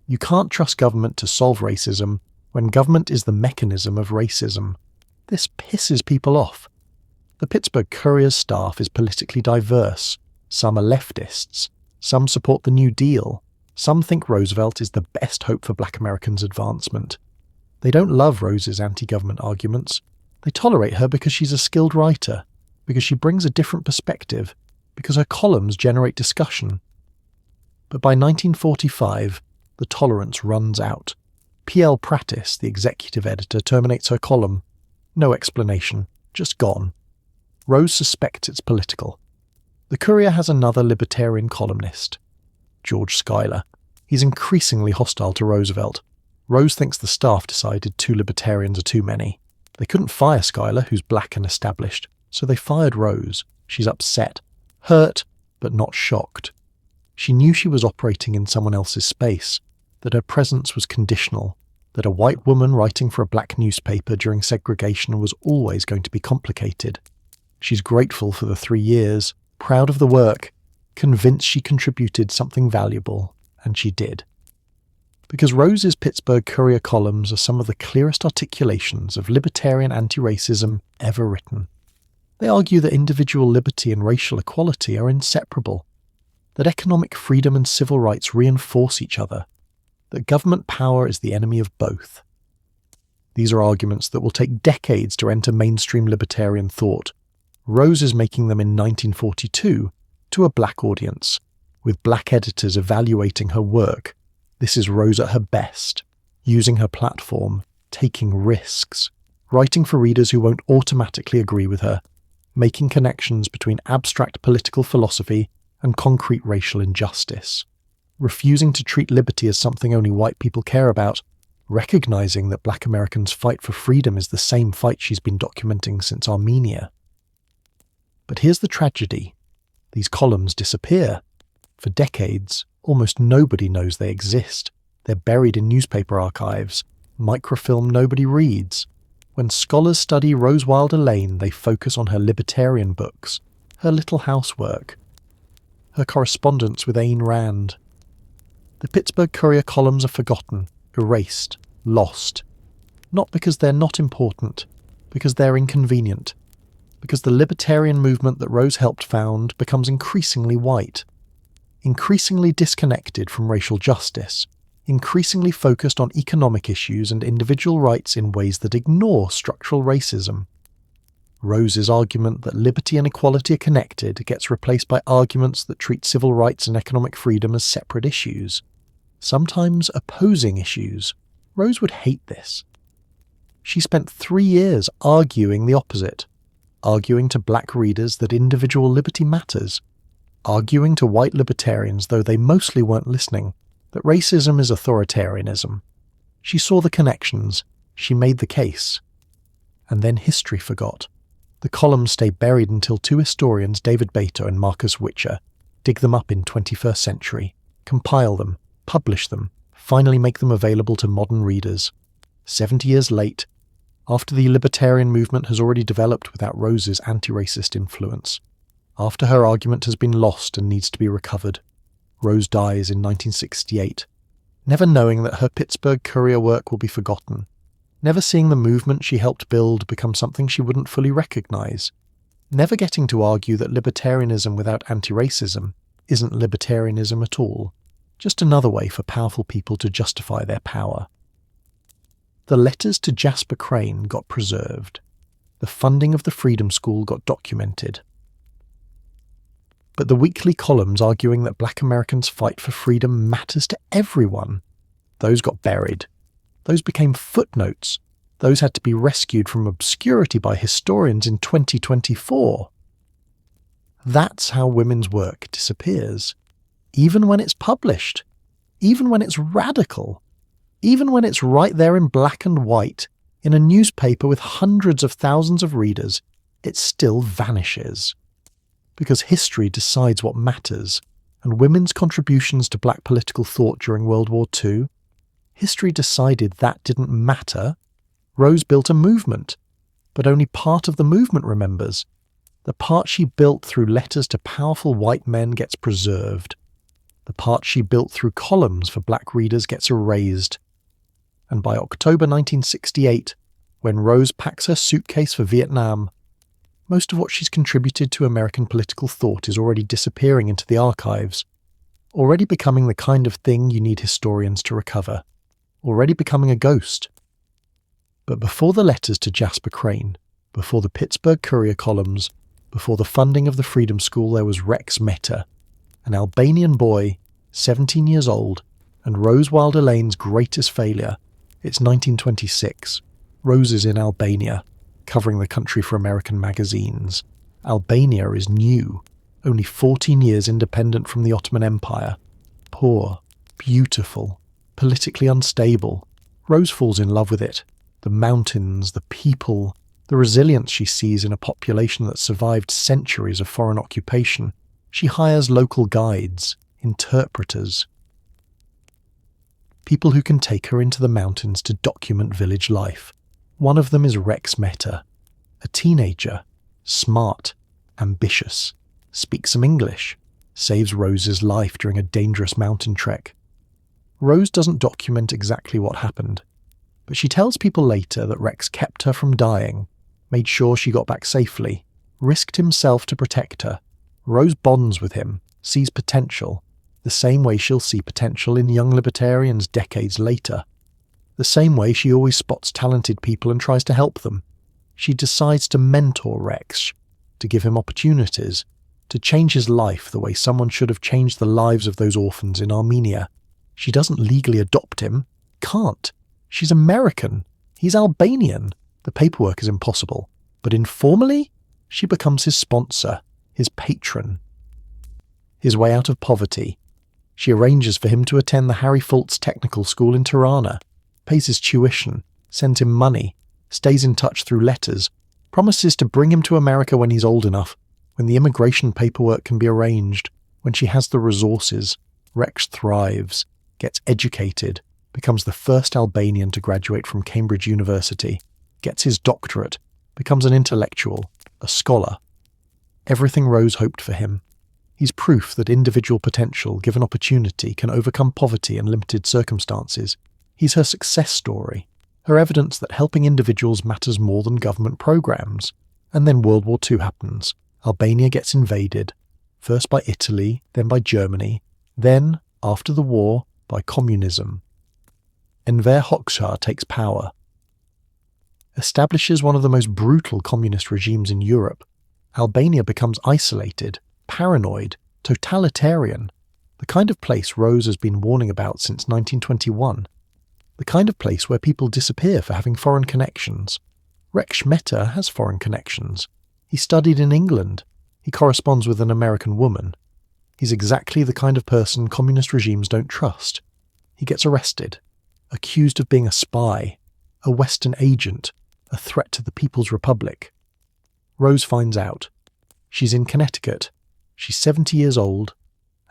You can't trust government to solve racism when government is the mechanism of racism. This pisses people off. The Pittsburgh Courier's staff is politically diverse. Some are leftists. Some support the New Deal. Some think Roosevelt is the best hope for black Americans' advancement. They don't love Rose's anti-government arguments. They tolerate her because she's a skilled writer, because she brings a different perspective, because her columns generate discussion. But by 1945, the tolerance runs out. P.L. Prattis, the executive editor, terminates her column. No explanation, just gone. Rose suspects it's political. The Courier has another libertarian columnist, George Schuyler. He's increasingly hostile to Roosevelt. Rose thinks the staff decided 2 libertarians are too many. They couldn't fire Schuyler, who's black and established, so they fired Rose. She's upset, hurt, but not shocked. She knew she was operating in someone else's space, that her presence was conditional, that a white woman writing for a black newspaper during segregation was always going to be complicated. She's grateful for the 3 years, proud of the work, convinced she contributed something valuable, and she did. Because Rose's Pittsburgh Courier columns are some of the clearest articulations of libertarian anti-racism ever written. They argue that individual liberty and racial equality are inseparable, that economic freedom and civil rights reinforce each other, that government power is the enemy of both. These are arguments that will take decades to enter mainstream libertarian thought. Rose is making them in 1942 to a black audience, with black editors evaluating her work. This is Rose at her best, using her platform, taking risks, writing for readers who won't automatically agree with her, making connections between abstract political philosophy and concrete racial injustice, refusing to treat liberty as something only white people care about, recognizing that black Americans' fight for freedom is the same fight she's been documenting since Armenia. But here's the tragedy. These columns disappear. For decades, almost nobody knows they exist. They're buried in newspaper archives, microfilm nobody reads. When scholars study Rose Wilder Lane, they focus on her libertarian books, her little housework, her correspondence with Ayn Rand. The Pittsburgh Courier columns are forgotten, erased, lost. Not because they're not important, because they're inconvenient. Because the libertarian movement that Rose helped found becomes increasingly white, increasingly disconnected from racial justice, increasingly focused on economic issues and individual rights in ways that ignore structural racism. Rose's argument that liberty and equality are connected gets replaced by arguments that treat civil rights and economic freedom as separate issues, sometimes opposing issues. Rose would hate this. She spent 3 years arguing the opposite, arguing to black readers that individual liberty matters, arguing to white libertarians, though they mostly weren't listening, that racism is authoritarianism. She saw the connections, she made the case. And then history forgot. The columns stay buried until 2 historians, David Beato and Marcus Witcher, dig them up in 21st century, compile them, publish them, finally make them available to modern readers. 70 years late, after the libertarian movement has already developed without Rose's anti-racist influence, after her argument has been lost and needs to be recovered, Rose dies in 1968, never knowing that her Pittsburgh Courier work will be forgotten, never seeing the movement she helped build become something she wouldn't fully recognize, never getting to argue that libertarianism without anti-racism isn't libertarianism at all, just another way for powerful people to justify their power. The letters to Jasper Crane got preserved. The funding of the Freedom School got documented. But the weekly columns arguing that black Americans' fight for freedom matters to everyone, those got buried. Those became footnotes. Those had to be rescued from obscurity by historians in 2024. That's how women's work disappears. Even when it's published. Even when it's radical. Even when it's right there in black and white, In a newspaper with hundreds of thousands of readers, it still vanishes. Because history decides what matters, and women's contributions to black political thought during World War II, history decided that didn't matter. Rose built a movement, but only part of the movement remembers. The part she built through letters to powerful white men gets preserved. The part she built through columns for black readers gets erased. And by October 1968, when Rose packs her suitcase for Vietnam, most of what she's contributed to American political thought is already disappearing into the archives, already becoming the kind of thing you need historians to recover, already becoming a ghost. But before the letters to Jasper Crane, before the Pittsburgh Courier columns, before the funding of the Freedom School, there was Rexh Meta, an Albanian boy, 17 years old, and Rose Wilder Lane's greatest failure. It's 1926. Rose is in Albania, covering the country for American magazines. Albania is new, only 14 years independent from the Ottoman Empire. Poor, beautiful, politically unstable. Rose falls in love with it. The mountains, the people, the resilience she sees in a population that survived centuries of foreign occupation. She hires local guides, interpreters, people who can take her into the mountains to document village life. One of them is Rexh Meta, a teenager, smart, ambitious, speaks some English, saves Rose's life during a dangerous mountain trek. Rose doesn't document exactly what happened, but she tells people later that Rexh kept her from dying, made sure she got back safely, risked himself to protect her. Rose bonds with him, sees potential, the same way she'll see potential in young libertarians decades later. The same way she always spots talented people and tries to help them. She decides to mentor Rexh, to give him opportunities, to change his life the way someone should have changed the lives of those orphans in Armenia. She doesn't legally adopt him. Can't. She's American. He's Albanian. The paperwork is impossible. But informally, she becomes his sponsor, his patron. His way out of poverty. She arranges for him to attend the Harry Fultz Technical School in Tirana, pays his tuition, sends him money, stays in touch through letters, promises to bring him to America when he's old enough, when the immigration paperwork can be arranged, when she has the resources. Rexh thrives, gets educated, becomes the first Albanian to graduate from Cambridge University, gets his doctorate, becomes an intellectual, a scholar. Everything Rose hoped for him. He's proof that individual potential, given opportunity, can overcome poverty and limited circumstances. He's her success story, her evidence that helping individuals matters more than government programs. And then World War II happens. Albania gets invaded, first by Italy, then by Germany, then, after the war, by communism. Enver Hoxha takes power, establishes one of the most brutal communist regimes in Europe. Albania becomes isolated, paranoid, totalitarian, the kind of place Rose has been warning about since 1921. The kind of place where people disappear for having foreign connections. Rexh Meta has foreign connections. He studied in England. He corresponds with an American woman. He's exactly the kind of person communist regimes don't trust. He gets arrested, accused of being a spy, a Western agent, a threat to the People's Republic. Rose finds out. She's in Connecticut. She's 70 years old,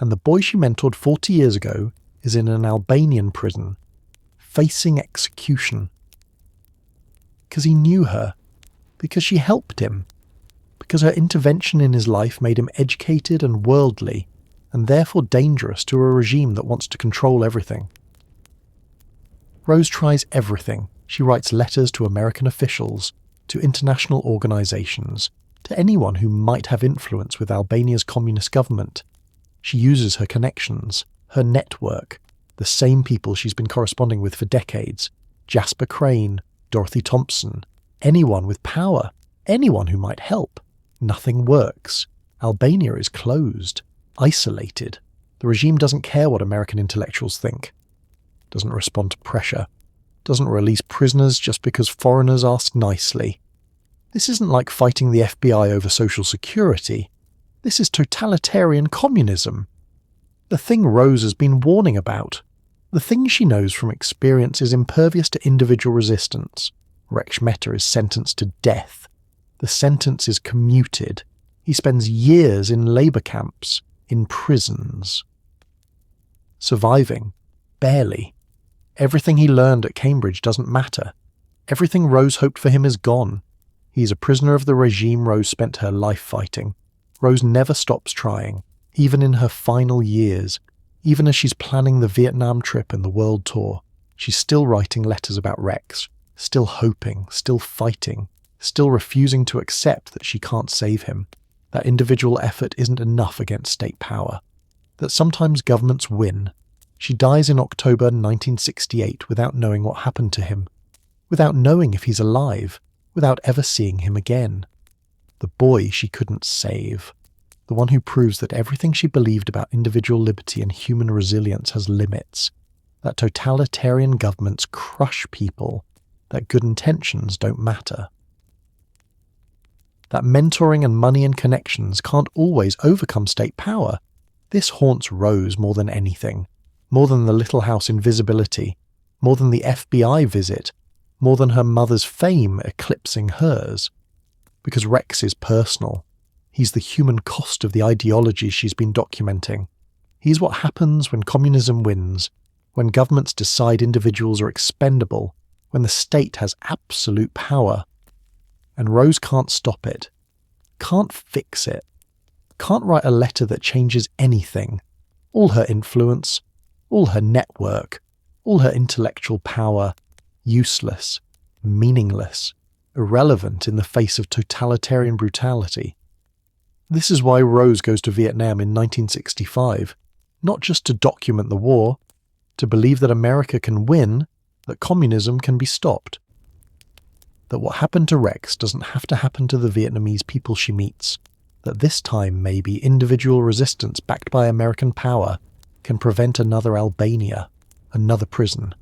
and the boy she mentored 40 years ago is in an Albanian prison, facing execution. Because he knew her, because she helped him, because her intervention in his life made him educated and worldly, and therefore dangerous to a regime that wants to control everything. Rose tries everything. She writes letters to American officials, to international organizations, to anyone who might have influence with Albania's communist government. She uses her connections, her network, the same people she's been corresponding with for decades. Jasper Crane, Dorothy Thompson, anyone with power, anyone who might help. Nothing works. Albania is closed, isolated. The regime doesn't care what American intellectuals think. Doesn't respond to pressure. Doesn't release prisoners just because foreigners ask nicely. This isn't like fighting the FBI over Social Security. This is totalitarian communism. The thing Rose has been warning about. The thing she knows from experience is impervious to individual resistance. Rexh Meta is sentenced to death. The sentence is commuted. He spends years in labour camps, in prisons. Surviving? Barely. Everything he learned at Cambridge doesn't matter. Everything Rose hoped for him is gone. He's a prisoner of the regime Rose spent her life fighting. Rose never stops trying, even in her final years. Even as she's planning the Vietnam trip and the world tour, she's still writing letters about Rexh, still hoping, still fighting, still refusing to accept that she can't save him, that individual effort isn't enough against state power, that sometimes governments win. She dies in October 1968 without knowing what happened to him, without knowing if he's alive, without ever seeing him again. The boy she couldn't save. The one who proves that everything she believed about individual liberty and human resilience has limits, that totalitarian governments crush people, that good intentions don't matter. That mentoring and money and connections can't always overcome state power. This haunts Rose more than anything, more than the Little House invisibility, more than the FBI visit, more than her mother's fame eclipsing hers. Because Rexh is personal. He's the human cost of the ideology she's been documenting. He's what happens when communism wins, when governments decide individuals are expendable, when the state has absolute power. And Rose can't stop it, can't fix it, can't write a letter that changes anything. All her influence, all her network, all her intellectual power, useless, meaningless, irrelevant in the face of totalitarian brutality. This is why Rose goes to Vietnam in 1965, not just to document the war, to believe that America can win, that communism can be stopped. That what happened to Rexh doesn't have to happen to the Vietnamese people she meets, that this time maybe individual resistance backed by American power can prevent another Albania, another prison,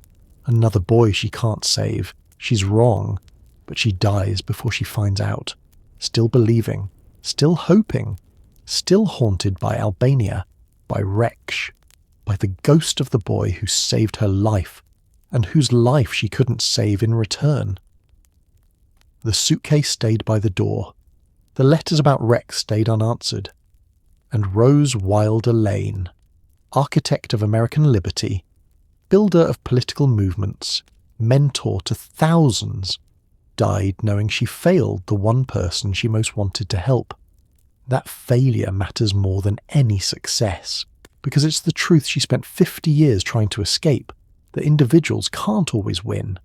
another boy she can't save. She's wrong, but she dies before she finds out, still believing, still hoping, still haunted by Albania, by Rexh, by the ghost of the boy who saved her life, and whose life she couldn't save in return. The suitcase stayed by the door. The letters about Rexh stayed unanswered. And Rose Wilder Lane, architect of American liberty, builder of political movements, mentor to thousands, died knowing she failed the one person she most wanted to help. That failure matters more than any success, because it's the truth she spent 50 years trying to escape, that individuals can't always win.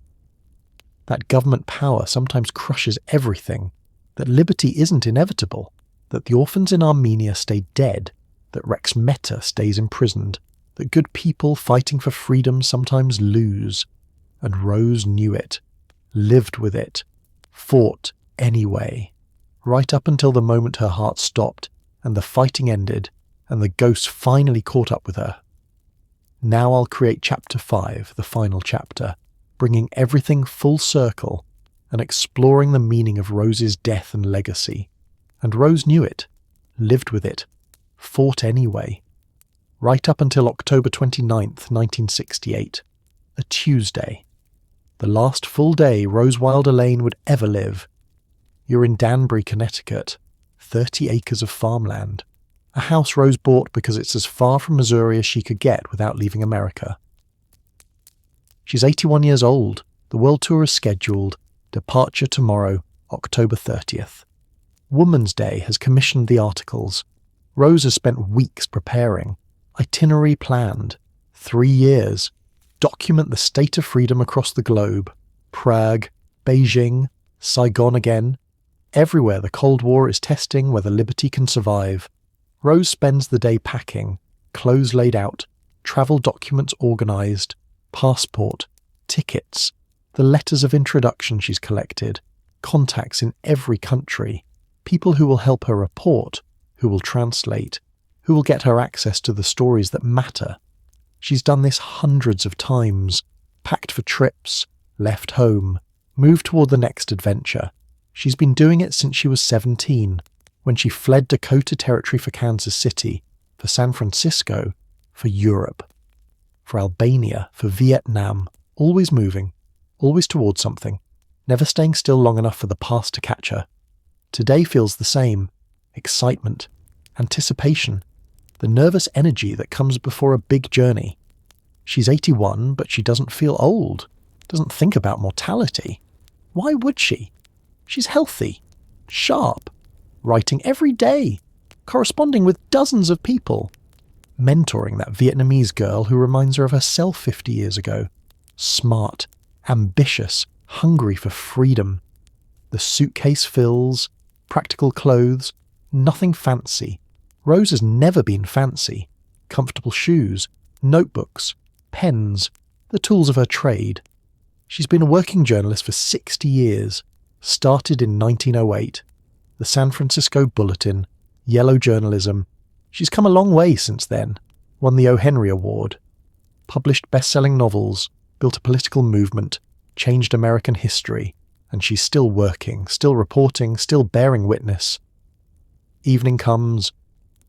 That government power sometimes crushes everything, that liberty isn't inevitable, that the orphans in Armenia stay dead, that Rexh Meta stays imprisoned, that good people fighting for freedom sometimes lose. And Rose knew it, lived with it, fought anyway, right up until the moment her heart stopped and the fighting ended and the ghost finally caught up with her. Now I'll create chapter 5, the final chapter, bringing everything full circle and exploring the meaning of Rose's death and legacy. And Rose knew it, lived with it, fought anyway, right up until October 29th, 1968, a Tuesday. The last full day Rose Wilder Lane would ever live. You're in Danbury, Connecticut, 30 acres of farmland, a house Rose bought because it's as far from Missouri as she could get without leaving America. She's 81 years old, the world tour is scheduled, departure tomorrow, October 30th. Woman's Day has commissioned the articles. Rose has spent weeks preparing, itinerary planned, 3 years, document the state of freedom across the globe, Prague, Beijing, Saigon again. Everywhere the Cold War is testing whether liberty can survive. Rose spends the day packing, clothes laid out, travel documents organised, passport, tickets, the letters of introduction she's collected, contacts in every country, people who will help her report, who will translate, who will get her access to the stories that matter. She's done this hundreds of times, packed for trips, left home, moved toward the next adventure. She's been doing it since she was 17, when she fled Dakota Territory for Kansas City, for San Francisco, for Europe, for Albania, for Vietnam, always moving, always towards something, never staying still long enough for the past to catch her. Today feels the same. Excitement, anticipation, the nervous energy that comes before a big journey. She's 81, but she doesn't feel old, doesn't think about mortality. Why would she? She's healthy, sharp, writing every day, corresponding with dozens of people, mentoring that Vietnamese girl who reminds her of herself 50 years ago. Smart, ambitious, hungry for freedom. The suitcase fills, practical clothes, nothing fancy. Rose has never been fancy. Comfortable shoes, notebooks, pens, the tools of her trade. She's been a working journalist for 60 years, started in 1908. The San Francisco Bulletin, yellow journalism. She's come a long way since then, won the O. Henry Award, published best-selling novels, built a political movement, changed American history, and she's still working, still reporting, still bearing witness. Evening comes.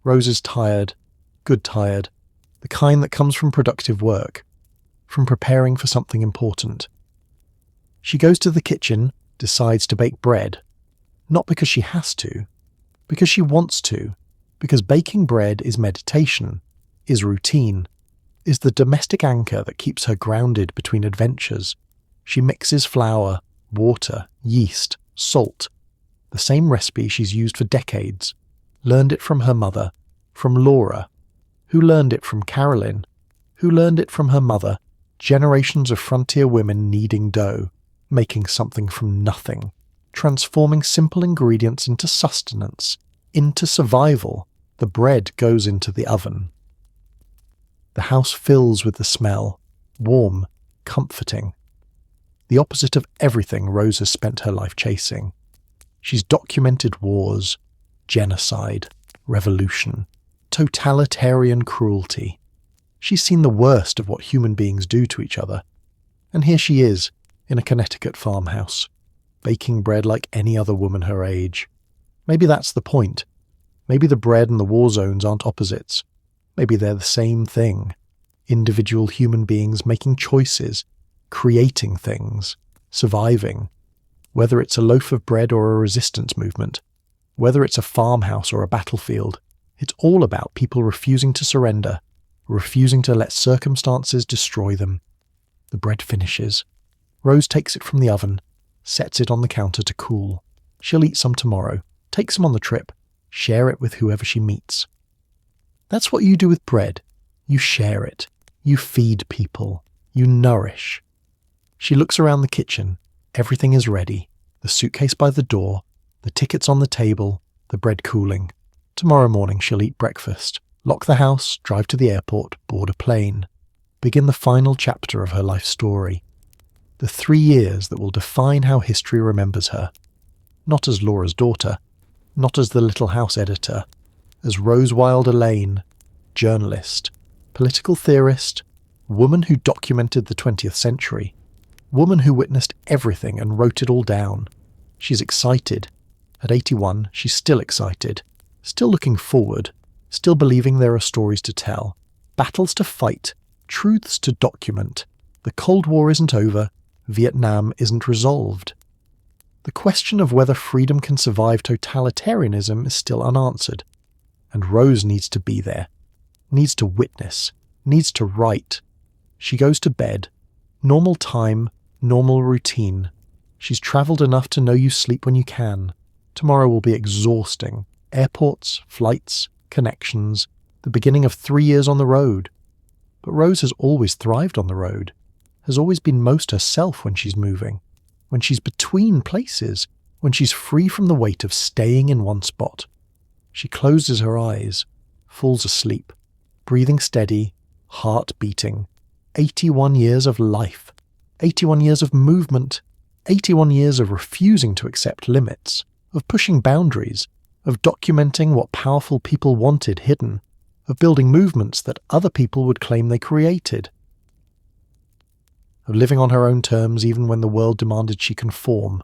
Rose is tired, good tired, the kind that comes from productive work, from preparing for something important. She goes to the kitchen, decides to bake bread, not because she has to, because she wants to, because baking bread is meditation, is routine, is the domestic anchor that keeps her grounded between adventures. She mixes flour, water, yeast, salt, the same recipe she's used for decades, learned it from her mother, from Laura, who learned it from Carolyn, who learned it from her mother, generations of frontier women kneading dough, making something from nothing, transforming simple ingredients into sustenance, into survival. The bread goes into the oven. The house fills with the smell, warm, comforting. The opposite of everything Rose has spent her life chasing. She's documented wars, genocide, revolution, totalitarian cruelty. She's seen the worst of what human beings do to each other. And here she is, in a Connecticut farmhouse, baking bread like any other woman her age. Maybe that's the point. Maybe the bread and the war zones aren't opposites. Maybe they're the same thing. Individual human beings making choices, creating things, surviving. Whether it's a loaf of bread or a resistance movement, whether it's a farmhouse or a battlefield, it's all about people refusing to surrender, refusing to let circumstances destroy them. The bread finishes. Rose takes it from the oven, sets it on the counter to cool. She'll eat some tomorrow, take some on the trip, share it with whoever she meets. That's what you do with bread. You share it. You feed people. You nourish. She looks around the kitchen. Everything is ready. The suitcase by the door, the tickets on the table, the bread cooling. Tomorrow morning she'll eat breakfast, lock the house, drive to the airport, board a plane. Begin the final chapter of her life story. The 3 years that will define how history remembers her. Not as Laura's daughter, not as the Little House editor, as Rose Wilder Lane, journalist, political theorist, woman who documented the 20th century, woman who witnessed everything and wrote it all down. She's excited. At 81, she's still excited, still looking forward, still believing there are stories to tell, battles to fight, truths to document. The Cold War isn't over, Vietnam isn't resolved. The question of whether freedom can survive totalitarianism is still unanswered, and Rose needs to be there, needs to witness, needs to write. She goes to bed. Normal time, normal routine. She's travelled enough to know you sleep when you can. Tomorrow will be exhausting. Airports, flights, connections, the beginning of 3 years on the road. But Rose has always thrived on the road, has always been most herself when she's moving, when she's between places, when she's free from the weight of staying in one spot. She closes her eyes, falls asleep, breathing steady, heart beating. 81 years of life, 81 years of movement, 81 years of refusing to accept limits, of pushing boundaries, of documenting what powerful people wanted hidden, of building movements that other people would claim they created, of living on her own terms even when the world demanded she conform.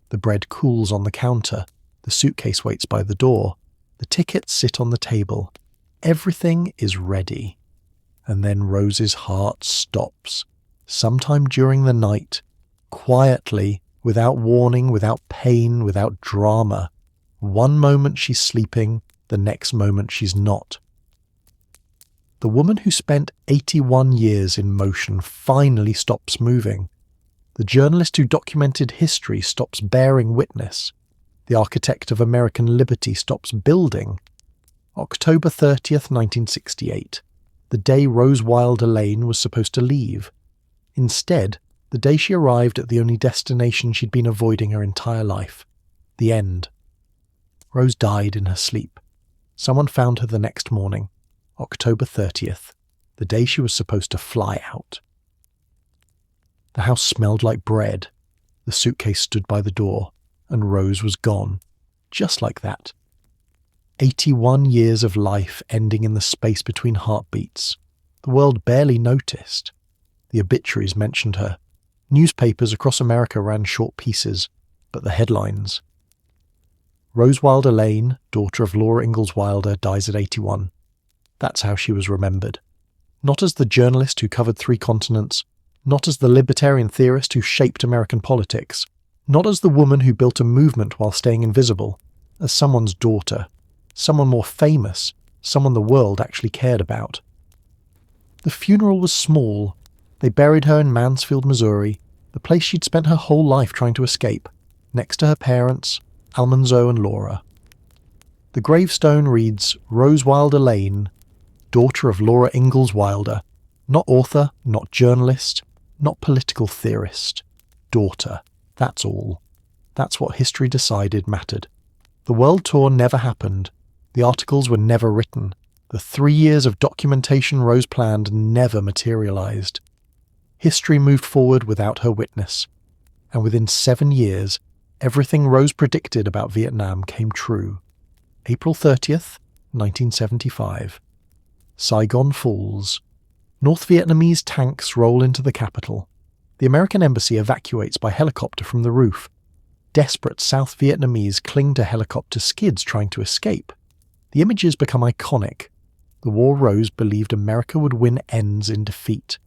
The bread cools on the counter, the suitcase waits by the door, the tickets sit on the table. Everything is ready. And then Rose's heart stops, sometime during the night, quietly, Without warning, without pain, without drama. One moment she's sleeping, the next moment she's not. The woman who spent 81 years in motion finally stops moving. The journalist who documented history stops bearing witness. The architect of American liberty stops building. October 30th, 1968, the day Rose Wilder Lane was supposed to leave. Instead, the day she arrived at the only destination she'd been avoiding her entire life, the end. Rose died in her sleep. Someone found her the next morning, October 30th, the day she was supposed to fly out. The house smelled like bread. The suitcase stood by the door, and Rose was gone, just like that. 81 years of life ending in the space between heartbeats. The world barely noticed. The obituaries mentioned her. Newspapers across America ran short pieces, but the headlines. Rose Wilder Lane, daughter of Laura Ingalls Wilder, dies at 81. That's how she was remembered. Not as the journalist who covered 3 continents, not as the libertarian theorist who shaped American politics, not as the woman who built a movement while staying invisible, as someone's daughter, someone more famous, someone the world actually cared about. The funeral was small. They buried her in Mansfield, Missouri, the place she'd spent her whole life trying to escape, next to her parents, Almanzo and Laura. The gravestone reads, Rose Wilder Lane, daughter of Laura Ingalls Wilder, not author, not journalist, not political theorist. Daughter, that's all. That's what history decided mattered. The world tour never happened. The articles were never written. The 3 years of documentation Rose planned never materialized. History moved forward without her witness. And within 7 years, everything Rose predicted about Vietnam came true. April 30th, 1975. Saigon falls. North Vietnamese tanks roll into the capital. The American embassy evacuates by helicopter from the roof. Desperate South Vietnamese cling to helicopter skids trying to escape. The images become iconic. The war Rose believed America would win ends in defeat.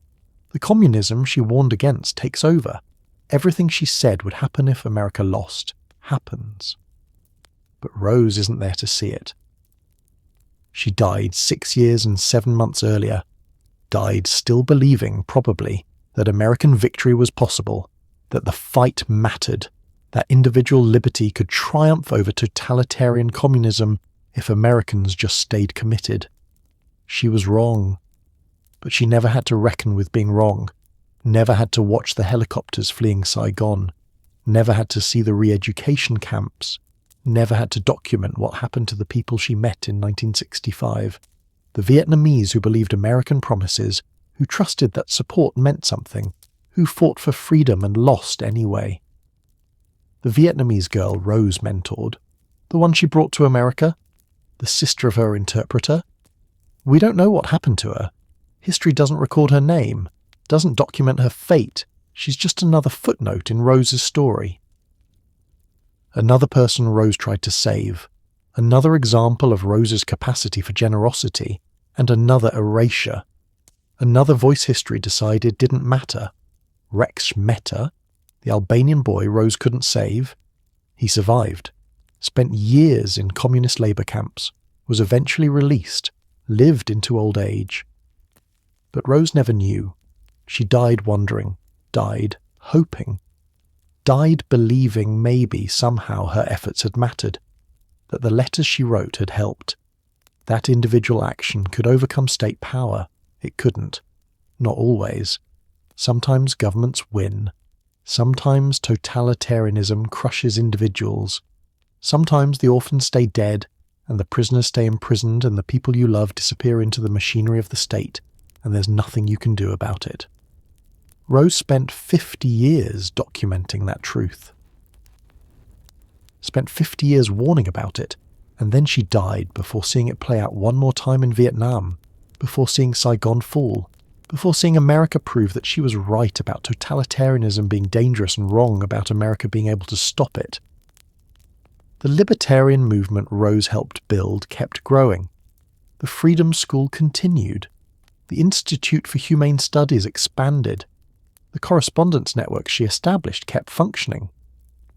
The communism she warned against takes over. Everything she said would happen if America lost happens. But Rose isn't there to see it. She died 6 years and 7 months earlier. Died still believing, probably, that American victory was possible, that the fight mattered, that individual liberty could triumph over totalitarian communism if Americans just stayed committed. She was wrong. But she never had to reckon with being wrong, never had to watch the helicopters fleeing Saigon, never had to see the re-education camps, never had to document what happened to the people she met in 1965, the Vietnamese who believed American promises, who trusted that support meant something, who fought for freedom and lost anyway. The Vietnamese girl Rose mentored, the one she brought to America, the sister of her interpreter. We don't know what happened to her. History doesn't record her name, doesn't document her fate. She's just another footnote in Rose's story. Another person Rose tried to save, another example of Rose's capacity for generosity, and another erasure. Another voice history decided didn't matter. Rexh Meta, the Albanian boy Rose couldn't save, he survived, spent years in communist labour camps, was eventually released, lived into old age. But Rose never knew. She died wondering, died hoping, died believing maybe somehow her efforts had mattered, that the letters she wrote had helped. That individual action could overcome state power. It couldn't. Not always. Sometimes governments win. Sometimes totalitarianism crushes individuals. Sometimes the orphans stay dead, and the prisoners stay imprisoned, and the people you love disappear into the machinery of the state, and there's nothing you can do about it. Rose spent 50 years documenting that truth. Spent 50 years warning about it, and then she died before seeing it play out one more time in Vietnam, before seeing Saigon fall, before seeing America prove that she was right about totalitarianism being dangerous and wrong about America being able to stop it. The libertarian movement Rose helped build kept growing. The Freedom School continued. The Institute for Humane Studies expanded. The correspondence network she established kept functioning.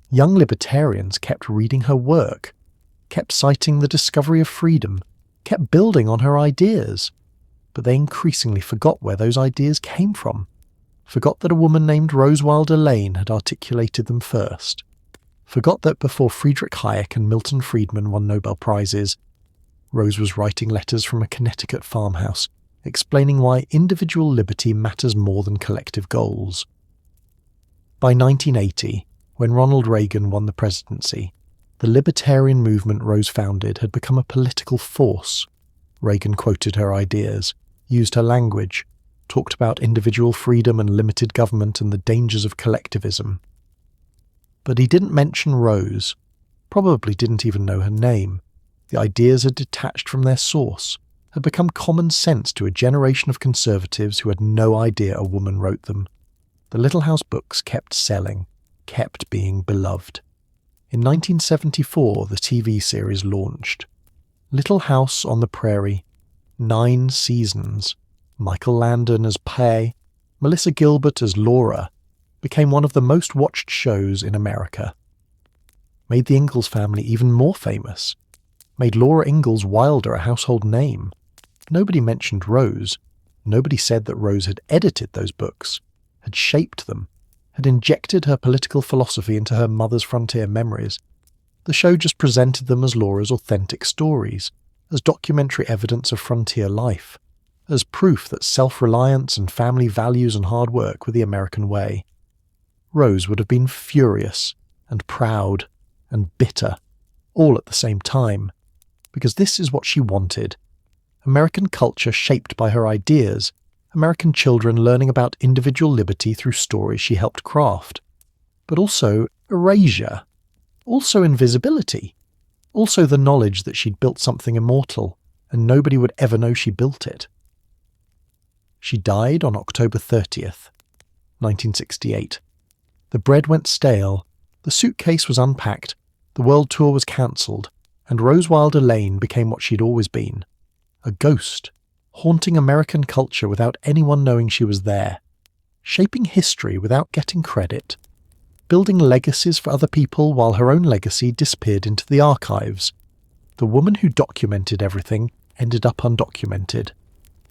Young libertarians kept reading her work, kept citing the discovery of freedom, kept building on her ideas. But they increasingly forgot where those ideas came from, forgot that a woman named Rose Wilder Lane had articulated them first, forgot that before Friedrich Hayek and Milton Friedman won Nobel Prizes, Rose was writing letters from a Connecticut farmhouse explaining why individual liberty matters more than collective goals. By 1980, when Ronald Reagan won the presidency, the libertarian movement Rose founded had become a political force. Reagan quoted her ideas, used her language, talked about individual freedom and limited government and the dangers of collectivism. But he didn't mention Rose, probably didn't even know her name. The ideas had detached from their source, had become common sense to a generation of conservatives who had no idea a woman wrote them. The Little House books kept selling, kept being beloved. In 1974, the TV series launched. Little House on the Prairie, 9 seasons, Michael Landon as Pay, Melissa Gilbert as Laura, became one of the most watched shows in America. Made the Ingalls family even more famous. Made Laura Ingalls Wilder a household name. Nobody mentioned Rose. Nobody said that Rose had edited those books, had shaped them, had injected her political philosophy into her mother's frontier memories. The show just presented them as Laura's authentic stories, as documentary evidence of frontier life, as proof that self-reliance and family values and hard work were the American way. Rose would have been furious and proud and bitter, all at the same time, because this is what she wanted. American culture shaped by her ideas, American children learning about individual liberty through stories she helped craft. But also erasure, also invisibility, also the knowledge that she'd built something immortal and nobody would ever know she built it. She died on October 30th, 1968. The bread went stale, the suitcase was unpacked, the world tour was cancelled, and Rose Wilder Lane became what she'd always been. A ghost, haunting American culture without anyone knowing she was there, shaping history without getting credit, building legacies for other people while her own legacy disappeared into the archives. The woman who documented everything ended up undocumented.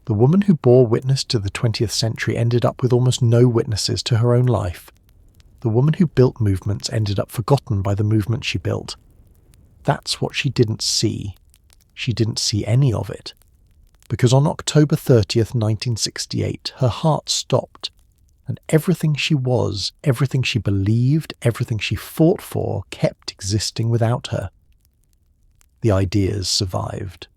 The woman who bore witness to the 20th century ended up with almost no witnesses to her own life. The woman who built movements ended up forgotten by the movement she built. That's what she didn't see. She didn't see any of it. Because on October 30th, 1968, her heart stopped, and everything she was, everything she believed, everything she fought for, kept existing without her. The ideas survived.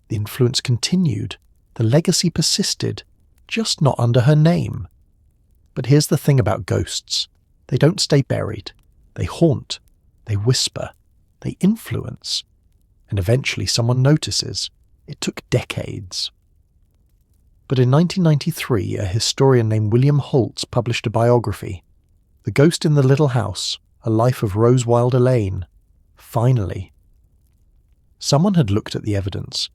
The influence continued. The legacy persisted, just not under her name. But here's the thing about ghosts. They don't stay buried. They haunt. They whisper. They influence. And eventually someone notices. It took decades. But in 1993, a historian named William Holtz published a biography, The Ghost in the Little House, A Life of Rose Wilder Lane. Finally. Someone had looked at the evidence,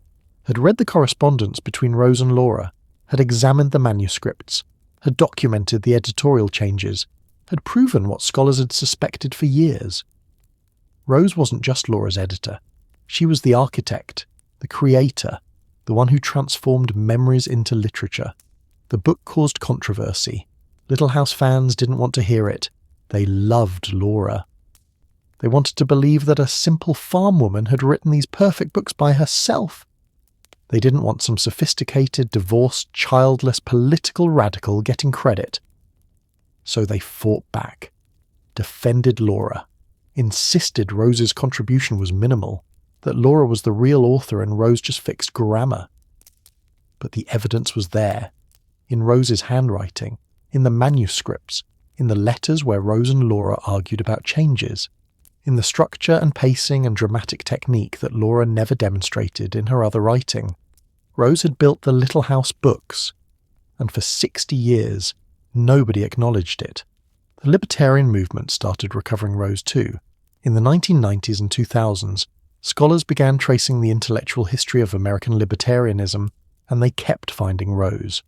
had read the correspondence between Rose and Laura, had examined the manuscripts, had documented the editorial changes, had proven what scholars had suspected for years. Rose wasn't just Laura's editor. She was the architect, the creator, the one who transformed memories into literature. The book caused controversy. Little House fans didn't want to hear it. They loved Laura. They wanted to believe that a simple farm woman had written these perfect books by herself. They didn't want some sophisticated, divorced, childless, political radical getting credit. So they fought back, defended Laura, insisted Rose's contribution was minimal, that Laura was the real author and Rose just fixed grammar. But the evidence was there, in Rose's handwriting, in the manuscripts, in the letters where Rose and Laura argued about changes, in the structure and pacing and dramatic technique that Laura never demonstrated in her other writing. Rose had built the Little House books, and for 60 years, nobody acknowledged it. The libertarian movement started recovering Rose too. In the 1990s and 2000s, scholars began tracing the intellectual history of American libertarianism, and they kept finding Rose.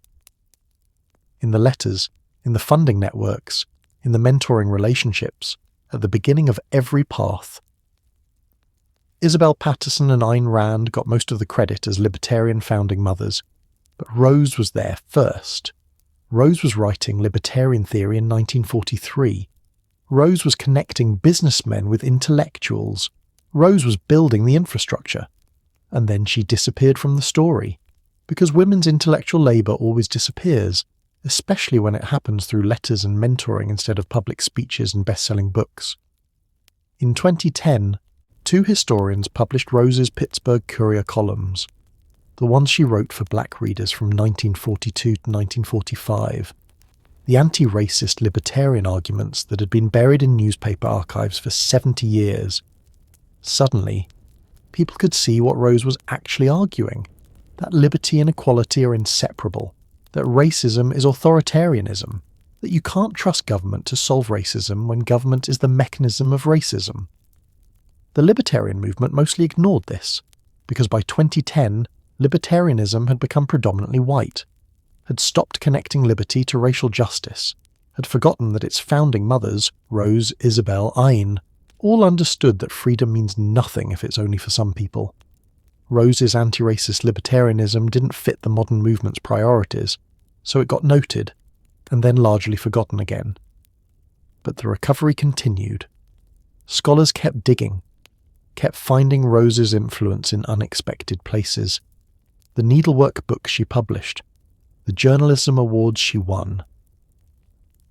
In the letters, in the funding networks, in the mentoring relationships, at the beginning of every path. Isabel Patterson and Ayn Rand got most of the credit as libertarian founding mothers, but Rose was there first. Rose was writing libertarian theory in 1943. Rose was connecting businessmen with intellectuals. Rose was building the infrastructure. And then she disappeared from the story, because women's intellectual labour always disappears, especially when it happens through letters and mentoring instead of public speeches and best-selling books. In 2010, 2 historians published Rose's Pittsburgh Courier columns, the ones she wrote for black readers from 1942 to 1945, the anti-racist libertarian arguments that had been buried in newspaper archives for 70 years. Suddenly, people could see what Rose was actually arguing, that liberty and equality are inseparable, that racism is authoritarianism, that you can't trust government to solve racism when government is the mechanism of racism. The libertarian movement mostly ignored this, because by 2010, libertarianism had become predominantly white, had stopped connecting liberty to racial justice, had forgotten that its founding mothers, Rose, Isabel, Ayn, all understood that freedom means nothing if it's only for some people. Rose's anti-racist libertarianism didn't fit the modern movement's priorities, so it got noted, and then largely forgotten again. But the recovery continued. Scholars kept digging, kept finding Rose's influence in unexpected places. The needlework books she published, the journalism awards she won,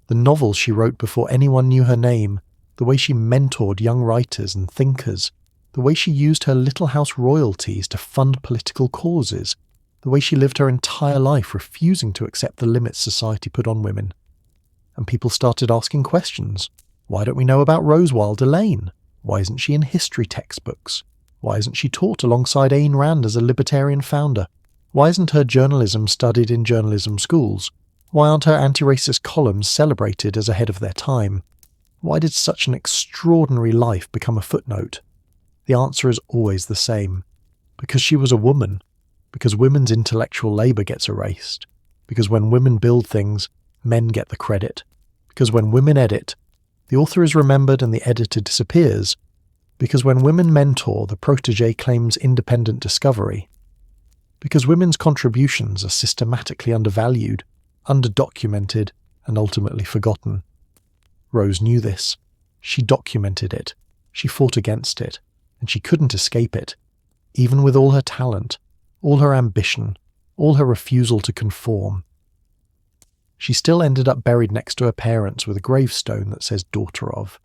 the novels she wrote before anyone knew her name, the way she mentored young writers and thinkers, the way she used her Little House royalties to fund political causes, the way she lived her entire life refusing to accept the limits society put on women. And people started asking questions. Why don't we know about Rose Wilder Lane? Why isn't she in history textbooks? Why isn't she taught alongside Ayn Rand as a libertarian founder? Why isn't her journalism studied in journalism schools? Why aren't her anti-racist columns celebrated as ahead of their time? Why did such an extraordinary life become a footnote? The answer is always the same. Because she was a woman. Because women's intellectual labour gets erased. Because when women build things, men get the credit. Because when women edit, the author is remembered and the editor disappears. Because when women mentor, the protege claims independent discovery. Because women's contributions are systematically undervalued, underdocumented, and ultimately forgotten. Rose knew this. She documented it. She fought against it. And she couldn't escape it. Even with all her talent, all her ambition, all her refusal to conform. She still ended up buried next to her parents with a gravestone that says daughter of.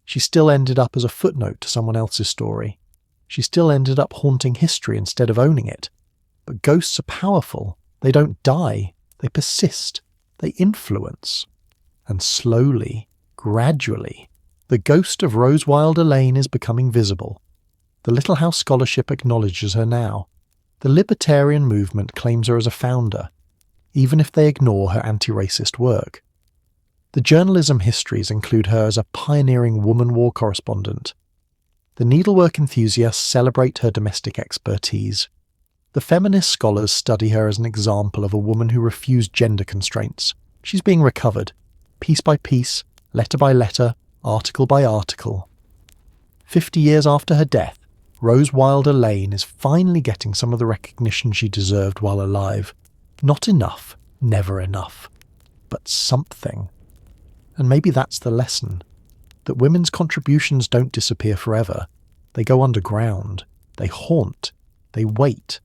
She still ended up as a footnote to someone else's story. She still ended up haunting history instead of owning it. But ghosts are powerful. They don't die. They persist. They influence. And slowly, gradually, the ghost of Rose Wilder Lane is becoming visible. The Little House Scholarship acknowledges her now. The libertarian movement claims her as a founder, even if they ignore her anti-racist work. The journalism histories include her as a pioneering woman war correspondent. The needlework enthusiasts celebrate her domestic expertise. The feminist scholars study her as an example of a woman who refused gender constraints. She's being recovered, piece by piece, letter by letter, article by article. 50 years after her death, Rose Wilder Lane is finally getting some of the recognition she deserved while alive. Not enough, never enough, but something. And maybe that's the lesson, that women's contributions don't disappear forever. They go underground, they haunt, they wait,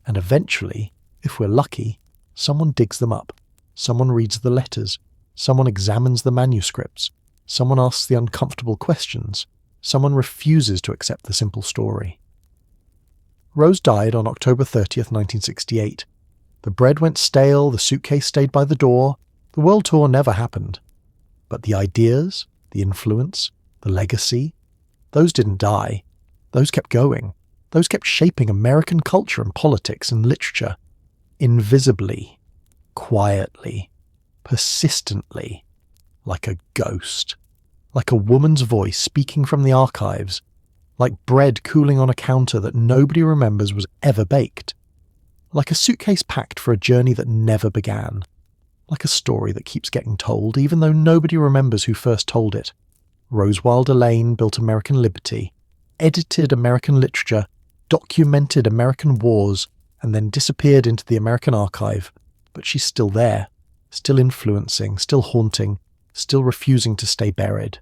and eventually, if we're lucky, someone digs them up, someone reads the letters, someone examines the manuscripts, someone asks the uncomfortable questions, someone refuses to accept the simple story. Rose died on October 30th, 1968. The bread went stale, the suitcase stayed by the door, the world tour never happened. But the ideas, the influence, the legacy, those didn't die. Those kept going. Those kept shaping American culture and politics and literature. Invisibly, quietly, persistently, like a ghost. Like a woman's voice speaking from the archives, like bread cooling on a counter that nobody remembers was ever baked, like a suitcase packed for a journey that never began, like a story that keeps getting told even though nobody remembers who first told it, Rose Wilder Lane built American liberty, edited American literature, documented American wars, and then disappeared into the American archive. But she's still there, still influencing, still haunting, still refusing to stay buried.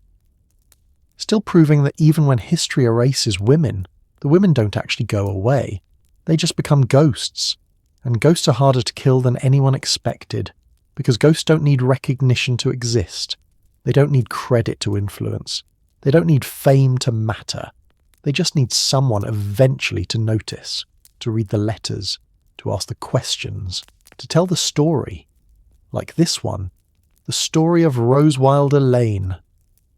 Still proving that even when history erases women, the women don't actually go away. They just become ghosts. And ghosts are harder to kill than anyone expected, because ghosts don't need recognition to exist. They don't need credit to influence. They don't need fame to matter. They just need someone eventually to notice, to read the letters, to ask the questions, to tell the story. Like this one, the story of Rose Wilder Lane,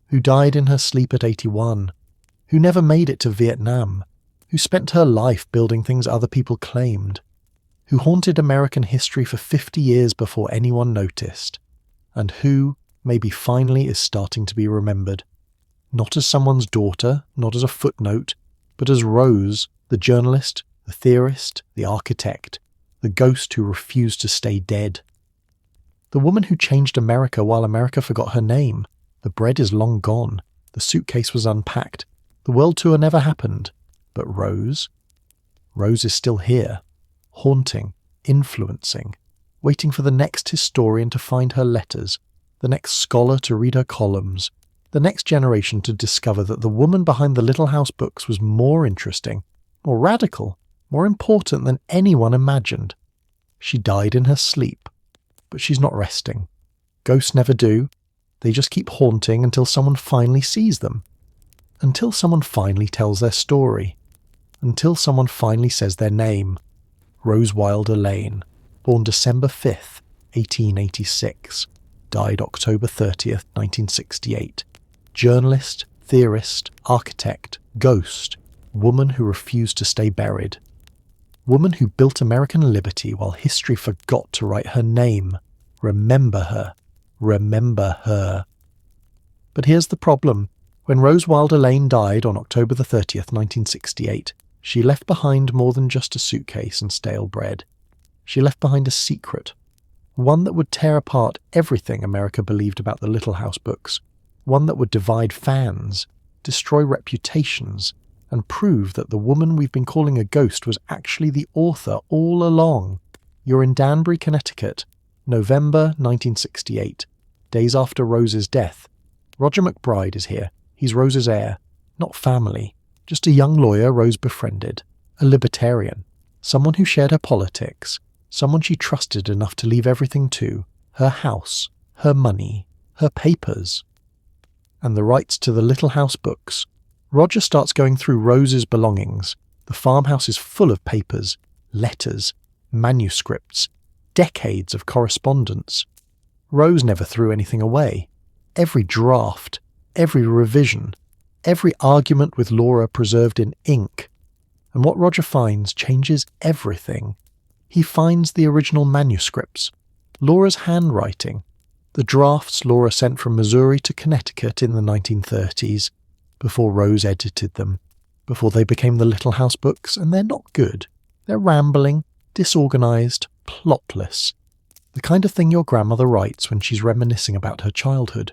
who died in her sleep at 81, who never made it to Vietnam, who spent her life building things other people claimed, who haunted American history for 50 years before anyone noticed, and who, maybe finally, is starting to be remembered. Not as someone's daughter, not as a footnote, but as Rose, the journalist, the theorist, the architect, the ghost who refused to stay dead. The woman who changed America while America forgot her name. The bread is long gone. The suitcase was unpacked. The world tour never happened. But Rose? Rose is still here, haunting, influencing, waiting for the next historian to find her letters, the next scholar to read her columns, the next generation to discover that the woman behind the Little House books was more interesting, more radical, more important than anyone imagined. She died in her sleep, but she's not resting. Ghosts never do. They just keep haunting until someone finally sees them. Until someone finally tells their story. Until someone finally says their name. Rose Wilder Lane, born December 5th, 1886, died October 30th, 1968. Journalist, theorist, architect, ghost, woman who refused to stay buried. Woman who built American liberty while history forgot to write her name. Remember her. Remember her. But here's the problem. When Rose Wilder Lane died on October the 30th, 1968, she left behind more than just a suitcase and stale bread. She left behind a secret. One that would tear apart everything America believed about the Little House books. One that would divide fans, destroy reputations, and prove that the woman we've been calling a ghost was actually the author all along. You're in Danbury, Connecticut, November 1968, days after Rose's death. Roger McBride is here. He's Rose's heir, not family, just a young lawyer Rose befriended, a libertarian, someone who shared her politics, someone she trusted enough to leave everything to, her house, her money, her papers, and the rights to the Little House books. Roger starts going through Rose's belongings. The farmhouse is full of papers, letters, manuscripts, decades of correspondence. Rose never threw anything away. Every draft, every revision, every argument with Laura preserved in ink. And what Roger finds changes everything. He finds the original manuscripts, Laura's handwriting, the drafts Laura sent from Missouri to Connecticut in the 1930s, before Rose edited them, before they became the Little House books, and they're not good. They're rambling, disorganized, plotless. The kind of thing your grandmother writes when she's reminiscing about her childhood.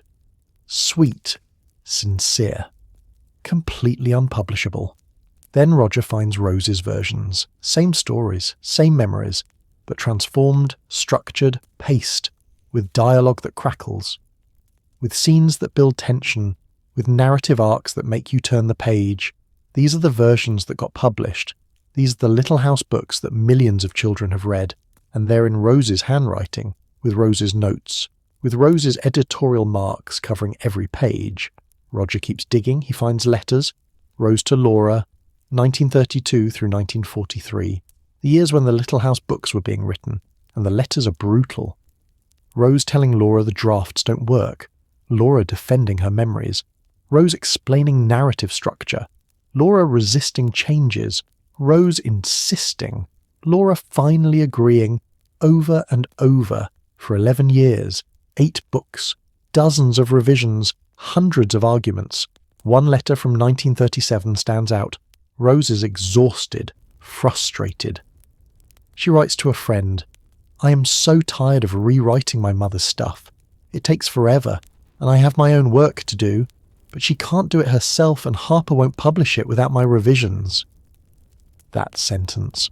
Sweet, sincere, completely unpublishable. Then Roger finds Rose's versions. Same stories, same memories, but transformed, structured, paced, with dialogue that crackles, with scenes that build tension, with narrative arcs that make you turn the page. These are the versions that got published. These are the Little House books that millions of children have read, and they're in Rose's handwriting, with Rose's notes, with Rose's editorial marks covering every page. Roger keeps digging, he finds letters. Rose to Laura, 1932 through 1943, the years when the Little House books were being written, and the letters are brutal. Rose telling Laura the drafts don't work, Laura defending her memories, Rose explaining narrative structure, Laura resisting changes, Rose insisting, Laura finally agreeing, over and over, for 11 years, 8 books, dozens of revisions, hundreds of arguments. One letter from 1937 stands out. Rose is exhausted, frustrated. She writes to a friend, "I am so tired of rewriting my mother's stuff. It takes forever, and I have my own work to do. But she can't do it herself, and Harper won't publish it without my revisions. That sentence.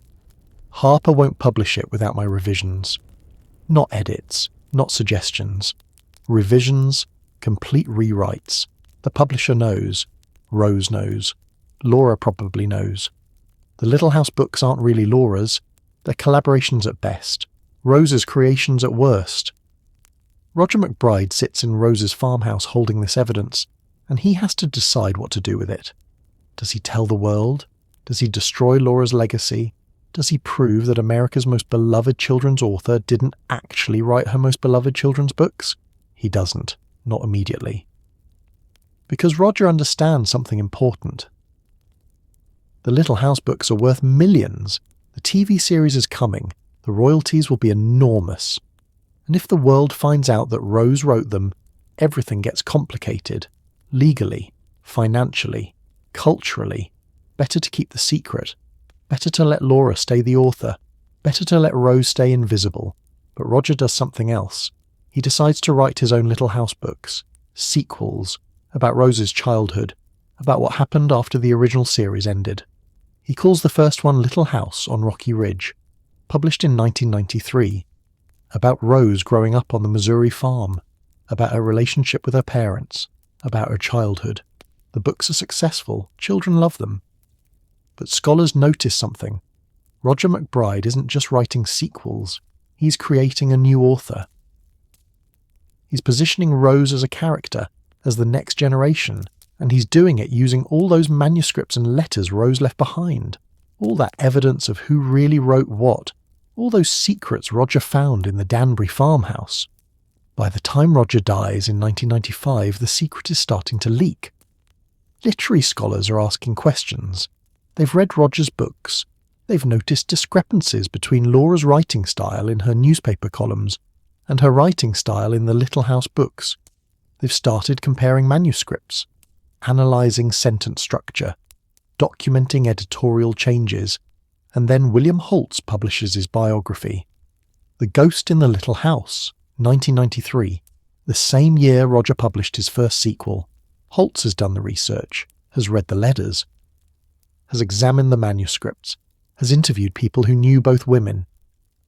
Harper won't publish it without my revisions. Not edits, not suggestions. Revisions, complete rewrites. The publisher knows. Rose knows. Laura probably knows. The Little House books aren't really Laura's. They're collaborations at best. Rose's creations at worst. Roger McBride sits in Rose's farmhouse holding this evidence, and he has to decide what to do with it. Does he tell the world? Does he destroy Laura's legacy? Does he prove that America's most beloved children's author didn't actually write her most beloved children's books? He doesn't, not immediately. Because Roger understands something important. The Little House books are worth millions. The TV series is coming. The royalties will be enormous. And if the world finds out that Rose wrote them, everything gets complicated. Legally, financially, culturally. Better to keep the secret. Better to let Laura stay the author. Better to let Rose stay invisible. But Roger does something else. He decides to write his own Little House books. Sequels. About Rose's childhood. About what happened after the original series ended. He calls the first one Little House on Rocky Ridge. Published in 1993. About Rose growing up on the Missouri farm. About her relationship with her parents. About her childhood. The books are successful. Children love them. But scholars notice something. Roger McBride isn't just writing sequels. He's creating a new author. He's positioning Rose as a character, as the next generation, and he's doing it using all those manuscripts and letters Rose left behind. All that evidence of who really wrote what. All those secrets Roger found in the Danbury farmhouse. By the time Roger dies in 1995, the secret is starting to leak. Literary scholars are asking questions. They've read Roger's books. They've noticed discrepancies between Laura's writing style in her newspaper columns and her writing style in the Little House books. They've started comparing manuscripts, analysing sentence structure, documenting editorial changes, and then William Holtz publishes his biography. The Ghost in the Little House, 1993, the same year Roger published his first sequel. Holtz has done the research, has read the letters, has examined the manuscripts, has interviewed people who knew both women,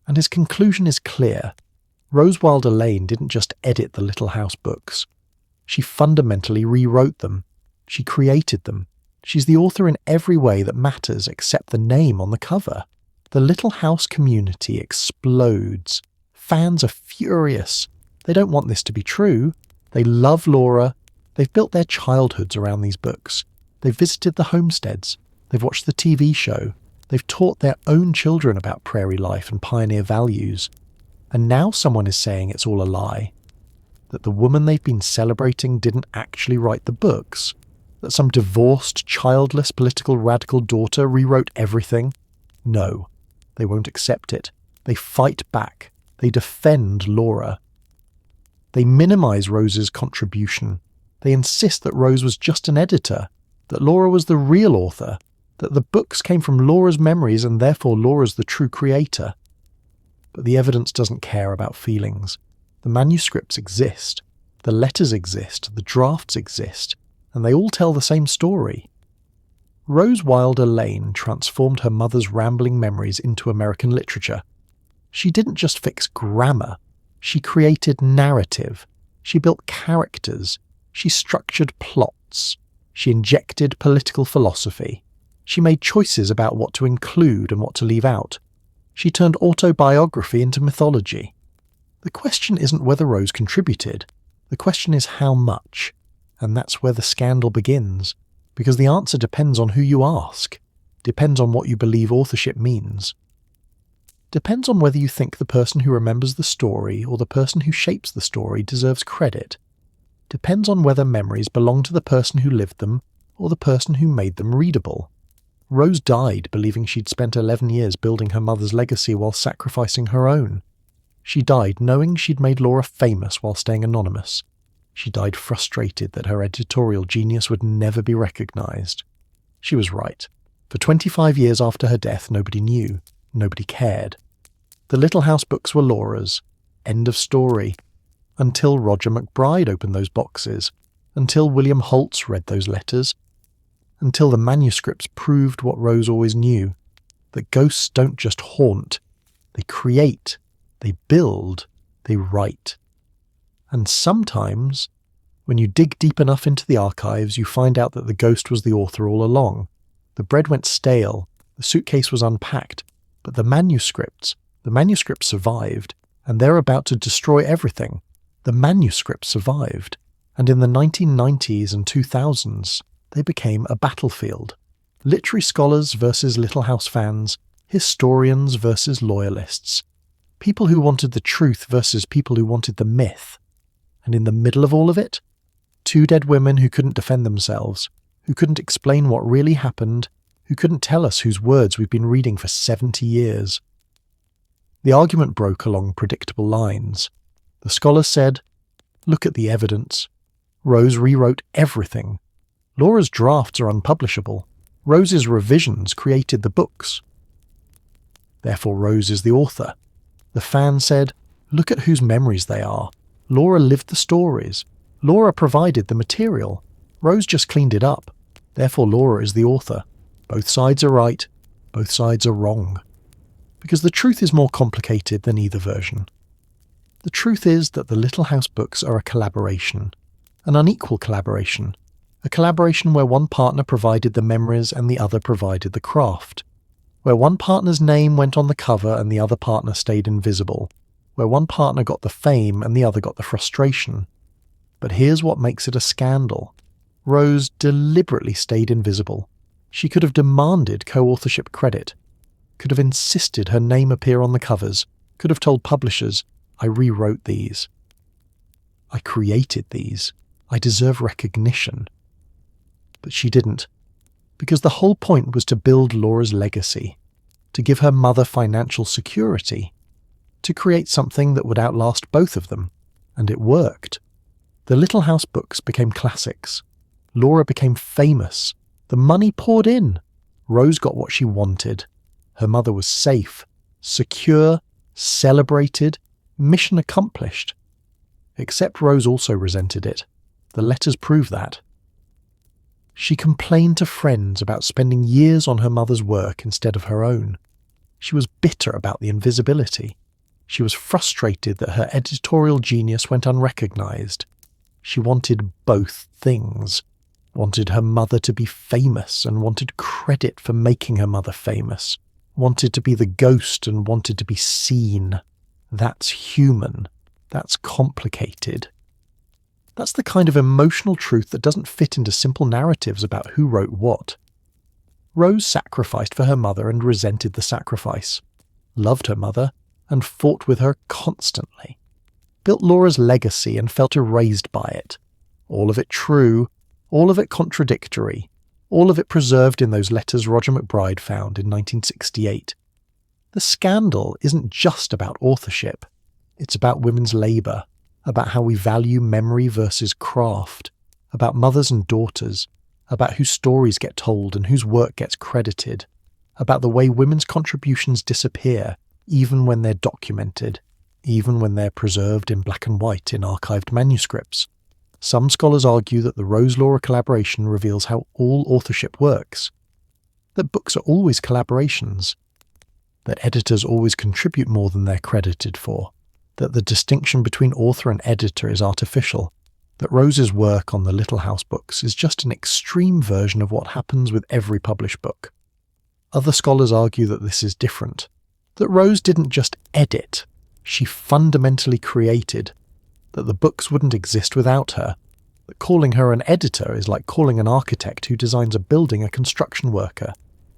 and his conclusion is clear. Rose Wilder Lane didn't just edit the Little House books. She fundamentally rewrote them. She created them. She's the author in every way that matters except the name on the cover. The Little House community explodes. Fans are furious. They don't want this to be true. They love Laura. They've built their childhoods around these books. They've visited the homesteads. They've watched the TV show. They've taught their own children about prairie life and pioneer values. And now someone is saying it's all a lie. That the woman they've been celebrating didn't actually write the books. That some divorced, childless, political radical daughter rewrote everything. No, they won't accept it. They fight back. They defend Laura. They minimize Rose's contribution. They insist that Rose was just an editor, that Laura was the real author, that the books came from Laura's memories and therefore Laura's the true creator. But the evidence doesn't care about feelings. The manuscripts exist, the letters exist, the drafts exist, and they all tell the same story. Rose Wilder Lane transformed her mother's rambling memories into American literature. She didn't just fix grammar. She created narrative. She built characters. She structured plots. She injected political philosophy. She made choices about what to include and what to leave out. She turned autobiography into mythology. The question isn't whether Rose contributed. The question is how much. And that's where the scandal begins. Because the answer depends on who you ask. Depends on what you believe authorship means. Depends on whether you think the person who remembers the story or the person who shapes the story deserves credit. Depends on whether memories belong to the person who lived them or the person who made them readable. Rose died believing she'd spent 11 years building her mother's legacy while sacrificing her own. She died knowing she'd made Laura famous while staying anonymous. She died frustrated that her editorial genius would never be recognised. She was right. For 25 years after her death, nobody knew. Nobody cared. The Little House books were Laura's. End of story. Until Roger McBride opened those boxes. until William Holtz read those letters, until the manuscripts proved what Rose always knew, that ghosts don't just haunt, they create, they build, they write. And sometimes, when you dig deep enough into the archives, you find out that the ghost was the author all along. The bread went stale, the suitcase was unpacked, but the manuscripts survived, and they're about to destroy everything. The manuscripts survived, and in the 1990s and 2000s, they became a battlefield. Literary scholars versus Little House fans, historians versus loyalists, people who wanted the truth versus people who wanted the myth. And in the middle of all of it, two dead women who couldn't defend themselves, who couldn't explain what really happened, who couldn't tell us whose words we've been reading for 70 years. The argument broke along predictable lines. The scholars said, "Look at the evidence. Rose rewrote everything. Laura's drafts are unpublishable. Rose's revisions created the books. Therefore Rose is the author." The fan said, "Look at whose memories they are. Laura lived the stories. Laura provided the material. Rose just cleaned it up. Therefore Laura is the author. Both sides are right. Both sides are wrong." Because the truth is more complicated than either version. The truth is that the Little House books are a collaboration, an unequal collaboration, a collaboration where one partner provided the memories and the other provided the craft, where one partner's name went on the cover and the other partner stayed invisible, where one partner got the fame and the other got the frustration. But here's what makes it a scandal. Rose deliberately stayed invisible. She could have demanded co-authorship credit, could have insisted her name appear on the covers, could have told publishers, "I rewrote these. I created these. I deserve recognition." But she didn't, because the whole point was to build Laura's legacy, to give her mother financial security, to create something that would outlast both of them, and it worked. The Little House books became classics. Laura became famous. The money poured in. Rose got what she wanted. Her mother was safe, secure, celebrated, mission accomplished. Except Rose also resented it. The letters prove that. She complained to friends about spending years on her mother's work instead of her own. She was bitter about the invisibility. She was frustrated that her editorial genius went unrecognized. She wanted both things. Wanted her mother to be famous and wanted credit for making her mother famous. Wanted to be the ghost and wanted to be seen. That's human. That's complicated. That's the kind of emotional truth that doesn't fit into simple narratives about who wrote what. Rose sacrificed for her mother and resented the sacrifice, loved her mother and fought with her constantly, built Laura's legacy and felt erased by it. All of it true, all of it contradictory, all of it preserved in those letters Roger McBride found in 1968. The scandal isn't just about authorship. It's about women's labour, about how we value memory versus craft, about mothers and daughters, about whose stories get told and whose work gets credited, about the way women's contributions disappear even when they're documented, even when they're preserved in black and white in archived manuscripts. Some scholars argue that the Rose-Laura collaboration reveals how all authorship works, that books are always collaborations, that editors always contribute more than they're credited for, that the distinction between author and editor is artificial, that Rose's work on the Little House books is just an extreme version of what happens with every published book. Other scholars argue that this is different, that Rose didn't just edit, she fundamentally created, that the books wouldn't exist without her, that calling her an editor is like calling an architect who designs a building a construction worker.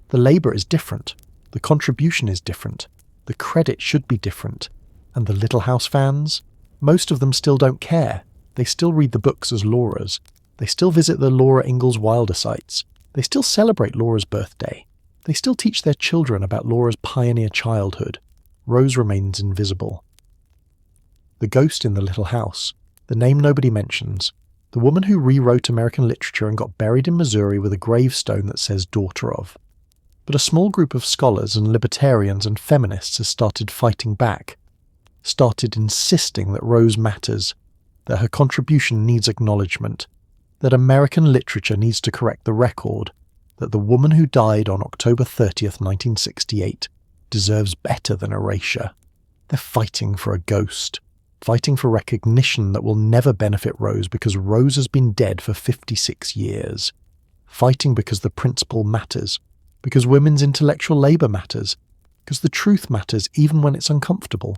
The labour is different, the contribution is different, the credit should be different, and the Little House fans, most of them still don't care. They still read the books as Laura's, they still visit the Laura Ingalls Wilder sites, they still celebrate Laura's birthday, they still teach their children about Laura's pioneer childhood. Rose remains invisible. The ghost in the Little House, the name nobody mentions, the woman who rewrote American literature and got buried in Missouri with a gravestone that says daughter of. But a small group of scholars and libertarians and feminists has started fighting back, started insisting that Rose matters, that her contribution needs acknowledgement, that American literature needs to correct the record, that the woman who died on October 30th, 1968, deserves better than erasure. They're fighting for a ghost, fighting for recognition that will never benefit Rose because Rose has been dead for 56 years. Fighting because the principle matters, because women's intellectual labour matters, because the truth matters even when it's uncomfortable,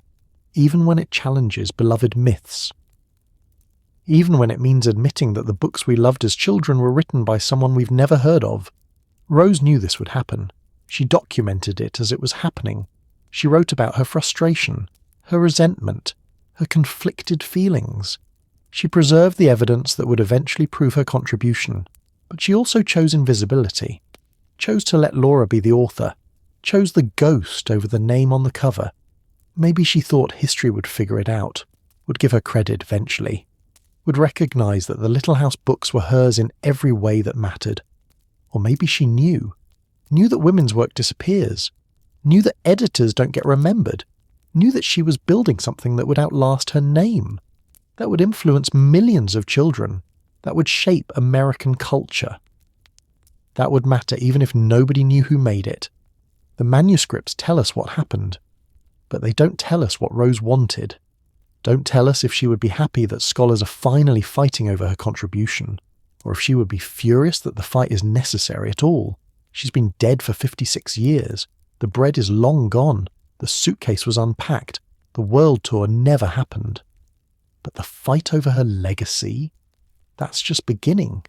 even when it challenges beloved myths. Even when it means admitting that the books we loved as children were written by someone we've never heard of. Rose knew this would happen. She documented it as it was happening. She wrote about her frustration, her resentment, her conflicted feelings. She preserved the evidence that would eventually prove her contribution, but she also chose invisibility, chose to let Laura be the author, chose the ghost over the name on the cover. Maybe she thought history would figure it out, would give her credit eventually, would recognise that the Little House books were hers in every way that mattered. Or maybe she knew that women's work disappears, knew that editors don't get remembered, knew that she was building something that would outlast her name, that would influence millions of children, that would shape American culture. That would matter even if nobody knew who made it. The manuscripts tell us what happened, but they don't tell us what Rose wanted. Don't tell us if she would be happy that scholars are finally fighting over her contribution, or if she would be furious that the fight is necessary at all. She's been dead for 56 years. The bread is long gone. The suitcase was unpacked. The world tour never happened. But the fight over her legacy? That's just beginning.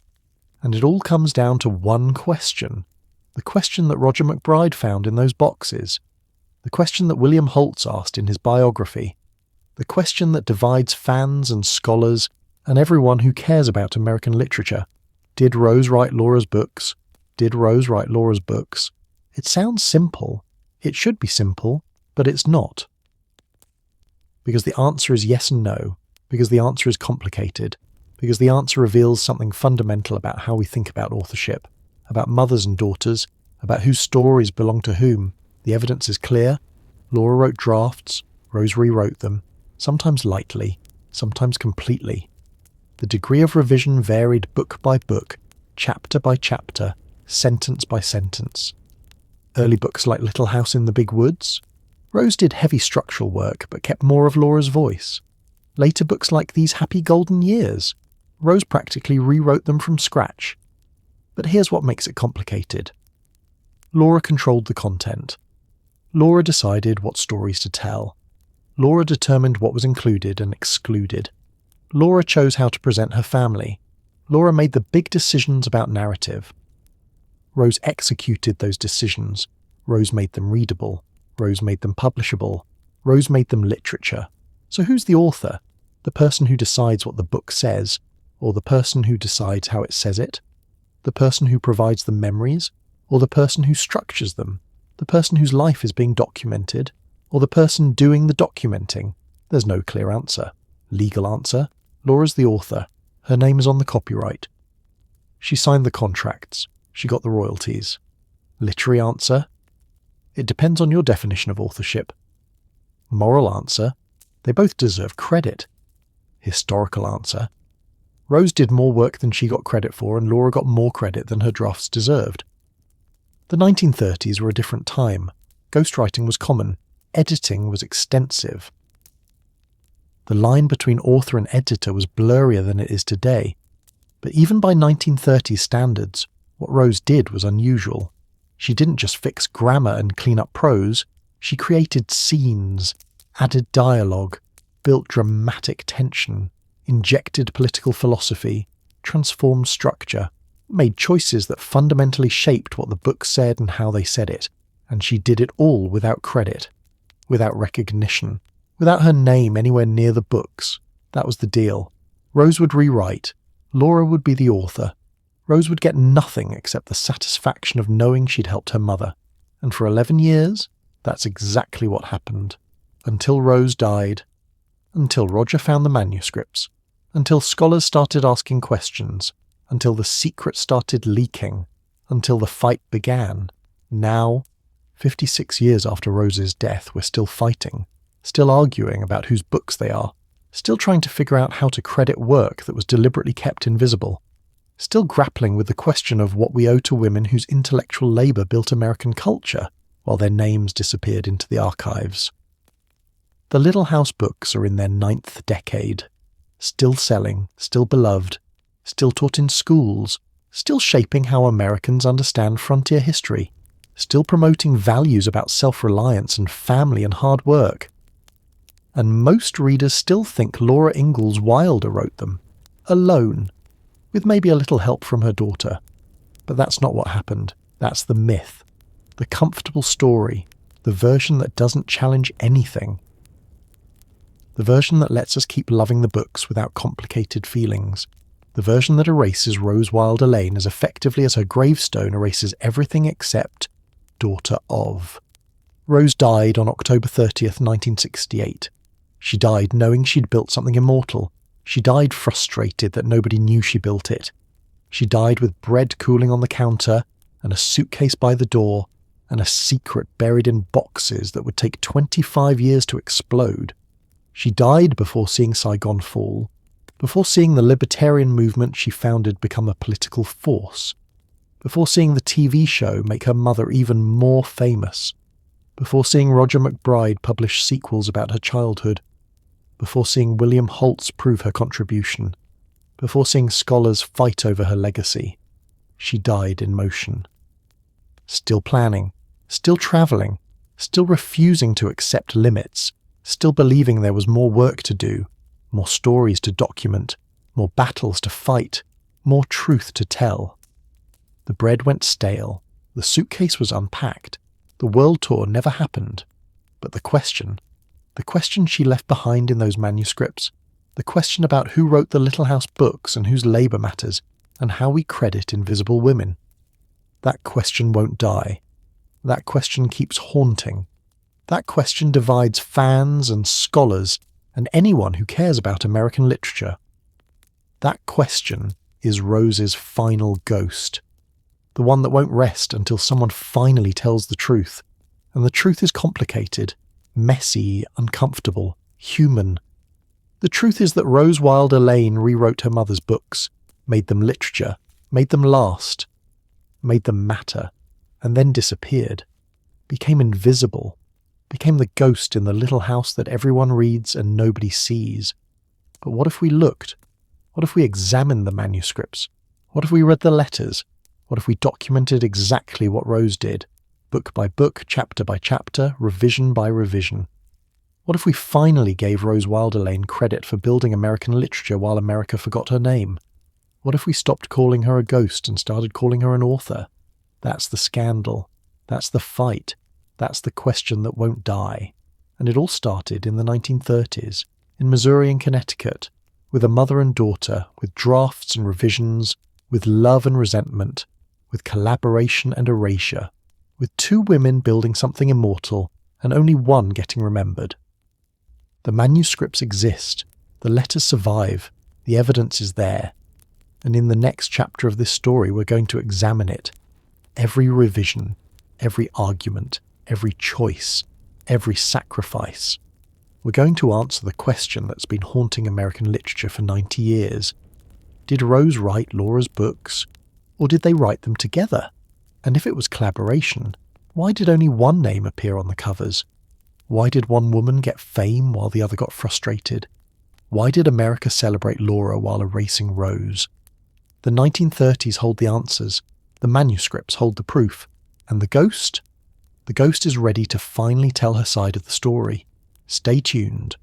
And it all comes down to one question. The question that Roger McBride found in those boxes. The question that William Holtz asked in his biography. The question that divides fans and scholars and everyone who cares about American literature. Did Rose write Laura's books? Did Rose write Laura's books? It sounds simple. It should be simple, but it's not. Because the answer is yes and no. Because the answer is complicated. Because the answer reveals something fundamental about how we think about authorship, about mothers and daughters, about whose stories belong to whom. The evidence is clear. Laura wrote drafts. Rose rewrote them, sometimes lightly, sometimes completely. The degree of revision varied book by book, chapter by chapter, sentence by sentence. Early books like Little House in the Big Woods. Rose did heavy structural work, but kept more of Laura's voice. Later books like These Happy Golden Years. Rose practically rewrote them from scratch. But here's what makes it complicated. Laura controlled the content. Laura decided what stories to tell. Laura determined what was included and excluded. Laura chose how to present her family. Laura made the big decisions about narrative. Rose executed those decisions. Rose made them readable. Rose made them publishable. Rose made them literature. So who's the author? The person who decides what the book says, or the person who decides how it says it? The person who provides the memories, or the person who structures them? The person whose life is being documented, or the person doing the documenting? There's no clear answer. Legal answer? Laura's the author. Her name is on the copyright. She signed the contracts. She got the royalties. Literary answer? It depends on your definition of authorship. Moral answer? They both deserve credit. Historical answer? Rose did more work than she got credit for, and Laura got more credit than her drafts deserved. The 1930s were a different time. Ghostwriting was common. Editing was extensive. The line between author and editor was blurrier than it is today. But even by 1930s standards, what Rose did was unusual. She didn't just fix grammar and clean up prose. She created scenes, added dialogue, built dramatic tension, injected political philosophy, transformed structure, made choices that fundamentally shaped what the book said and how they said it. And she did it all without credit, without recognition, without her name anywhere near the books. That was the deal. Rose would rewrite. Laura would be the author. Rose would get nothing except the satisfaction of knowing she'd helped her mother. And for 11 years, that's exactly what happened. Until Rose died. Until Roger found the manuscripts. Until scholars started asking questions. Until the secret started leaking. Until the fight began. Now, 56 years after Rose's death, we're still fighting. Still arguing about whose books they are. Still trying to figure out how to credit work that was deliberately kept invisible. still grappling with the question of what we owe to women whose intellectual labour built American culture, while their names disappeared into the archives. The Little House books are in their 9th decade, still selling, still beloved, still taught in schools, still shaping how Americans understand frontier history, still promoting values about self-reliance and family and hard work. And most readers still think Laura Ingalls Wilder wrote them, alone, with maybe a little help from her daughter. But that's not what happened. That's the myth, the comfortable story, the version that doesn't challenge anything. The version that lets us keep loving the books without complicated feelings. The version that erases Rose Wilder Lane as effectively as her gravestone erases everything except daughter of. Rose died on October 30th, 1968. She died knowing she'd built something immortal. She died frustrated that nobody knew she built it. She died with bread cooling on the counter and a suitcase by the door and a secret buried in boxes that would take 25 years to explode. She died before seeing Saigon fall, before seeing the libertarian movement she founded become a political force, before seeing the TV show make her mother even more famous, before seeing Roger McBride publish sequels about her childhood, before seeing William Holtz prove her contribution, before seeing scholars fight over her legacy. She died in motion. Still planning, still travelling, still refusing to accept limits, still believing there was more work to do, more stories to document, more battles to fight, more truth to tell. The bread went stale, the suitcase was unpacked, the world tour never happened, but the question she left behind in those manuscripts, the question about who wrote the Little House books and whose labour matters, and how we credit invisible women, that question won't die. That question keeps haunting. That question divides fans and scholars and anyone who cares about American literature. That question is Rose's final ghost, the one that won't rest until someone finally tells the truth. And the truth is complicated, messy, uncomfortable, human. The truth is that Rose Wilder Lane rewrote her mother's books, made them literature, made them last, made them matter, and then disappeared, became invisible, became the ghost in the little house that everyone reads and nobody sees. But what if we looked? What if we examined the manuscripts? What if we read the letters? What if we documented exactly what Rose did, book by book, chapter by chapter, revision by revision? What if we finally gave Rose Wilder Lane credit for building American literature while America forgot her name? What if we stopped calling her a ghost and started calling her an author? That's the scandal. That's the fight. That's the question that won't die. And it all started in the 1930s, in Missouri and Connecticut, with a mother and daughter, with drafts and revisions, with love and resentment, with collaboration and erasure, with two women building something immortal and only one getting remembered. The manuscripts exist, the letters survive, the evidence is there, and in the next chapter of this story we're going to examine it. Every revision, every argument, every choice, every sacrifice. We're going to answer the question that's been haunting American literature for 90 years. Did Rose write Laura's books, or did they write them together? And if it was collaboration, why did only one name appear on the covers? Why did one woman get fame while the other got frustrated? Why did America celebrate Laura while erasing Rose? The 1930s hold the answers, the manuscripts hold the proof, and the ghost? The ghost is ready to finally tell her side of the story. Stay tuned.